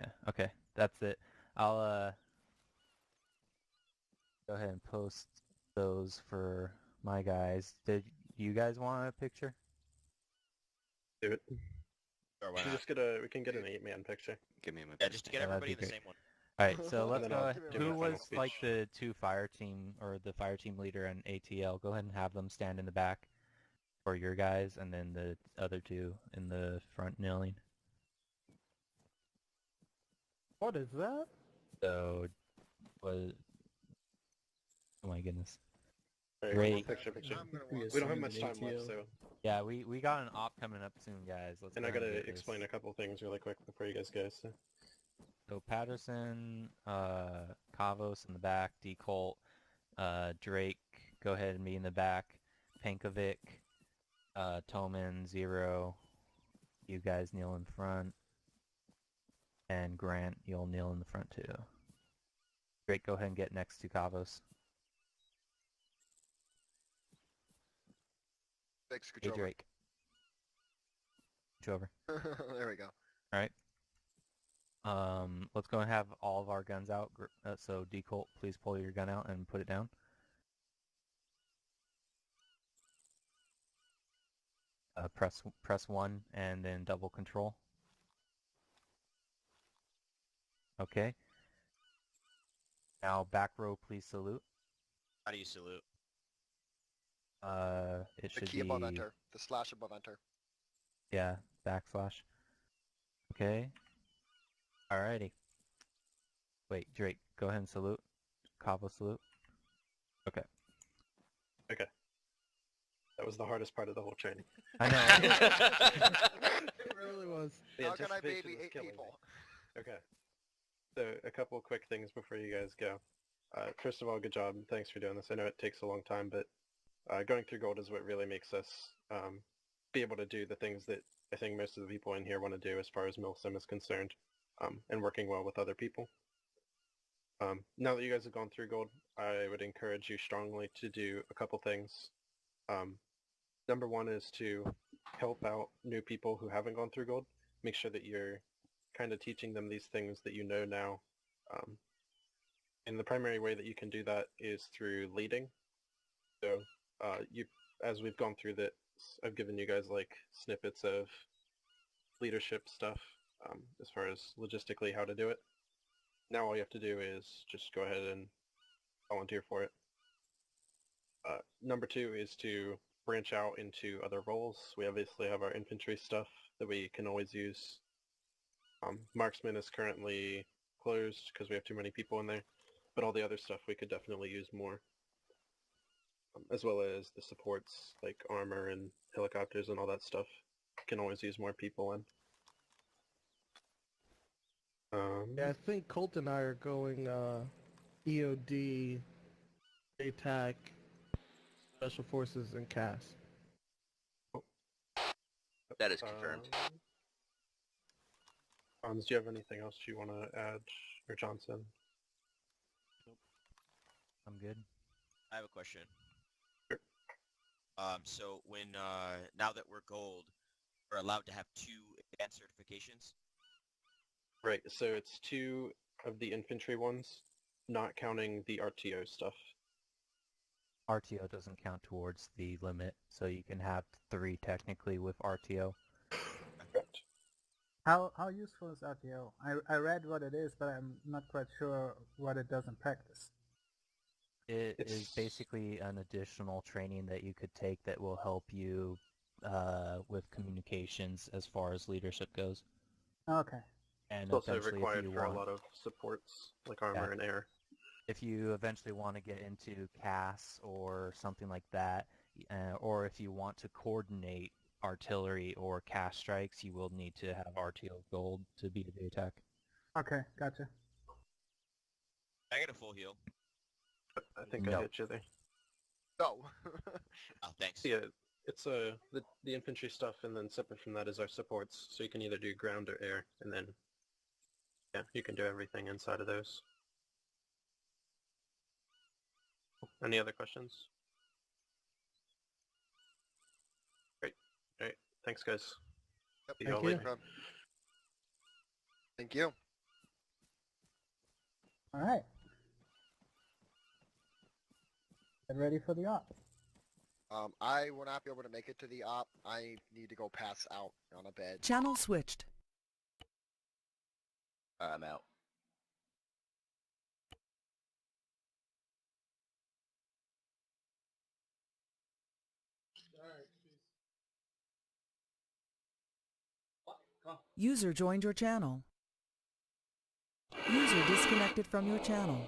Speaker 6: Yeah, okay. That's it. I'll, go ahead and post those for my guys. Did you guys want a picture?
Speaker 2: Do it.
Speaker 7: Sure, why
Speaker 2: We
Speaker 7: not?
Speaker 2: just we can get an 8-man picture.
Speaker 4: Give me my
Speaker 7: Yeah, just to get
Speaker 6: Yeah, that'd
Speaker 7: everybody in
Speaker 6: be
Speaker 7: the
Speaker 6: great.
Speaker 7: same one.
Speaker 6: Alright, so let's
Speaker 2: then
Speaker 6: go
Speaker 2: I'll
Speaker 6: ahead.
Speaker 2: do my
Speaker 6: Who
Speaker 2: final
Speaker 6: was like
Speaker 2: speech.
Speaker 6: the 2 fire team, or the fire team leader and ATL? Go ahead and have them stand in the back for your guys, and then the other 2 in the front kneeling.
Speaker 12: What is that?
Speaker 6: So, was... Oh my goodness.
Speaker 2: Alright,
Speaker 6: Great.
Speaker 2: picture.
Speaker 11: I'm gonna watch
Speaker 2: We don't have
Speaker 11: some
Speaker 2: much
Speaker 11: of
Speaker 2: time
Speaker 11: the
Speaker 2: left,
Speaker 11: ATL.
Speaker 2: so...
Speaker 6: Yeah, we got an op coming up soon, guys. Let's
Speaker 2: And
Speaker 6: go
Speaker 2: I
Speaker 6: ahead
Speaker 2: gotta
Speaker 6: get this.
Speaker 2: explain a couple things really quick before you guys go, so...
Speaker 6: So Patterson, Kavos in the back, D Colt, Drake, go ahead and be in the back, Pankovic, Toman, 0, you guys kneel in front, and Grant, you'll kneel in the front too. Drake, go ahead and get next to Kavos.
Speaker 10: Thanks,
Speaker 6: Hey Drake. Scooch over.
Speaker 10: There we go.
Speaker 6: Alright. Let's go and have all of our guns out. So D Colt, please pull your gun out and put it down. Press 1 and then double control. Okay. Now back row, please salute.
Speaker 7: How do you salute?
Speaker 6: It
Speaker 10: The
Speaker 6: should
Speaker 10: key
Speaker 6: be,
Speaker 10: above enter. The slash above enter.
Speaker 6: yeah, backslash. Okay. Alrighty. Wait, Drake, go ahead and salute. Cabo salute. Okay.
Speaker 2: Okay. That was the hardest part of the whole training.
Speaker 6: I know.
Speaker 12: It really was.
Speaker 2: The
Speaker 10: How can I
Speaker 2: anticipation
Speaker 10: baby
Speaker 2: was
Speaker 10: 8
Speaker 2: killing
Speaker 10: people?
Speaker 2: me. Okay. So a couple quick things before you guys go. First of all, good job. Thanks for doing this. I know it takes a long time, but going through gold is what really makes us be able to do the things that I think most of the people in here want to do as far as MilSim is concerned, and working well with other people. Now that you guys have gone through gold, I would encourage you strongly to do a couple things. Number one is to help out new people who haven't gone through gold. Make sure that you're kind of teaching them these things that you know now. And the primary way that you can do that is through leading. So as we've gone through this, I've given you guys like snippets of leadership stuff as far as logistically how to do it. Now all you have to do is just go ahead and volunteer for it. Number two is to branch out into other roles. We obviously have our infantry stuff that we can always use. Marksman is currently closed because we have too many people in there, but all the other stuff we could definitely use more. As well as the supports like armor and helicopters and all that stuff. Can always use more people in.
Speaker 12: Yeah, I think Colt and I are going EOD, ATAC, Special Forces, and CAS.
Speaker 8: That is confirmed.
Speaker 2: Do you have anything else you want to add, or Johnson?
Speaker 6: I'm good.
Speaker 7: I have a question.
Speaker 2: Sure.
Speaker 7: So when now that we're gold, we're allowed to have 2 advanced certifications.
Speaker 2: Right, so it's 2 of the infantry ones, not counting the RTO stuff.
Speaker 6: RTO doesn't count towards the limit, so you can have 3 technically with RTO.
Speaker 2: Correct.
Speaker 3: How useful is RTO? I read what it is, but I'm not quite sure what it does in practice.
Speaker 6: It is basically an additional training that you could take that will help you with communications as far as leadership goes.
Speaker 3: Okay.
Speaker 6: And
Speaker 2: It's also
Speaker 6: eventually,
Speaker 2: required
Speaker 6: if you
Speaker 2: for
Speaker 6: want,
Speaker 2: a lot of supports, like armor and air.
Speaker 6: if you eventually want to get into CAS or something like that, or if you want to coordinate artillery or CAS strikes, you will need to have RTO gold to be a JTAC.
Speaker 3: Okay, gotcha.
Speaker 7: I get a full heal.
Speaker 2: I think I
Speaker 6: No.
Speaker 2: hit you there.
Speaker 10: No.
Speaker 7: Oh, thanks.
Speaker 2: Yeah, it's the infantry stuff, and then separate from that is our supports. So you can either do ground or air, and then yeah, you can do everything inside of those. Any other questions? Great. All right. Thanks, guys.
Speaker 10: Yep,
Speaker 2: See y'all
Speaker 12: Thank you.
Speaker 2: later.
Speaker 10: Thank you.
Speaker 3: All right. Get ready for the op.
Speaker 10: I will not be able to make it to the op. I need to go pass out on a bed.
Speaker 9: Channel switched.
Speaker 8: I'm out.
Speaker 9: User joined your channel. User disconnected from your channel.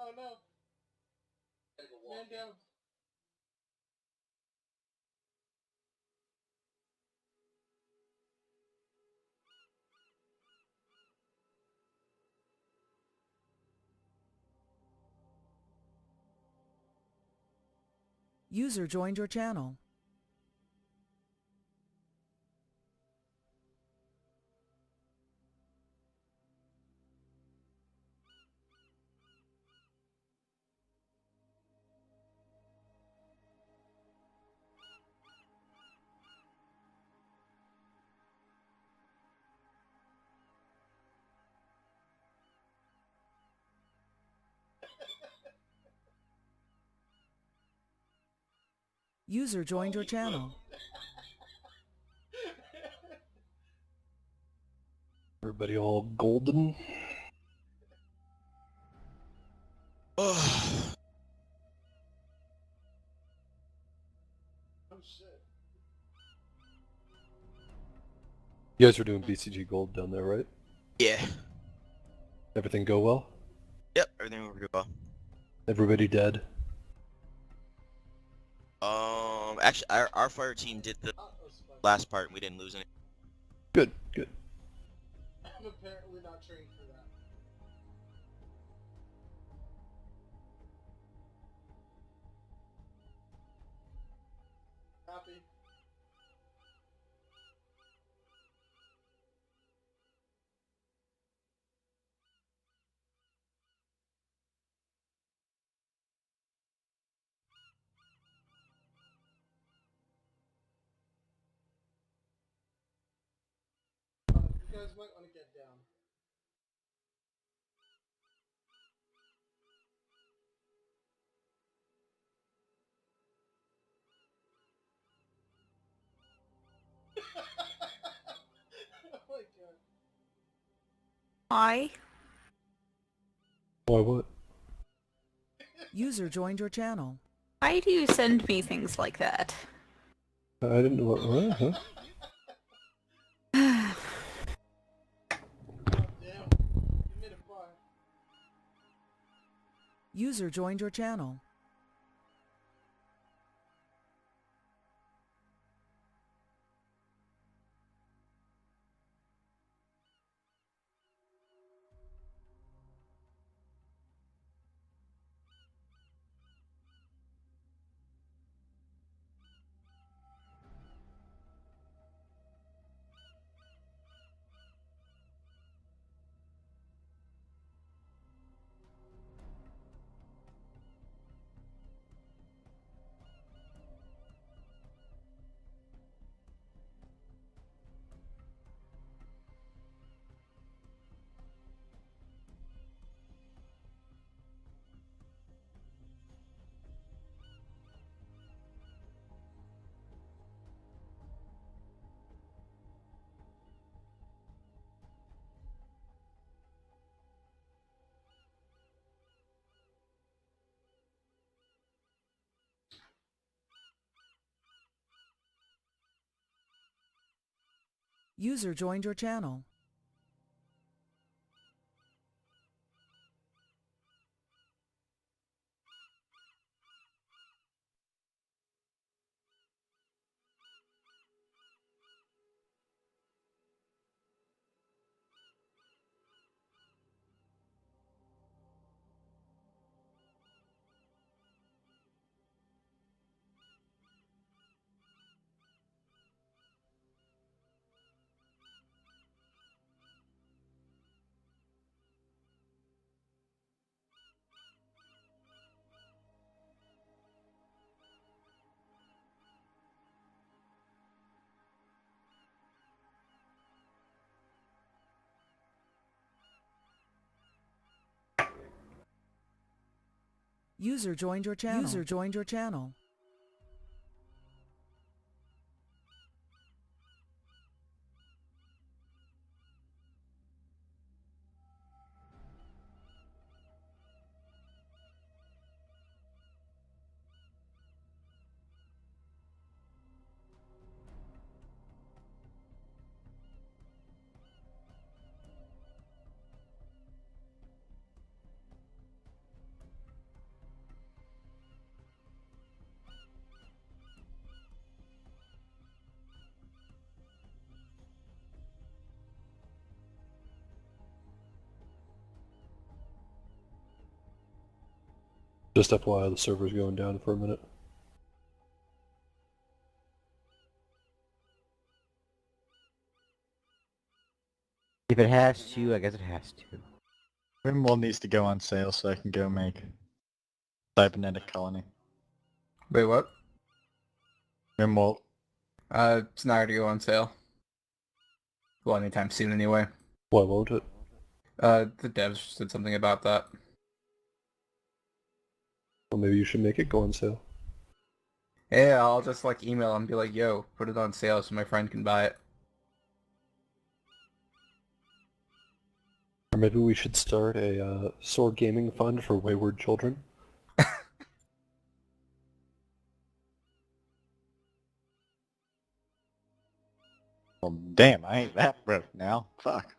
Speaker 1: Oh no. Man down.
Speaker 9: User joined your channel. User joined your channel.
Speaker 15: Everybody all golden?
Speaker 10: Oh.
Speaker 15: You guys are doing BCG Gold down there, right?
Speaker 7: Yeah.
Speaker 15: Everything go well?
Speaker 7: Yep, everything will go well.
Speaker 15: Everybody dead?
Speaker 7: Actually, our fire team did the last part, and we didn't lose any.
Speaker 15: Good, good.
Speaker 12: I'm apparently not trained for that. Copy. You guys might want to get down. Oh my god.
Speaker 16: Why?
Speaker 15: Why what?
Speaker 9: User joined your channel.
Speaker 16: Why do you send me things like that?
Speaker 15: I didn't know what, huh?
Speaker 9: User joined your channel. User joined your channel. User joined your channel. User joined your channel.
Speaker 15: Just FYI, the server's going down for a minute.
Speaker 17: If it has to, I guess it has to. Rimwall needs to go on sale so I can go make cybernetic colony.
Speaker 18: Wait, what?
Speaker 17: Rimwall.
Speaker 18: It's not gonna go on sale. Well, anytime soon anyway.
Speaker 15: Why won't it?
Speaker 18: The devs said something about that.
Speaker 15: Well, maybe you should make it go on sale.
Speaker 18: Yeah, I'll just like email and be like, yo, put it on sale so my friend can buy it.
Speaker 15: Or maybe we should start a sword gaming fund for wayward children.
Speaker 17: Well, damn, I ain't that broke now. Fuck.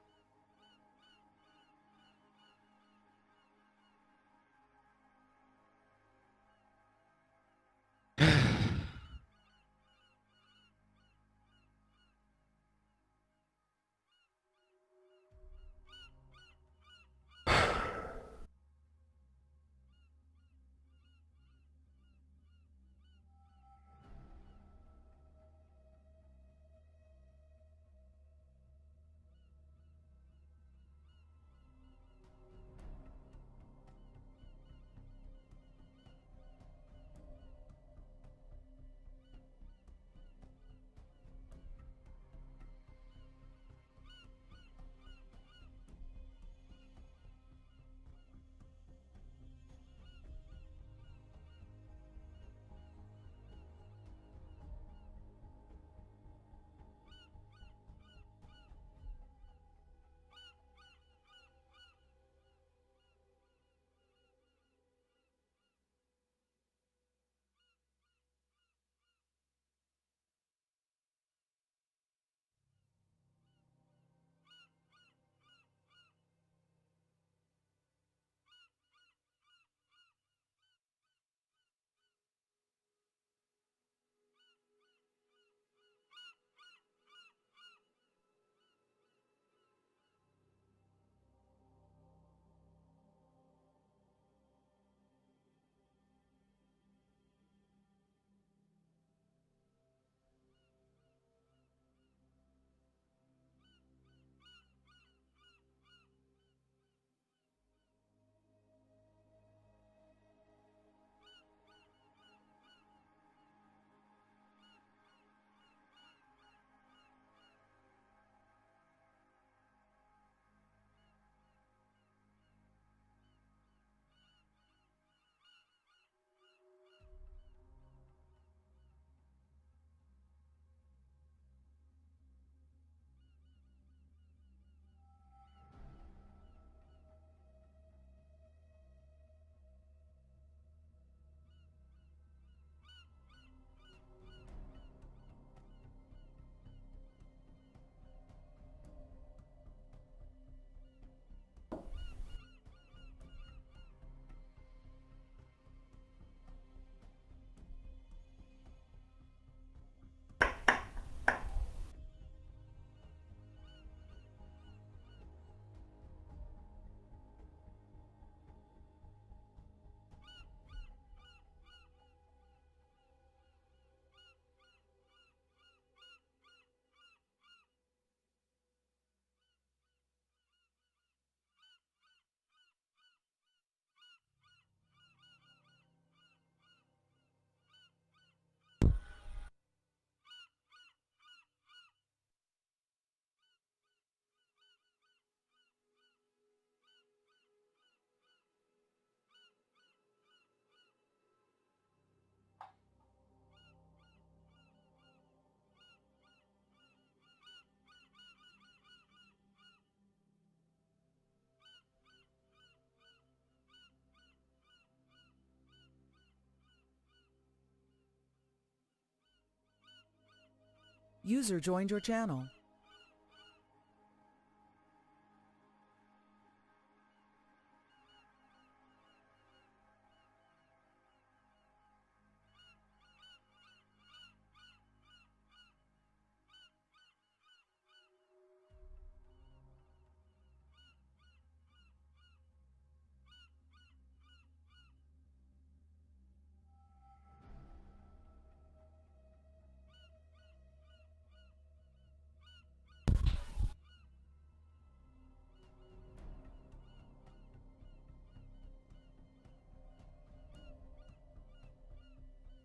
Speaker 9: User joined your channel.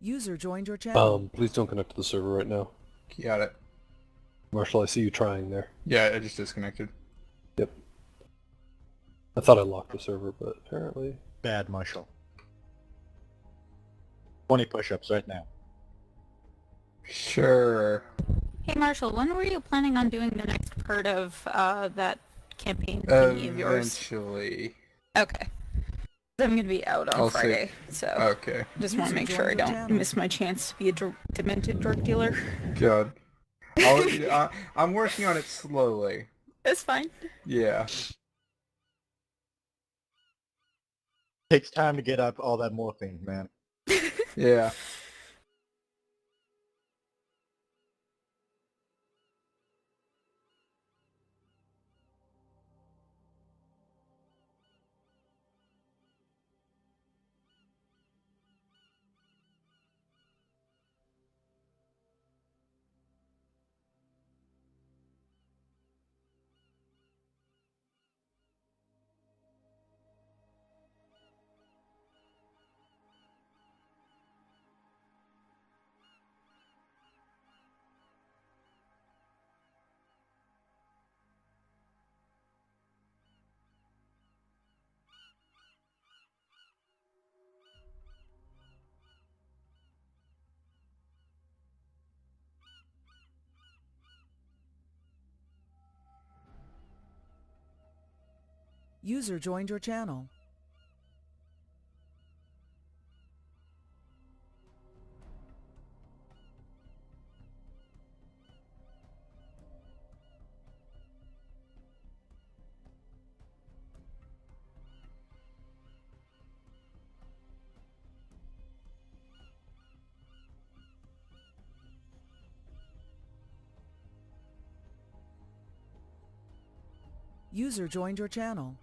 Speaker 9: User joined your channel.
Speaker 15: Please don't connect to the server right now.
Speaker 18: Got it.
Speaker 15: Marshall, I see you trying there.
Speaker 18: Yeah, I just disconnected.
Speaker 15: Yep. I thought I locked the server, but apparently...
Speaker 17: Bad, Marshall. 20 push-ups right now.
Speaker 18: Sure.
Speaker 16: Hey Marshall, when were you planning on doing the next part of that campaign thingy of yours?
Speaker 18: Eventually.
Speaker 16: Okay. I'm gonna be out on
Speaker 18: I'll
Speaker 16: Friday,
Speaker 18: see.
Speaker 16: so
Speaker 18: Okay.
Speaker 16: just want to make sure I don't miss my chance to be a demented drug dealer.
Speaker 18: God. I'm working on it slowly.
Speaker 16: That's fine.
Speaker 18: Yeah.
Speaker 17: Takes time to get up all that morphine, man.
Speaker 18: Yeah.
Speaker 9: User joined your channel. User joined your channel.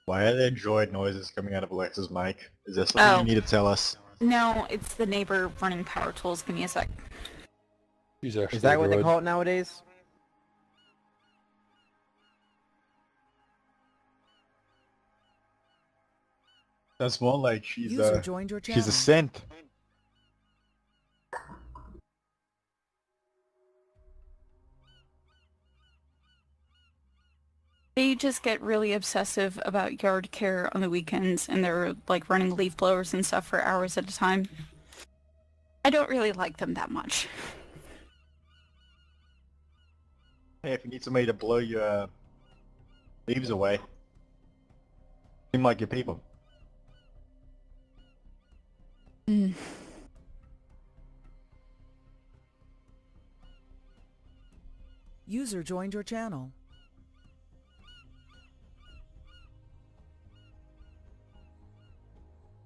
Speaker 17: Why are there droid noises coming out of Alexa's mic? Is there something you need to tell us?
Speaker 16: No, it's the neighbor running power tools. Give me a sec.
Speaker 15: She's actually
Speaker 19: Is that
Speaker 15: a
Speaker 19: what they
Speaker 15: droid.
Speaker 19: call it nowadays?
Speaker 17: That's more like she's
Speaker 9: User joined your
Speaker 17: she's a
Speaker 9: channel.
Speaker 17: synth.
Speaker 16: They just get really obsessive about yard care on the weekends, and they're like running leaf blowers and stuff for hours at a time. I don't really like them that much.
Speaker 17: Hey, if you need somebody to blow your leaves away, seem like your people.
Speaker 16: Mm.
Speaker 9: User joined your channel.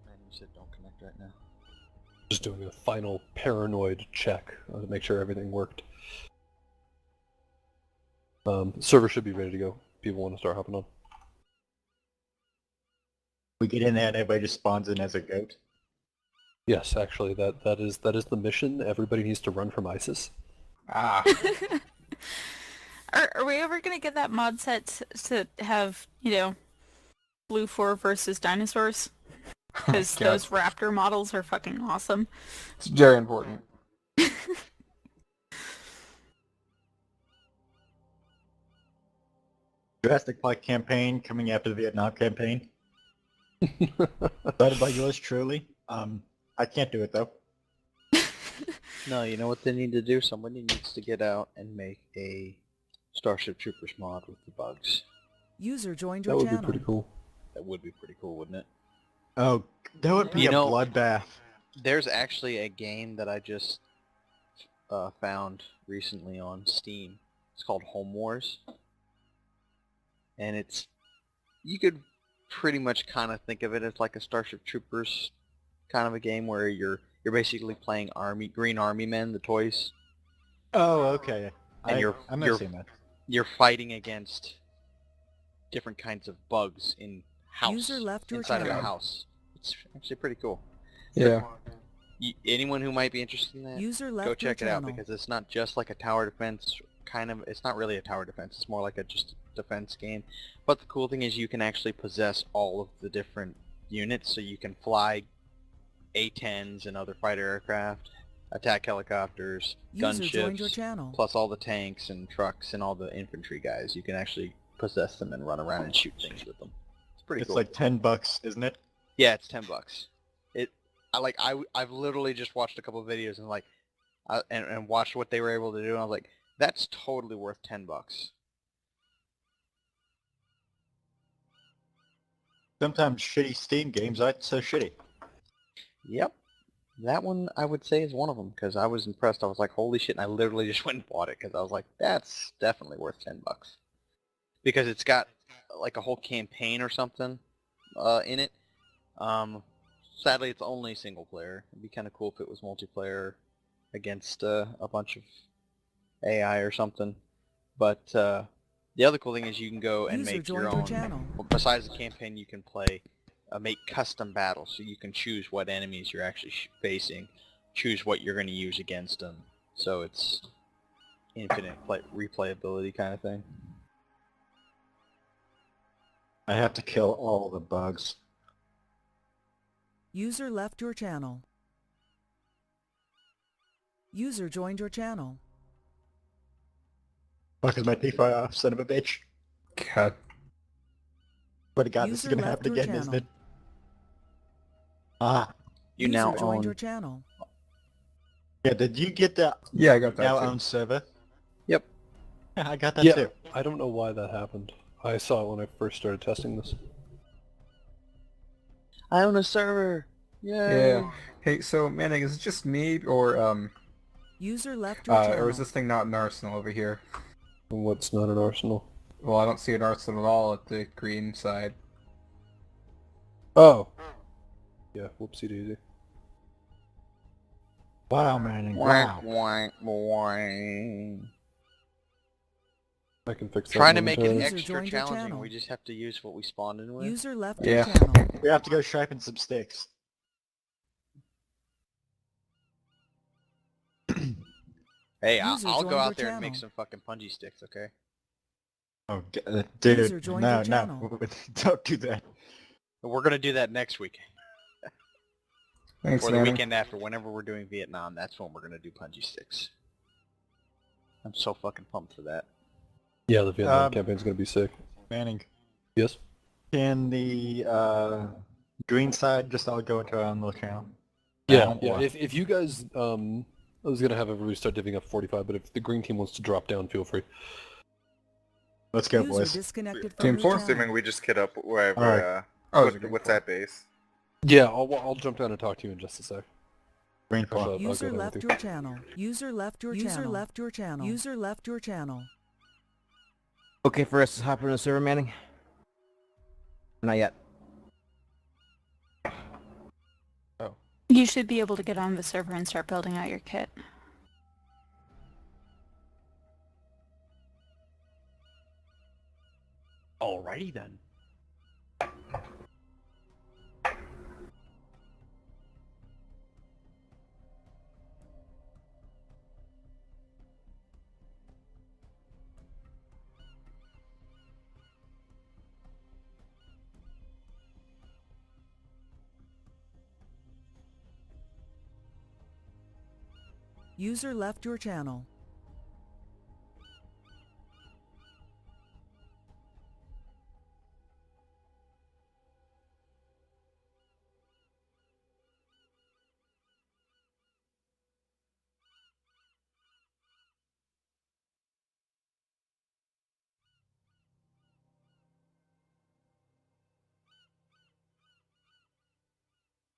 Speaker 17: Man, you said don't connect right now.
Speaker 15: Just doing a final paranoid check to make sure everything worked. Server should be ready to go. People want to start hopping on.
Speaker 17: We get in there and everybody just spawns in as a goat.
Speaker 15: Yes, actually, that is the mission. Everybody needs to run from ISIS.
Speaker 18: Ah.
Speaker 16: Are we ever gonna get that mod set to have, you know, Blue 4 versus dinosaurs? Because
Speaker 18: God.
Speaker 16: those raptor models are fucking awesome.
Speaker 18: It's very important.
Speaker 17: Jurassic Park campaign coming after the Vietnam campaign. Started by yours truly. I can't do it though.
Speaker 19: No, you know what they need to do? Somebody needs to get out and make a Starship Troopers mod with the bugs.
Speaker 9: User joined
Speaker 15: That
Speaker 9: your
Speaker 15: would
Speaker 9: channel.
Speaker 15: be pretty cool.
Speaker 19: That would be pretty cool, wouldn't it?
Speaker 17: Oh, that would be
Speaker 19: You
Speaker 17: a
Speaker 19: know,
Speaker 17: bloodbath.
Speaker 19: There's actually a game that I just found recently on Steam. It's called Home Wars. And you could pretty much kind of think of it as like a Starship Troopers kind of a game where you're basically playing Green Army Men, the toys.
Speaker 17: Oh, okay.
Speaker 19: And
Speaker 17: I'm not seeing that.
Speaker 19: you're fighting against different kinds of bugs in
Speaker 9: User left your
Speaker 19: inside of a
Speaker 9: channel.
Speaker 19: house. It's actually pretty cool.
Speaker 18: Yeah.
Speaker 19: Anyone who might be interested in that,
Speaker 9: User left
Speaker 19: go
Speaker 9: your
Speaker 19: check it out
Speaker 9: channel.
Speaker 19: because it's not just like a tower defense it's not really a tower defense. It's more like just a defense game. But the cool thing is you can actually possess all of the different units, so you can fly A-10s and other fighter aircraft, attack helicopters,
Speaker 9: User joined your
Speaker 19: gunships,
Speaker 9: channel.
Speaker 19: plus all the tanks and trucks and all the infantry guys. You can actually possess them and run around and shoot things with them. It's pretty
Speaker 17: It's
Speaker 19: cool.
Speaker 17: like $10, isn't it?
Speaker 19: Yeah, it's $10. I've literally just watched a couple of videos and and watched what they were able to do, and I was like, that's totally worth $10.
Speaker 17: Sometimes shitty Steam games aren't so shitty.
Speaker 19: Yep. That one I would say is one of them because I was impressed. I was like, holy shit, and I literally just went and bought it because I was like, that's definitely worth $10. Because it's got like a whole campaign or something in it. Sadly, it's only single player. It'd be kind of cool if it was multiplayer against a bunch of AI or something. But the other cool thing is you can go and
Speaker 9: User
Speaker 19: make your
Speaker 9: joined your
Speaker 19: own.
Speaker 9: channel.
Speaker 19: Besides the campaign, you can play, make custom battles. So you can choose what enemies you're actually facing, choose what you're going to use against them. So it's infinite replayability kind of thing.
Speaker 17: I have to kill all the bugs.
Speaker 9: User left your channel. User joined your channel.
Speaker 17: Fuck is my P5 off, son of a bitch.
Speaker 18: God.
Speaker 17: But God, this is
Speaker 9: User
Speaker 17: gonna
Speaker 9: left
Speaker 17: happen
Speaker 9: your
Speaker 17: again, isn't
Speaker 9: channel.
Speaker 17: it? Ah.
Speaker 19: You
Speaker 9: User
Speaker 19: now
Speaker 9: joined
Speaker 19: own.
Speaker 9: your channel.
Speaker 17: Yeah, did you get the
Speaker 18: Yeah, I got that
Speaker 17: now
Speaker 18: too.
Speaker 17: own server?
Speaker 19: Yep.
Speaker 17: Yeah, I got that
Speaker 15: Yeah,
Speaker 17: too.
Speaker 15: I don't know why that happened. I saw it when I first started testing this.
Speaker 19: I own a server. Yay.
Speaker 18: Yeah. Hey, so Manning, is it just me or
Speaker 9: User left your channel.
Speaker 18: or is this thing not an arsenal over here?
Speaker 15: What's not an arsenal?
Speaker 18: Well, I don't see an arsenal at all at the green side.
Speaker 15: Oh. Yeah, whoopsie daisy.
Speaker 17: Wow, Manning,
Speaker 19: Wank,
Speaker 17: wow.
Speaker 19: wank, wank.
Speaker 15: I can fix that.
Speaker 19: Trying to make it
Speaker 15: momentarily.
Speaker 9: User
Speaker 19: extra
Speaker 9: joined your
Speaker 19: challenging.
Speaker 9: channel.
Speaker 19: We just have to use what we spawned in with.
Speaker 9: User left
Speaker 18: Yeah.
Speaker 9: your channel.
Speaker 17: We have to go sharpen some sticks.
Speaker 19: Hey,
Speaker 9: User
Speaker 19: I'll
Speaker 9: joined
Speaker 19: go
Speaker 9: your
Speaker 19: out there and make
Speaker 9: channel.
Speaker 19: some fucking punji sticks, okay?
Speaker 17: Oh,
Speaker 9: User
Speaker 17: dude,
Speaker 9: joined
Speaker 17: no,
Speaker 9: your channel.
Speaker 17: no, don't do that.
Speaker 19: We're gonna do that next week.
Speaker 18: Thanks,
Speaker 19: Or the
Speaker 18: Manning.
Speaker 19: weekend after, whenever we're doing Vietnam, that's when we're gonna do punji sticks. I'm so fucking pumped for that.
Speaker 15: Yeah, the Vietnam campaign's gonna be sick.
Speaker 17: Manning,
Speaker 15: Yes?
Speaker 17: can the green side just all go into our own little channel?
Speaker 15: Yeah,
Speaker 17: Or-
Speaker 15: if you guys, I was gonna have everybody start divvying up 45, but if the green team wants to drop down, feel free.
Speaker 17: Let's go,
Speaker 9: User
Speaker 17: boys.
Speaker 9: disconnected from
Speaker 18: Team
Speaker 9: your
Speaker 18: 4?
Speaker 9: channel.
Speaker 20: Assuming we just get up wherever,
Speaker 17: Alright.
Speaker 18: Oh, it's a green
Speaker 20: what's
Speaker 18: four.
Speaker 20: that base?
Speaker 15: Yeah, I'll jump down and talk to you in just a sec.
Speaker 17: Green
Speaker 15: Actually,
Speaker 17: four.
Speaker 15: I'll go
Speaker 9: User
Speaker 15: down
Speaker 9: left
Speaker 15: with you.
Speaker 9: your channel. User left your channel. User left your channel. User left your channel.
Speaker 21: Okay for us to hop on the server, Manning? Not yet.
Speaker 16: You should be able to get on the server and start building out your kit.
Speaker 19: Alrighty then.
Speaker 9: User left your channel.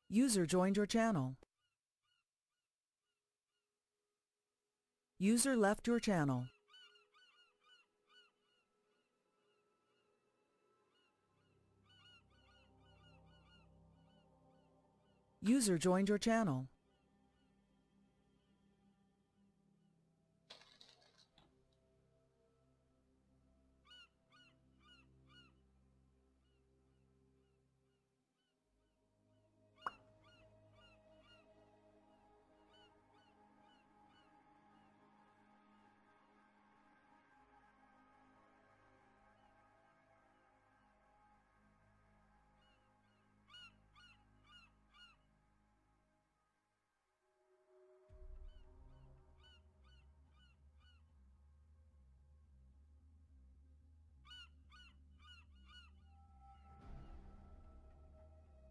Speaker 9: User joined your channel. User left your channel. User joined your channel.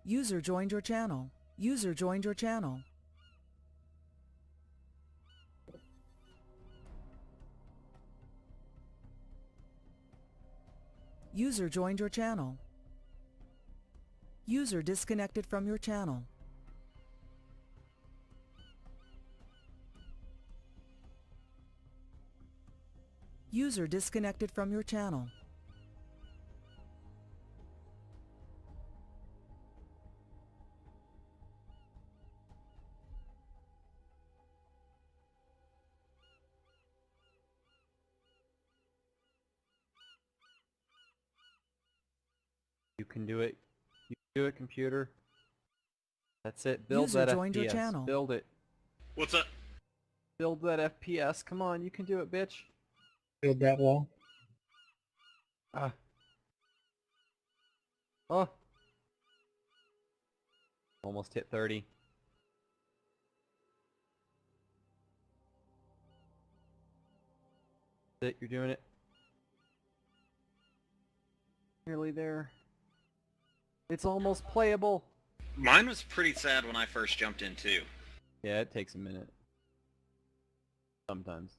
Speaker 9: User joined your channel. User joined your channel. User joined your channel. User disconnected from your channel. User disconnected from your channel.
Speaker 20: You can do it. You can do it, computer. That's it. Build
Speaker 9: User
Speaker 20: that
Speaker 9: joined your
Speaker 20: FPS.
Speaker 9: channel.
Speaker 20: Build it.
Speaker 14: What's up?
Speaker 20: Build that FPS. Come on, you can do it, bitch.
Speaker 17: Build that wall.
Speaker 20: Ah. Oh. Almost hit 30. That's it, you're doing it. Nearly there. It's almost playable.
Speaker 14: Mine was pretty sad when I first jumped in too.
Speaker 20: Yeah, it takes a minute. Sometimes.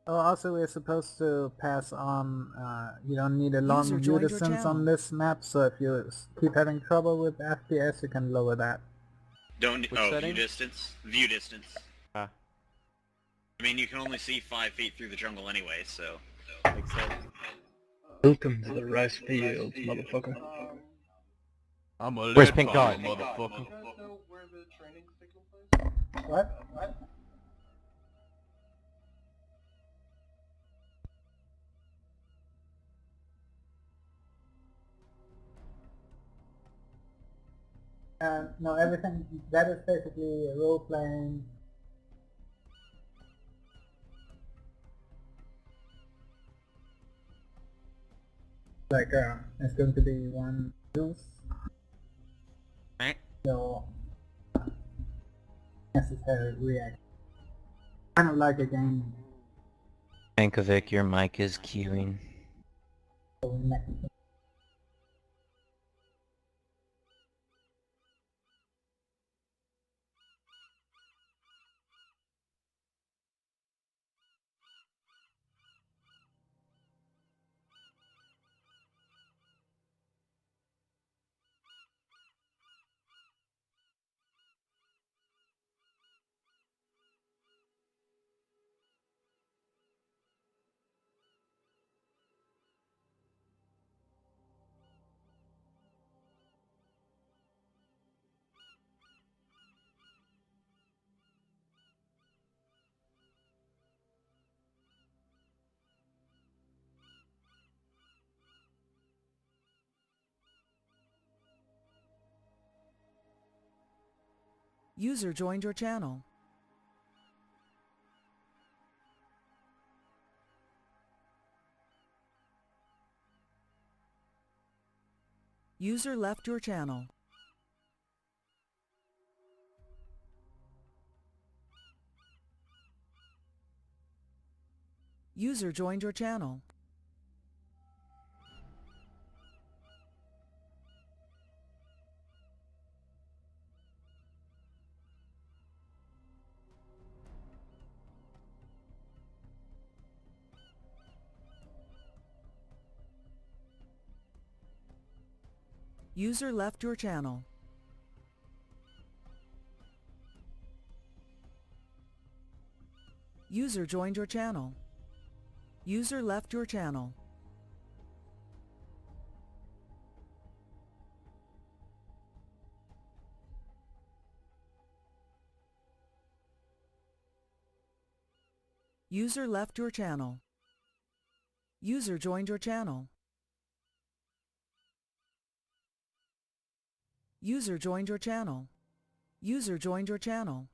Speaker 3: Oh, also we're supposed to pass on, you don't need a long
Speaker 9: User
Speaker 3: view
Speaker 9: joined your
Speaker 3: distance
Speaker 9: channel.
Speaker 3: on this map, so if you keep having trouble with FPS, you can lower that.
Speaker 14: Don't.
Speaker 20: Which
Speaker 14: Oh,
Speaker 20: setting?
Speaker 14: view distance. View distance.
Speaker 20: Ah,
Speaker 14: I mean, you can only see 5 feet through the jungle anyway, so.
Speaker 20: makes sense.
Speaker 17: Welcome to the rice fields, motherfucker.
Speaker 20: I'm a
Speaker 17: Where's
Speaker 20: lead
Speaker 17: Pink
Speaker 20: bomber,
Speaker 17: Dog?
Speaker 20: motherfucker.
Speaker 3: What? No, everything, that is basically role-playing. Like, it's going to be one use. So, necessary reaction. Kind of like a game.
Speaker 6: Ankovic, your mic is queuing.
Speaker 9: User joined your channel. User left your channel. User joined your channel. User left your channel. User joined your channel. User left your channel. User left your channel. User joined your channel. User joined your channel. User joined your channel.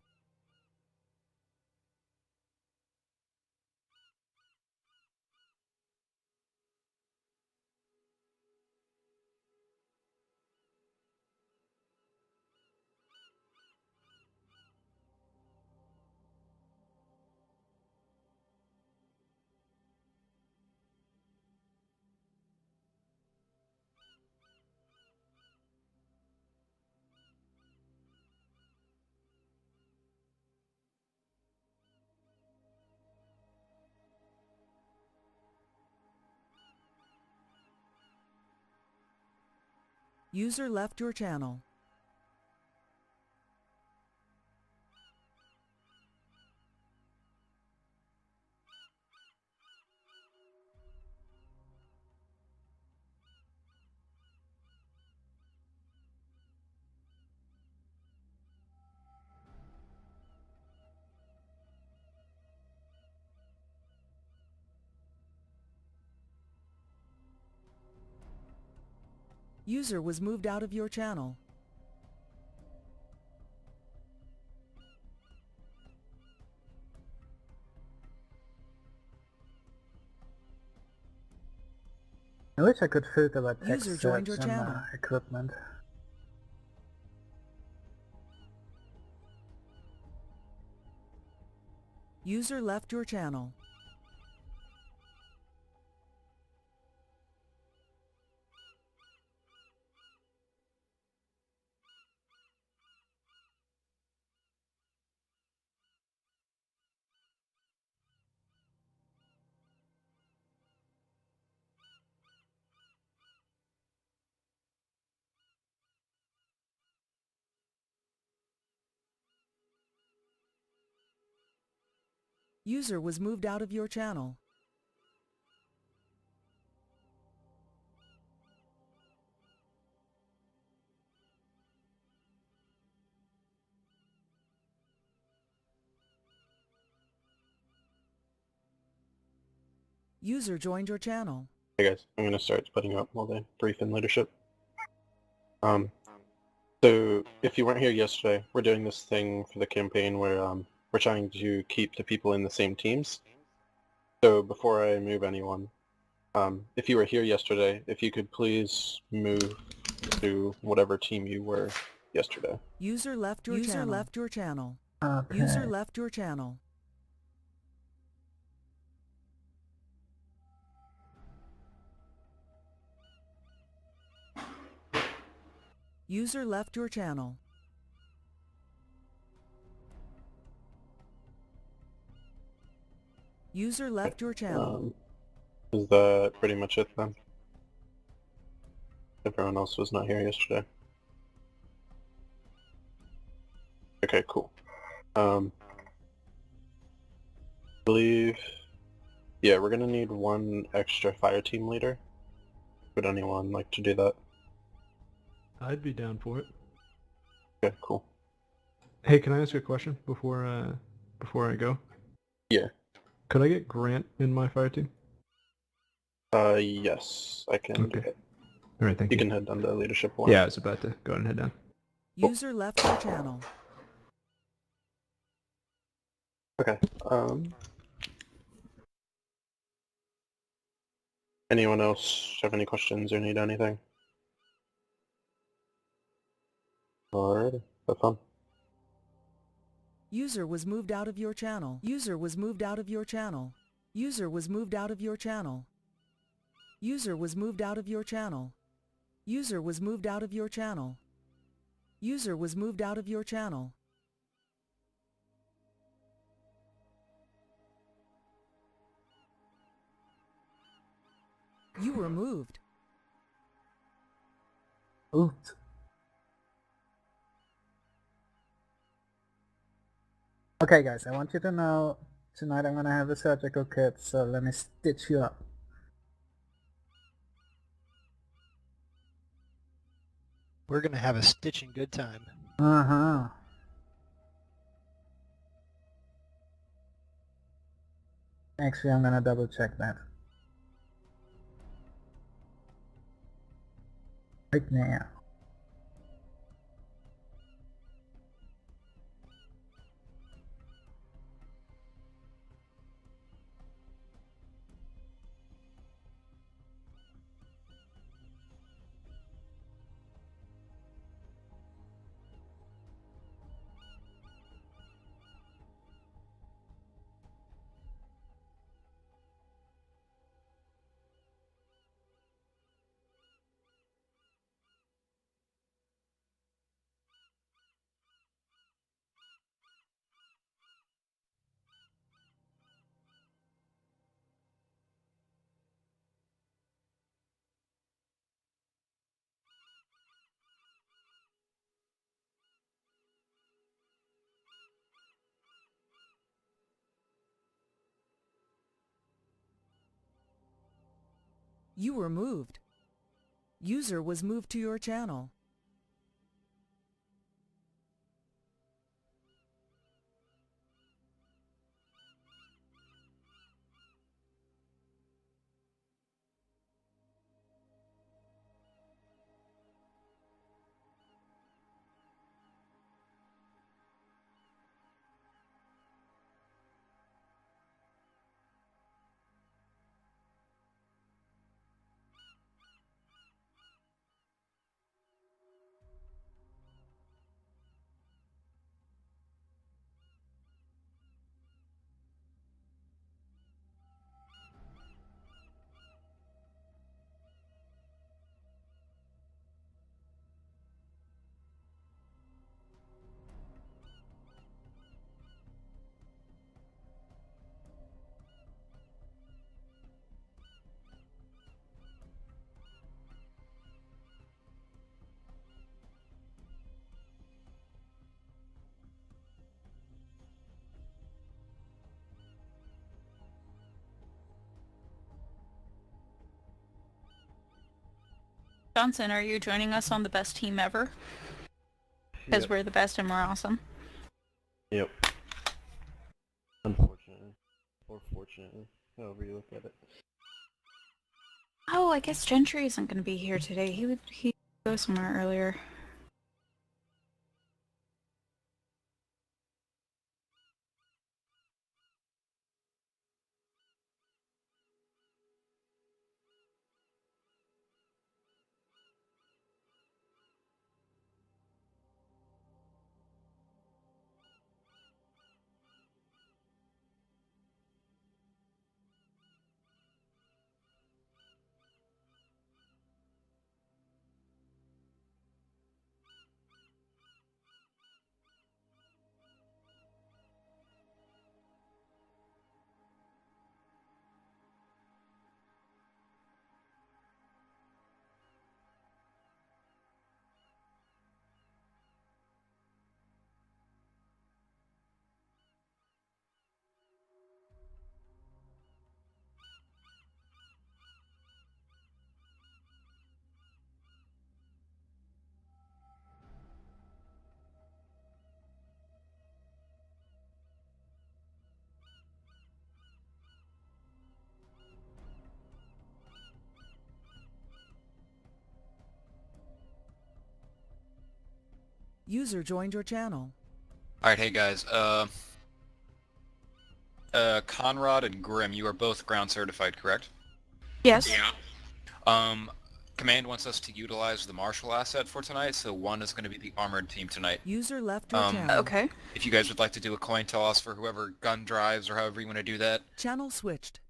Speaker 9: User left your channel. User was moved out of your channel.
Speaker 3: I wish I could filter by text
Speaker 9: User joined your
Speaker 3: search and
Speaker 9: channel.
Speaker 3: equipment.
Speaker 9: User left your channel. User was moved out of your channel. User joined your channel.
Speaker 2: Hey guys, I'm gonna start splitting up while they brief in leadership. So if you weren't here yesterday, we're doing this thing for the campaign where we're trying to keep the people in the same teams. So before I move anyone, if you were here yesterday, if you could please move to whatever team you were yesterday.
Speaker 9: User left your channel. User left your channel.
Speaker 3: Okay.
Speaker 9: User left your channel. User left your channel. User left your channel.
Speaker 2: Is that pretty much it then? Everyone else was not here yesterday. Okay, cool. I believe, yeah, we're gonna need one extra fire team leader. Would anyone like to do that?
Speaker 1: I'd be down for it.
Speaker 2: Okay, cool.
Speaker 1: Hey, can I ask you a question before I go?
Speaker 2: Yeah.
Speaker 1: Could I get Grant in my fire team?
Speaker 2: Yes, I can do it.
Speaker 1: All right, thank you.
Speaker 2: You can head down to leadership one.
Speaker 1: Yeah, I was about to go ahead and head down.
Speaker 9: User left your channel.
Speaker 2: Okay. Anyone else have any questions or need anything? Alright, have fun.
Speaker 9: User was moved out of your channel. User was moved out of your channel. User was moved out of your channel. User was moved out of your channel. User was moved out of your channel. User was moved out of your channel. You were moved.
Speaker 3: Oops. Okay guys, I want you to know, tonight I'm gonna have a surgical kit, so let me stitch you up.
Speaker 5: We're gonna have a stitching good time.
Speaker 3: Uh-huh. Actually, I'm gonna double check that. Right now.
Speaker 9: You were moved. User was moved to your channel.
Speaker 16: Johnson, are you joining us on the best team ever? Because
Speaker 15: Yep.
Speaker 16: we're the best and we're awesome.
Speaker 15: Yep. Unfortunately. Or fortunately. However you look at it.
Speaker 16: Oh, I guess Gentry isn't going to be here today. He would go somewhere earlier.
Speaker 9: User joined your channel.
Speaker 22: Alright, hey guys, Conrad and Grim, you are both ground certified, correct?
Speaker 16: Yes.
Speaker 22: Yeah.
Speaker 13: Command wants us to utilize the martial asset for tonight, so one is going to be the armored team tonight.
Speaker 9: User left your channel.
Speaker 16: Okay.
Speaker 13: If you guys would like to do a coin toss for whoever gun drives or however you want to do that.
Speaker 9: Channel switched.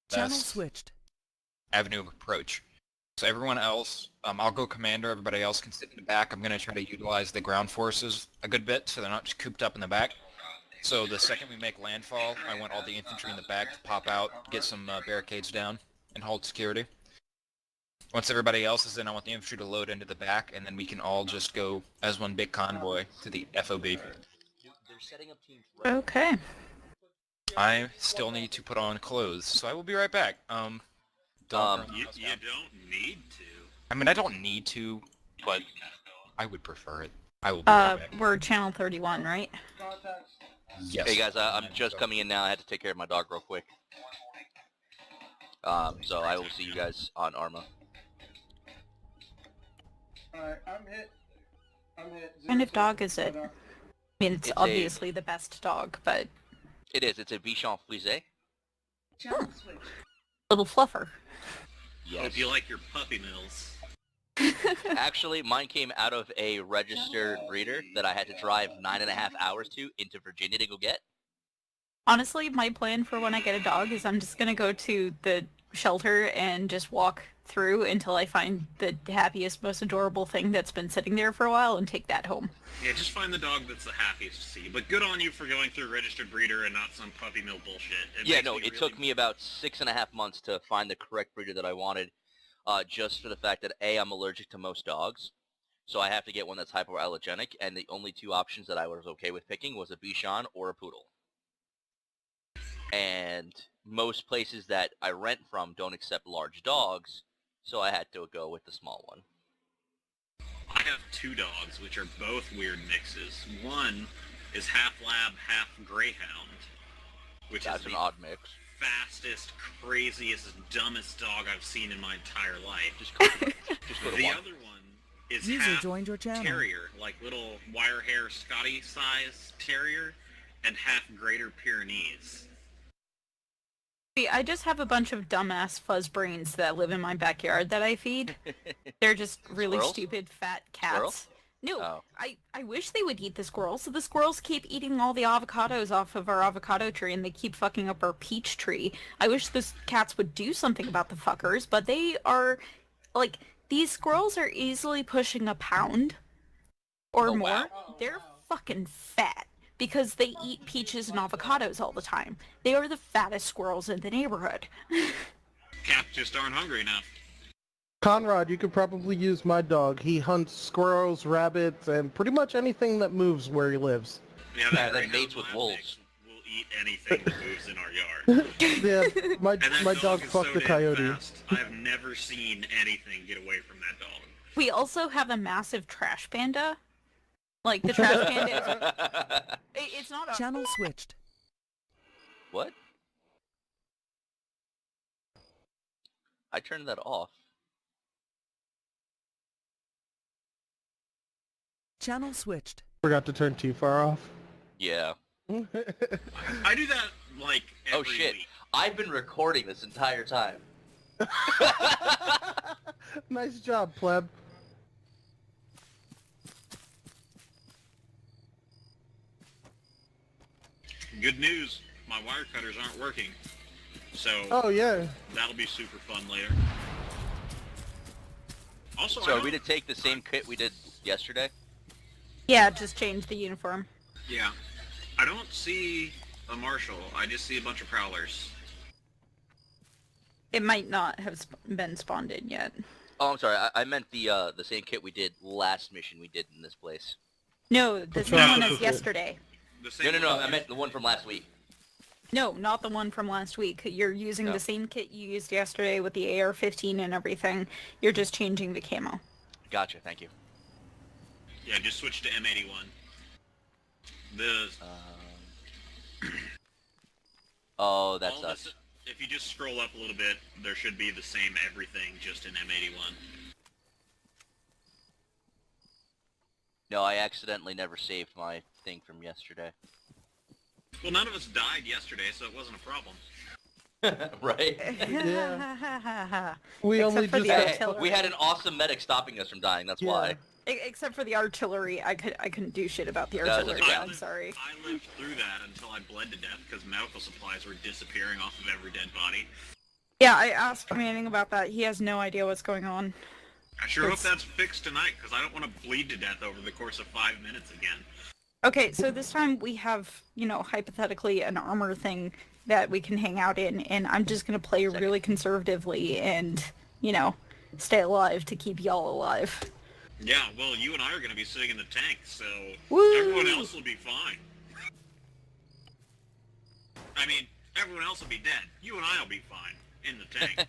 Speaker 9: Channel switched.
Speaker 13: Avenue of approach. So everyone else, I'll go commander, everybody else can sit in the back. I'm going to try to utilize the ground forces a good bit so they're not just cooped up in the back. So the second we make landfall, I want all the infantry in the back to pop out, get some barricades down, and hold security. Once everybody else is in, I want the infantry to load into the back, and then we can all just go as one big convoy to the FOB.
Speaker 16: Okay.
Speaker 13: I still need to put on clothes, so I will be right back.
Speaker 22: You don't need to.
Speaker 13: I mean, I don't need to, but I would prefer it. I will be right back.
Speaker 16: We're channel 31, right?
Speaker 13: Yes.
Speaker 8: Hey guys, I'm just coming in now. I had to take care of my dog real quick. So I will see you guys on ArmA.
Speaker 12: Alright, I'm hit.
Speaker 16: What kind of dog is it? I mean, it's obviously the best dog, but...
Speaker 8: It is. It's a Bichon Frise.
Speaker 16: Little fluffer.
Speaker 8: Yes.
Speaker 22: Hope you like your puppy mills.
Speaker 8: Actually, mine came out of a registered breeder that I had to drive 9.5 hours to into Virginia to go get.
Speaker 16: Honestly, my plan for when I get a dog is I'm just gonna go to the shelter and just walk through until I find the happiest, most adorable thing that's been sitting there for a while and take that home.
Speaker 22: Yeah, just find the dog that's the happiest to see. But good on you for going through registered breeder and not some puppy mill bullshit.
Speaker 8: It took me about 6.5 months to find the correct breeder that I wanted, just for the fact that A, I'm allergic to most dogs, so I have to get one that's hypoallergenic, and the only two options that I was okay with picking was a Bichon or a Poodle. And most places that I rent from don't accept large dogs, so I had to go with the small one.
Speaker 22: I have two dogs, which are both weird mixes. One is half lab, half greyhound, which
Speaker 8: That's
Speaker 22: is
Speaker 8: an odd mix.
Speaker 22: Fastest, craziest, dumbest dog I've seen in my entire life.
Speaker 8: Just go to
Speaker 22: the
Speaker 8: one.
Speaker 22: other one is
Speaker 9: User
Speaker 22: half
Speaker 9: joined your channel.
Speaker 22: terrier, like little wire hair Scotty size terrier, and half Greater Pyrenees.
Speaker 16: See, I just have a bunch of dumbass fuzz brains that live in my backyard that I feed. They're just really
Speaker 8: Squirrels?
Speaker 16: stupid fat cats.
Speaker 8: Squirrels?
Speaker 16: No,
Speaker 8: Oh.
Speaker 16: I wish they would eat the squirrels. So the squirrels keep eating all the avocados off of our avocado tree, and they keep fucking up our peach tree. I wish the cats would do something about the fuckers, but they are, like, these squirrels are easily pushing a pound or more.
Speaker 8: Wow.
Speaker 16: They're fucking fat because they eat peaches and avocados all the time. They are the fattest squirrels in the neighborhood.
Speaker 22: Cats just aren't hungry enough.
Speaker 12: Conrad, you could probably use my dog. He hunts squirrels, rabbits, and pretty much anything that moves where he lives.
Speaker 22: Yeah,
Speaker 8: Yeah,
Speaker 22: that
Speaker 8: that mates with wolves.
Speaker 22: will eat anything that moves in our yard.
Speaker 12: Yeah, my
Speaker 22: And that
Speaker 12: dog
Speaker 22: is
Speaker 12: fucked
Speaker 22: so
Speaker 12: a
Speaker 22: damn
Speaker 12: coyote.
Speaker 22: fast. I've never seen anything get away from that dog.
Speaker 16: We also have a massive trash panda. Like, the trash panda is... It's not a...
Speaker 9: Channel switched.
Speaker 8: What? I turned that off.
Speaker 9: Channel switched.
Speaker 12: Forgot to turn too far off.
Speaker 8: Yeah.
Speaker 22: I do that, like, every
Speaker 8: Oh shit.
Speaker 22: week.
Speaker 8: I've been recording this entire time.
Speaker 12: Nice job, pleb.
Speaker 22: Good news, my wire cutters aren't working. So,
Speaker 12: Oh yeah.
Speaker 22: that'll be super fun later. Also,
Speaker 8: So are we to take the same kit we did yesterday?
Speaker 16: Yeah, just change the uniform.
Speaker 22: Yeah. I don't see a marshal. I just see a bunch of prowlers.
Speaker 16: It might not have been spawned in yet.
Speaker 8: Oh, I'm sorry. I meant the same kit we did last mission we did in this place.
Speaker 16: No, the same one as yesterday.
Speaker 8: No. I meant the one from last week.
Speaker 16: No, not the one from last week. You're using the same kit you used yesterday with the AR-15 and everything. You're just changing the camo.
Speaker 8: Gotcha. Thank you.
Speaker 22: Yeah, just switch to M81. The
Speaker 8: oh, that sucks.
Speaker 22: if you just scroll up a little bit, there should be the same everything, just in M81.
Speaker 8: No, I accidentally never saved my thing from yesterday.
Speaker 22: Well, none of us died yesterday, so it wasn't a problem.
Speaker 8: Right?
Speaker 12: Yeah. We only
Speaker 16: for
Speaker 12: just
Speaker 16: the
Speaker 12: got...
Speaker 16: artillery.
Speaker 8: We had an awesome medic stopping us from dying, that's why.
Speaker 16: Except for the artillery, I couldn't do shit about the
Speaker 8: No, that's
Speaker 16: artillery.
Speaker 8: okay.
Speaker 16: I'm sorry.
Speaker 22: I lived through that until I bled to death because medical supplies were disappearing off of every dead body.
Speaker 16: Yeah, I asked Manning about that. He has no idea what's going on.
Speaker 22: I sure hope that's fixed tonight because I don't want to bleed to death over the course of 5 minutes again.
Speaker 16: Okay, so this time we have, you know, hypothetically an armor thing that we can hang out in, and I'm just going to play really conservatively and, you know, stay alive to keep y'all alive.
Speaker 22: Yeah, well, you and I are going to be sitting in the tank, so
Speaker 16: Woo!
Speaker 22: everyone else will be fine. I mean, everyone else will be dead. You and I will be fine in the tank.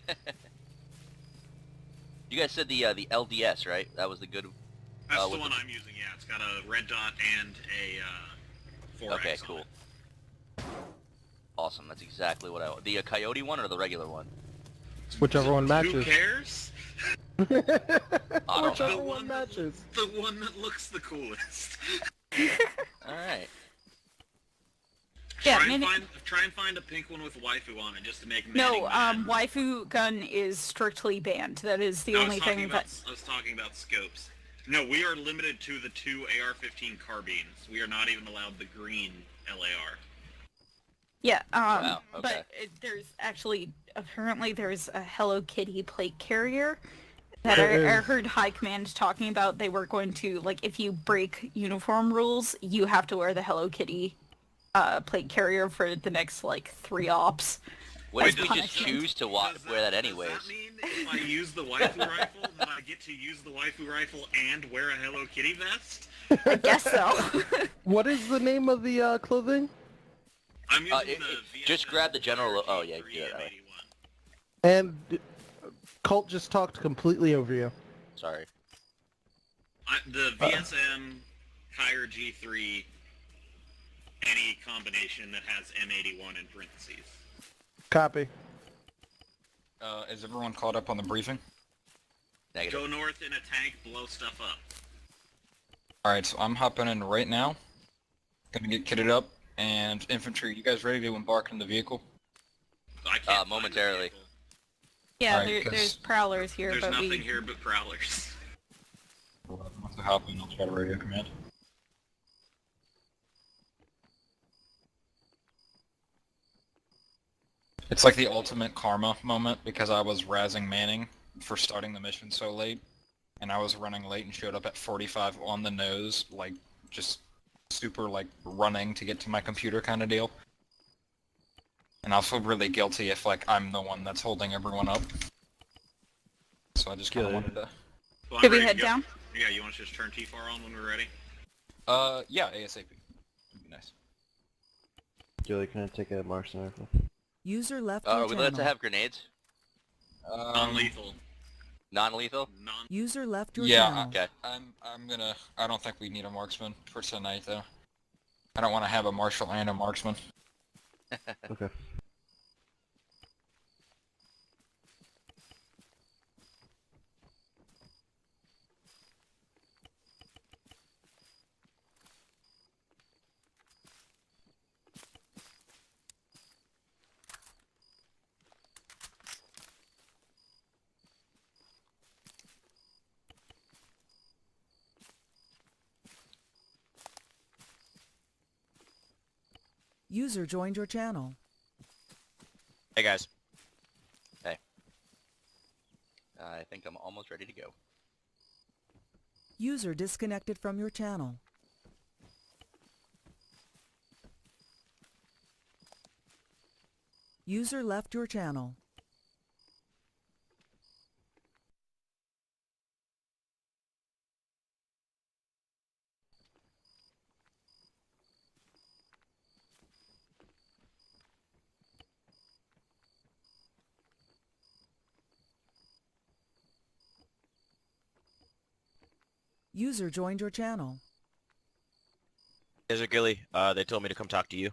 Speaker 8: You guys said the LDS, right? That was the good...
Speaker 22: That's the one I'm using, yeah. It's got a red dot and a 4X
Speaker 8: Okay,
Speaker 22: on
Speaker 8: cool.
Speaker 22: it.
Speaker 8: Awesome, that's exactly what I want. The Coyote one or the regular one?
Speaker 12: Whichever one matches.
Speaker 22: Who cares?
Speaker 12: Whichever one matches.
Speaker 22: The one that looks the coolest.
Speaker 8: Alright.
Speaker 16: Yeah,
Speaker 22: try and find a pink one with waifu on it just to make
Speaker 16: No, waifu gun is strictly banned. That is the only thing that...
Speaker 22: I was talking about scopes. No, we are limited to the 2 AR-15 carbines. We are not even allowed the green LAR.
Speaker 16: Yeah,
Speaker 22: Wow, okay.
Speaker 16: but there's actually, apparently there's a Hello Kitty plate carrier that I heard High Command talking about. They were going to, like, if you break uniform rules, you have to wear the Hello Kitty plate carrier for the next, like, 3 ops.
Speaker 8: What if we just choose to wear that anyways?
Speaker 22: Does that mean if I use the waifu rifle, then I get to use the waifu rifle and wear a Hello Kitty vest?
Speaker 16: I guess so.
Speaker 12: What is the name of the clothing?
Speaker 22: I'm using
Speaker 8: just grab the general... Oh, yeah, you can do that, right.
Speaker 12: And Colt just talked completely over you.
Speaker 8: Sorry.
Speaker 22: The VSM, Kyr G3, any combination that has M81 in parentheses.
Speaker 12: Copy.
Speaker 13: Is everyone caught up on the briefing?
Speaker 8: Negative.
Speaker 22: Go north in a tank, blow stuff up.
Speaker 13: Alright, so I'm hopping in right now. Gonna get kitted up. And infantry, you guys ready to embark on the vehicle?
Speaker 22: I can't
Speaker 8: momentarily.
Speaker 16: Yeah,
Speaker 13: Alright,
Speaker 16: there's prowlers here,
Speaker 22: There's
Speaker 16: but
Speaker 22: nothing here but prowlers.
Speaker 13: Once I hop in, I'll try to radio command. It's like the ultimate karma moment because I was razzing Manning for starting the mission so late, and I was running late and showed up at 45 on the nose, like, just super, like, running to get to my computer kind of deal. And I'll feel really guilty if, like, I'm the one that's holding everyone up. So I just kind of wanted to...
Speaker 22: Well,
Speaker 16: Did we
Speaker 22: ready
Speaker 16: head
Speaker 22: to go.
Speaker 16: down?
Speaker 22: Yeah, you want to just turn T-FAR on when we're ready?
Speaker 13: Yeah, ASAP. Would be nice.
Speaker 17: Julie, can I take a marksman rifle?
Speaker 9: User left
Speaker 8: Are
Speaker 9: your
Speaker 8: we allowed to
Speaker 9: channel.
Speaker 8: have grenades?
Speaker 22: Non-lethal.
Speaker 8: Non-lethal?
Speaker 9: User left your
Speaker 13: Yeah,
Speaker 9: channel.
Speaker 8: Okay.
Speaker 13: I'm gonna... I don't think we need a marksman for tonight, though. I don't want to have a marshal and a marksman.
Speaker 17: Okay.
Speaker 9: User joined your channel.
Speaker 7: Hey guys.
Speaker 8: Hey. I think I'm almost ready to go.
Speaker 9: User disconnected from your channel. User left your channel. User joined your channel.
Speaker 7: Desert Gilly, they told me to come talk to you.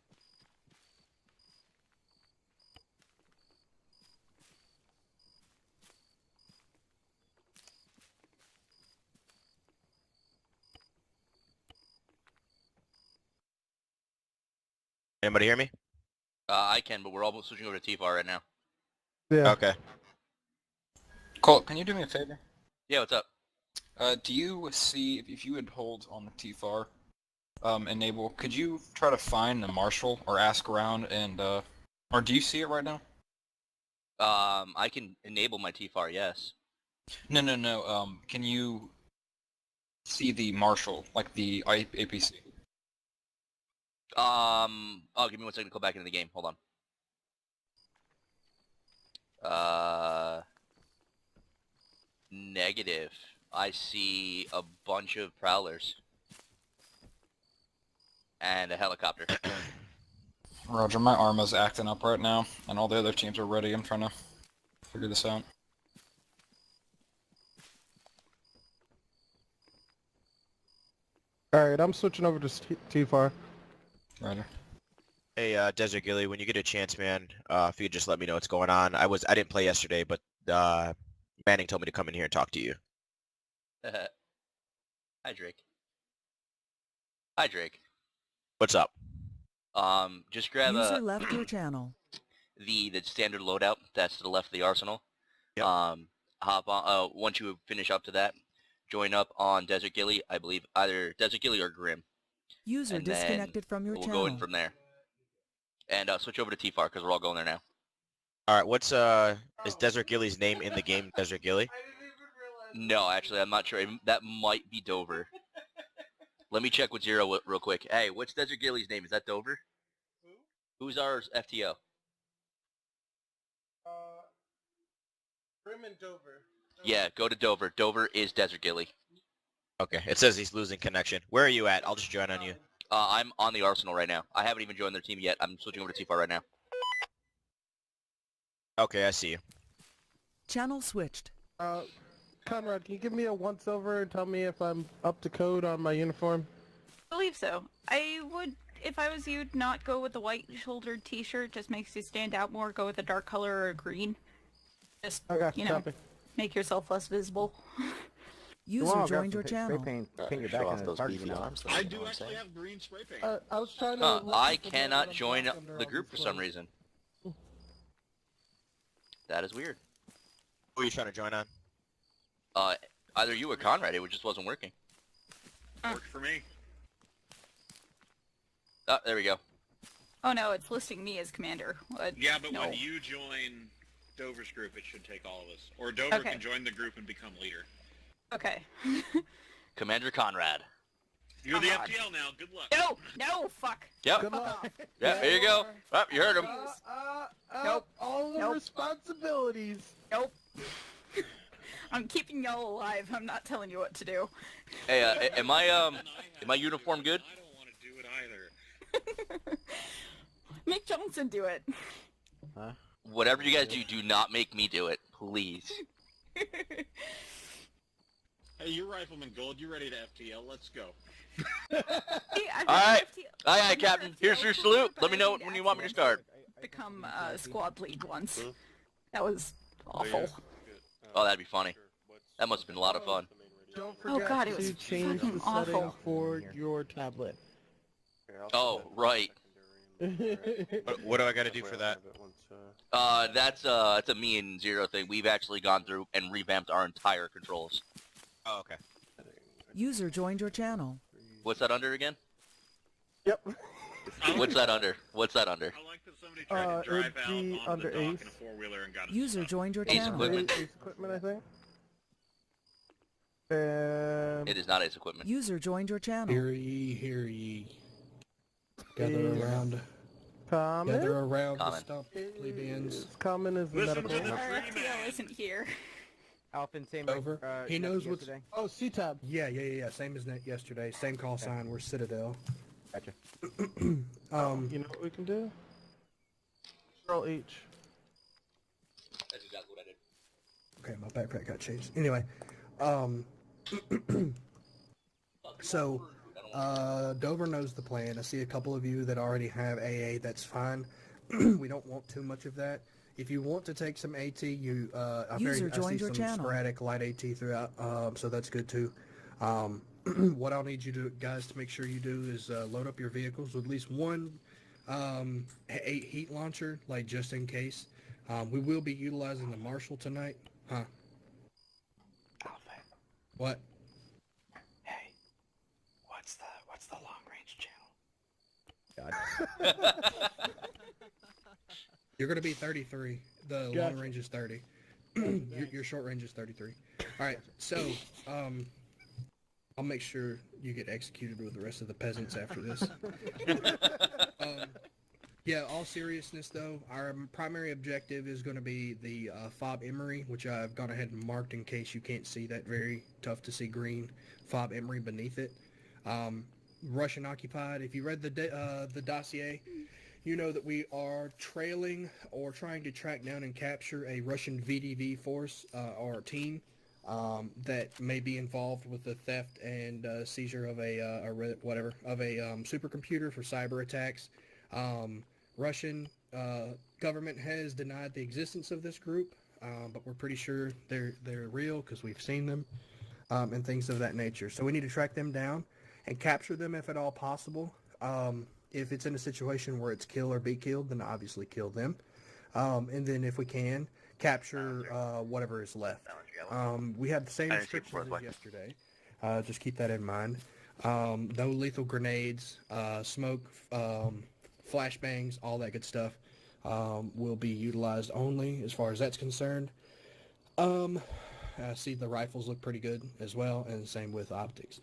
Speaker 7: Anybody hear me?
Speaker 8: I can, but we're almost switching over to TFAR right now.
Speaker 12: Yeah.
Speaker 7: Okay.
Speaker 13: Colt, can you do me a favor?
Speaker 8: Yeah, what's up?
Speaker 13: Do you see, if you would hold on the TFAR, enable, could you try to find the marshal or ask around and, or do you see it right now?
Speaker 8: I can enable my TFAR, yes.
Speaker 13: No, can you see the marshal, like the APC?
Speaker 8: Oh, give me 1 second to go back into the game. Hold on. Negative. I see a bunch of prowlers. And a helicopter.
Speaker 13: Roger, my ArmA's acting up right now, and all the other teams are ready. I'm trying to figure this out.
Speaker 12: Alright, I'm switching over to TFAR.
Speaker 13: Roger.
Speaker 7: Hey, Desert Gilly, when you get a chance, man, if you could just let me know what's going on. I didn't play yesterday, but Manning told me to come in here and talk to you.
Speaker 8: Hi, Drake. Hi, Drake.
Speaker 7: What's up?
Speaker 8: Just grab
Speaker 9: User left your channel.
Speaker 8: the standard loadout that's to the left of the arsenal.
Speaker 7: Yep.
Speaker 8: Hop on. Once you finish up to that, join up on Desert Gilly. I believe either Desert Gilly or Grim.
Speaker 9: User
Speaker 8: And
Speaker 9: disconnected from your
Speaker 8: we'll
Speaker 9: channel.
Speaker 8: go in from there. And switch over to TFAR because we're all going there now.
Speaker 7: Alright, what's, is Desert Gilly's name in the game Desert Gilly?
Speaker 8: No, actually, I'm not sure. That might be Dover. Let me check with Zero real quick. Hey, what's Desert Gilly's name? Is that Dover? Who's our FTO?
Speaker 12: Grim and Dover.
Speaker 8: Yeah, go to Dover. Dover is Desert Gilly.
Speaker 7: Okay, it says he's losing connection. Where are you at? I'll just join on you.
Speaker 8: I'm on the Arsenal right now. I haven't even joined their team yet. I'm switching over to TFAR right now.
Speaker 7: Okay, I see you.
Speaker 9: Channel switched.
Speaker 12: Conrad, can you give me a once-over and tell me if I'm up to code on my uniform?
Speaker 16: I believe so. I would, if I was you, not go with the white-shouldered t-shirt. Just makes you stand out more. Go with a dark color or a green. Just, you know, make yourself less visible.
Speaker 9: User joined your channel.
Speaker 21: Paint your back on those beefy arms.
Speaker 22: I do actually have green spray paint.
Speaker 12: I was trying to...
Speaker 8: I cannot join the group for some reason. That is weird.
Speaker 7: Who are you trying to join on?
Speaker 8: Either you or Conrad. It just wasn't working.
Speaker 22: Worked for me.
Speaker 8: There we go.
Speaker 16: Oh no, it's listing me as commander.
Speaker 22: Yeah, but
Speaker 16: no.
Speaker 22: when you join Dover's group, it should take all of us. Or Dover can join the group and become leader.
Speaker 16: Okay.
Speaker 8: Commander Conrad.
Speaker 22: You're the FTL now. Good luck.
Speaker 16: No, fuck.
Speaker 8: Yep.
Speaker 12: Good luck.
Speaker 8: Yeah, there you go. Oh, you heard him.
Speaker 16: Nope.
Speaker 12: All the responsibilities.
Speaker 16: Nope. I'm keeping y'all alive. I'm not telling you what to do.
Speaker 8: Hey, am my uniform good?
Speaker 22: I don't want to do it either.
Speaker 16: Make Johnson do it.
Speaker 21: Huh?
Speaker 8: Whatever you guys do not make me do it, please.
Speaker 22: Hey, you're Rifleman Gold. You ready to FTL? Let's go.
Speaker 8: Alright. Aye, Captain. Here's your salute. Let me know when you want me to start.
Speaker 16: Become squad lead once. That was awful.
Speaker 8: Oh, that'd be funny. That must have been a lot of fun.
Speaker 12: Don't forget
Speaker 16: God, it was
Speaker 12: to change
Speaker 16: fucking
Speaker 12: the
Speaker 16: awful.
Speaker 12: setting for your tablet.
Speaker 8: Oh, right.
Speaker 7: What do I got to do for that?
Speaker 8: That's a me and Zero thing. We've actually gone through and revamped our entire controls.
Speaker 7: Oh, okay.
Speaker 9: User joined your channel.
Speaker 8: What's that under again?
Speaker 12: Yep.
Speaker 8: What's that under? What's that under?
Speaker 22: I like that somebody tried to drive out onto
Speaker 12: under
Speaker 22: the dock
Speaker 12: Ace.
Speaker 22: in a four-wheeler and got us
Speaker 9: User
Speaker 22: stuck.
Speaker 9: joined your
Speaker 8: Ace
Speaker 9: channel.
Speaker 8: equipment.
Speaker 12: Ace equipment, I think. And
Speaker 8: It is not Ace equipment.
Speaker 9: User joined your channel.
Speaker 4: Hear ye, hear ye. Gather around.
Speaker 12: Common?
Speaker 4: Gather around
Speaker 8: Common.
Speaker 4: the stump, plebeians.
Speaker 12: Common is the
Speaker 22: Listen
Speaker 12: medical.
Speaker 22: to the
Speaker 16: Our
Speaker 22: tree
Speaker 16: FTL
Speaker 22: man.
Speaker 16: isn't here.
Speaker 21: Alpha, same
Speaker 4: Over. He knows what's...
Speaker 21: yesterday.
Speaker 12: Oh, C-Tab.
Speaker 4: Yeah. Same as yesterday. Same call sign. We're Citadel.
Speaker 21: Gotcha.
Speaker 12: You know what we can do? Roll each.
Speaker 8: That's exactly what I did.
Speaker 4: Okay, my backpack got changed. Anyway, So, Dover knows the plan. I see a couple of you that already have AA. That's fine. We don't want too much of that. If you want to take some AT, I
Speaker 9: User
Speaker 4: see
Speaker 9: joined your
Speaker 4: some
Speaker 9: channel.
Speaker 4: sporadic light AT throughout, so that's good too. What I'll need you to guys to make sure you do is load up your vehicles with at least one heat launcher, like just in case. We will be utilizing the Marshall tonight, huh? What?
Speaker 21: Hey, what's the long range channel?
Speaker 4: You're gonna be 33. The long
Speaker 12: Gotcha.
Speaker 4: range is 30. your short range is 33. All right, so I'll make sure you get executed with the rest of the peasants after this. Yeah, all seriousness though, our primary objective is going to be the fob emery, which I've gone ahead and marked in case you can't see that very tough to see green fob emery beneath it. Russian occupied. If you read the dossier, you know that we are trailing or trying to track down and capture a Russian VDV force or team that may be involved with the theft and seizure of a supercomputer for cyber attacks. Russian government has denied the existence of this group, but we're pretty sure they're real because we've seen them and things of that nature. So we need to track them down and capture them if at all possible. If it's in a situation where it's kill or be killed, then obviously kill them. And then if we can, capture whatever is left. We have the same restrictions as yesterday. Just keep that in mind. No lethal grenades, smoke, flashbangs, all that good stuff will be utilized only as far as that's concerned. I see the rifles look pretty good as well, and same with optics.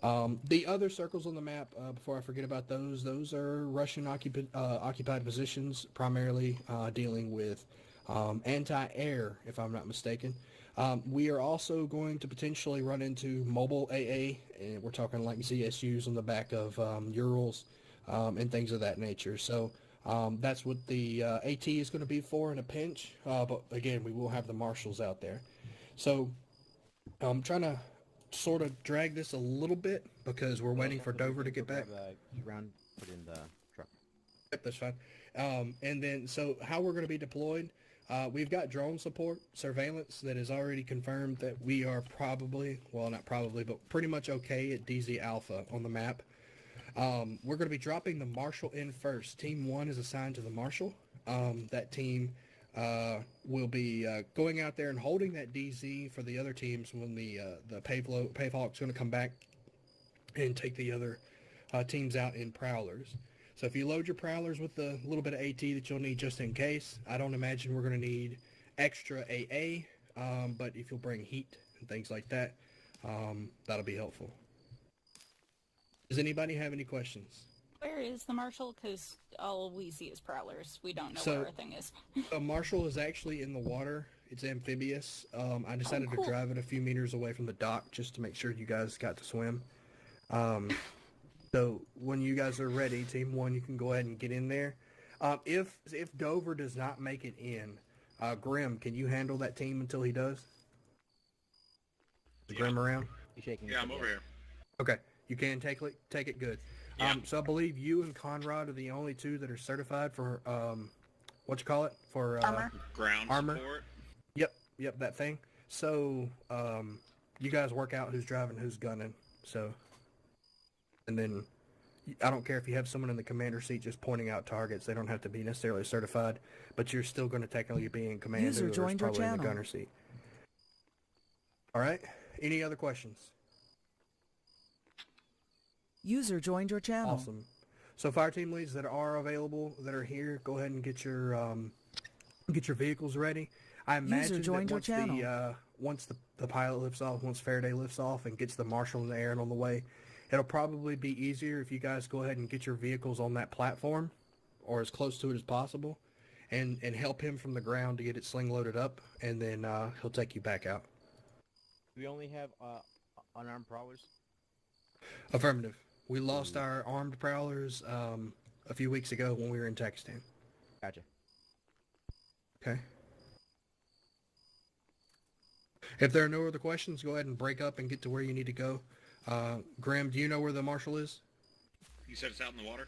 Speaker 4: The other circles on the map, before I forget about those are Russian occupied positions, primarily dealing with anti-air, if I'm not mistaken. We are also going to potentially run into mobile AA, and we're talking like ZSUs on the back of Urals and things of that nature. So that's what the AT is going to be for in a pinch, but again, we will have the marshals out there. So I'm trying to sort of drag this a little bit because we're waiting for Dover to get back.
Speaker 21: Round, put in the truck.
Speaker 4: Yep, that's fine. And then, so how we're going to be deployed, we've got drone support, surveillance that is already confirmed that we are probably, well, not probably, but pretty much okay at DZ Alpha on the map. We're going to be dropping the Marshal in first. Team 1 is assigned to the Marshal. That team will be going out there and holding that DZ for the other teams when the Pavehawk's going to come back and take the other teams out in Prowlers. So if you load your Prowlers with the little bit of AT that you'll need just in case, I don't imagine we're going to need extra AA, but if you'll bring heat and things like that, that'll be helpful. Does anybody have any questions?
Speaker 16: Where is the Marshal? Because all we see is Prowlers. We don't know where our thing is.
Speaker 4: A Marshal is actually in the water. It's amphibious. I decided to drive it a few meters away from the dock just to make sure you guys got to swim. So when you guys are ready, Team 1, you can go ahead and get in there. If Dover does not make it in, Grim, can you handle that team until he does? Is Grim around?
Speaker 22: Yeah, I'm over here.
Speaker 4: Okay, you can take it good.
Speaker 22: Yeah.
Speaker 4: So I believe you and Conrad are the only two that are certified for for
Speaker 16: ArmA.
Speaker 22: Ground
Speaker 4: ArmA.
Speaker 22: support.
Speaker 4: Yep, that thing. So you guys work out who's driving, who's gunning. So, and then I don't care if you have someone in the commander seat just pointing out targets. They don't have to be necessarily certified, but you're still going to technically be in command.
Speaker 9: User joined your
Speaker 4: probably in the
Speaker 9: channel.
Speaker 4: gunner seat. All right. Any other questions?
Speaker 9: User joined your channel.
Speaker 4: Awesome. So fire team leads that are available, that are here, go ahead and get your vehicles ready. I imagine that once the pilot lifts off, once Faraday lifts off and gets the Marshal in the air and on the way, it'll probably be easier if you guys go ahead and get your vehicles on that platform or as close to it as possible and help him from the ground to get it sling loaded up, and then he'll take you back out.
Speaker 21: We only have unarmed prowlers?
Speaker 4: Affirmative. We lost our armed prowlers a few weeks ago when we were in Pakistan.
Speaker 21: Gotcha.
Speaker 4: Okay. If there are no other questions, go ahead and break up and get to where you need to go. Graham, do you know where the marshal is?
Speaker 22: You said it's out in the water?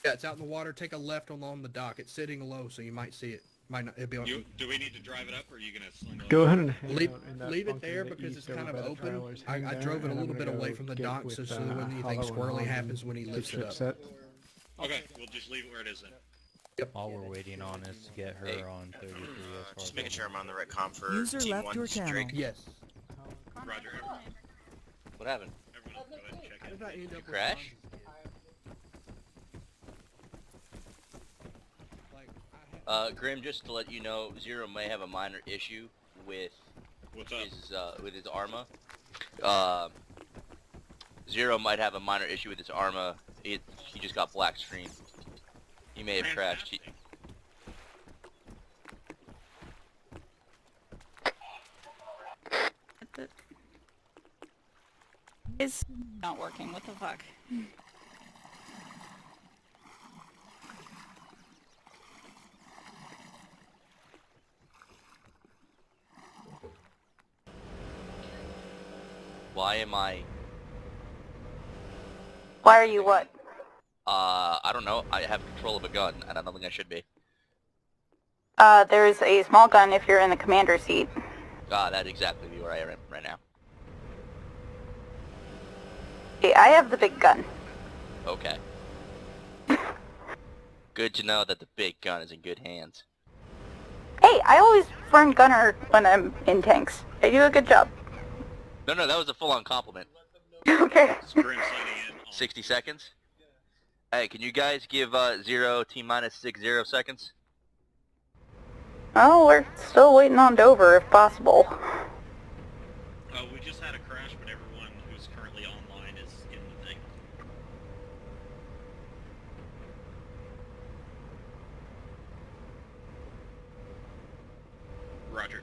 Speaker 4: Yeah, it's out in the water. Take a left along the dock. It's sitting low, so you might see it. Might not. It'll be on.
Speaker 22: Do we need to drive it up, or are you gonna sling it?
Speaker 1: Go ahead and hang
Speaker 4: leave,
Speaker 1: out in that
Speaker 4: leave it
Speaker 1: bunker
Speaker 4: there
Speaker 1: in the
Speaker 4: because it's
Speaker 1: east
Speaker 4: kind
Speaker 1: over
Speaker 4: of
Speaker 1: by the
Speaker 4: open.
Speaker 1: trailers.
Speaker 4: I
Speaker 1: Hang
Speaker 4: drove it
Speaker 1: there,
Speaker 4: a
Speaker 1: and
Speaker 4: little
Speaker 1: I'm
Speaker 4: bit
Speaker 1: gonna
Speaker 4: away
Speaker 1: go
Speaker 4: from the
Speaker 1: get
Speaker 4: dock,
Speaker 1: with,
Speaker 4: so when anything
Speaker 1: Hollow and
Speaker 4: squirrely
Speaker 1: Hans
Speaker 4: happens when he
Speaker 1: and
Speaker 4: lifts
Speaker 1: get
Speaker 4: it up.
Speaker 1: set.
Speaker 22: Okay, we'll just leave it where it is then.
Speaker 4: Yep.
Speaker 6: All we're waiting on is to get her on 33 as far
Speaker 7: Just
Speaker 6: as
Speaker 7: making sure I'm on the right comm for
Speaker 9: User
Speaker 7: Team
Speaker 9: left
Speaker 7: 1,
Speaker 9: your channel.
Speaker 7: Drake.
Speaker 4: Yes.
Speaker 22: Roger.
Speaker 8: What happened?
Speaker 22: Everyone else go ahead and check
Speaker 4: How
Speaker 22: in.
Speaker 4: did I end
Speaker 8: Did you
Speaker 4: up with
Speaker 8: crash? Grim, just to let you know, Zero may have a minor issue with his ArmA. Zero might have a minor issue with his ArmA. He just got black screen. He may have crashed.
Speaker 16: It's not working. What the fuck?
Speaker 8: Why am I?
Speaker 16: Why are you what?
Speaker 8: I don't know. I have control of a gun, and I don't think I should be.
Speaker 16: There's a small gun if you're in the commander's seat.
Speaker 8: That's exactly where I am right now.
Speaker 16: Yeah, I have the big gun.
Speaker 8: Okay. Good to know that the big gun is in good hands.
Speaker 16: Hey, I always run gunner when I'm in tanks. I do a good job.
Speaker 8: No, that was a full-on compliment.
Speaker 16: Okay.
Speaker 8: 60 seconds? Hey, can you guys give Zero T-minus 60 seconds?
Speaker 16: Oh, we're still waiting on Dover if possible.
Speaker 22: We just had a crash, but everyone who's currently online is in the thing. Roger.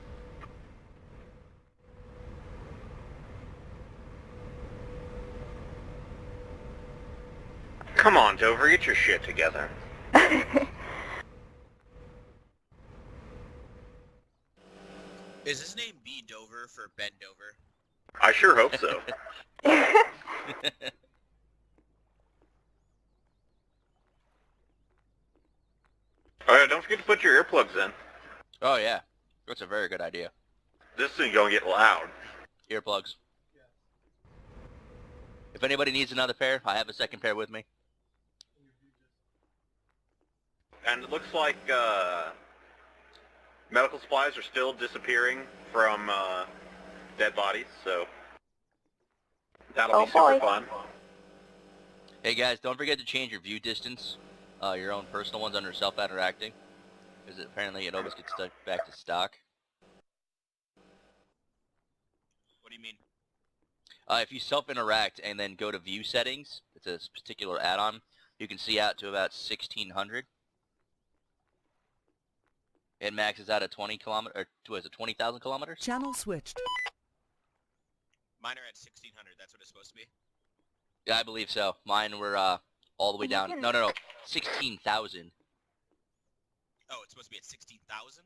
Speaker 14: Come on, Dover, get your shit together.
Speaker 7: Is his name B. Dover for Ben Dover?
Speaker 14: I sure hope so. Oh yeah, don't forget to put your earplugs in.
Speaker 8: Oh, yeah. That's a very good idea.
Speaker 14: This thing's gonna get loud.
Speaker 8: Earplugs. If anybody needs another pair, I have a second pair with me.
Speaker 14: And it looks like medical supplies are still disappearing from dead bodies, so that'll be super fun.
Speaker 8: Hey guys, don't forget to change your view distance, your own personal ones under self-interacting, because apparently it always gets stuck back to stock.
Speaker 7: What do you mean?
Speaker 8: If you self-interact and then go to view settings, it's a particular add-on, you can see out to about 1600. It maxes out at 20,000 kilometers?
Speaker 9: Channel switched.
Speaker 7: Mine are at 1600. That's what it's supposed to be.
Speaker 8: Yeah, I believe so. Mine were all the way down. No, 16,000.
Speaker 7: Oh, it's supposed to be at 16,000?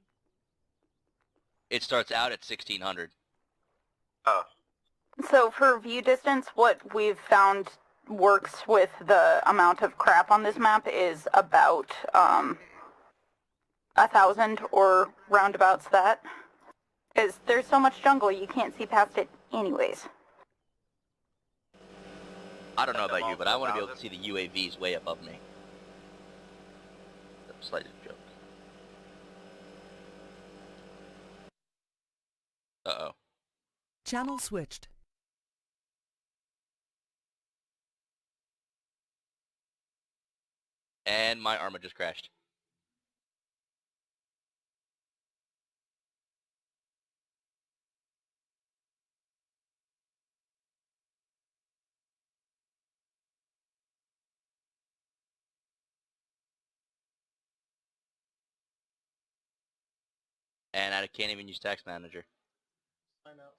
Speaker 8: It starts out at 1600.
Speaker 14: Oh.
Speaker 16: So for view distance, what we've found works with the amount of crap on this map is about 1,000 or roundabouts that. Because there's so much jungle you can't see past it anyways.
Speaker 8: I don't know about you, but I want to be able to see the UAVs way above me. That's a slight joke. Uh-oh.
Speaker 9: Channel switched.
Speaker 8: And my ArmA just crashed. And I can't even use Tax Manager.
Speaker 12: I know.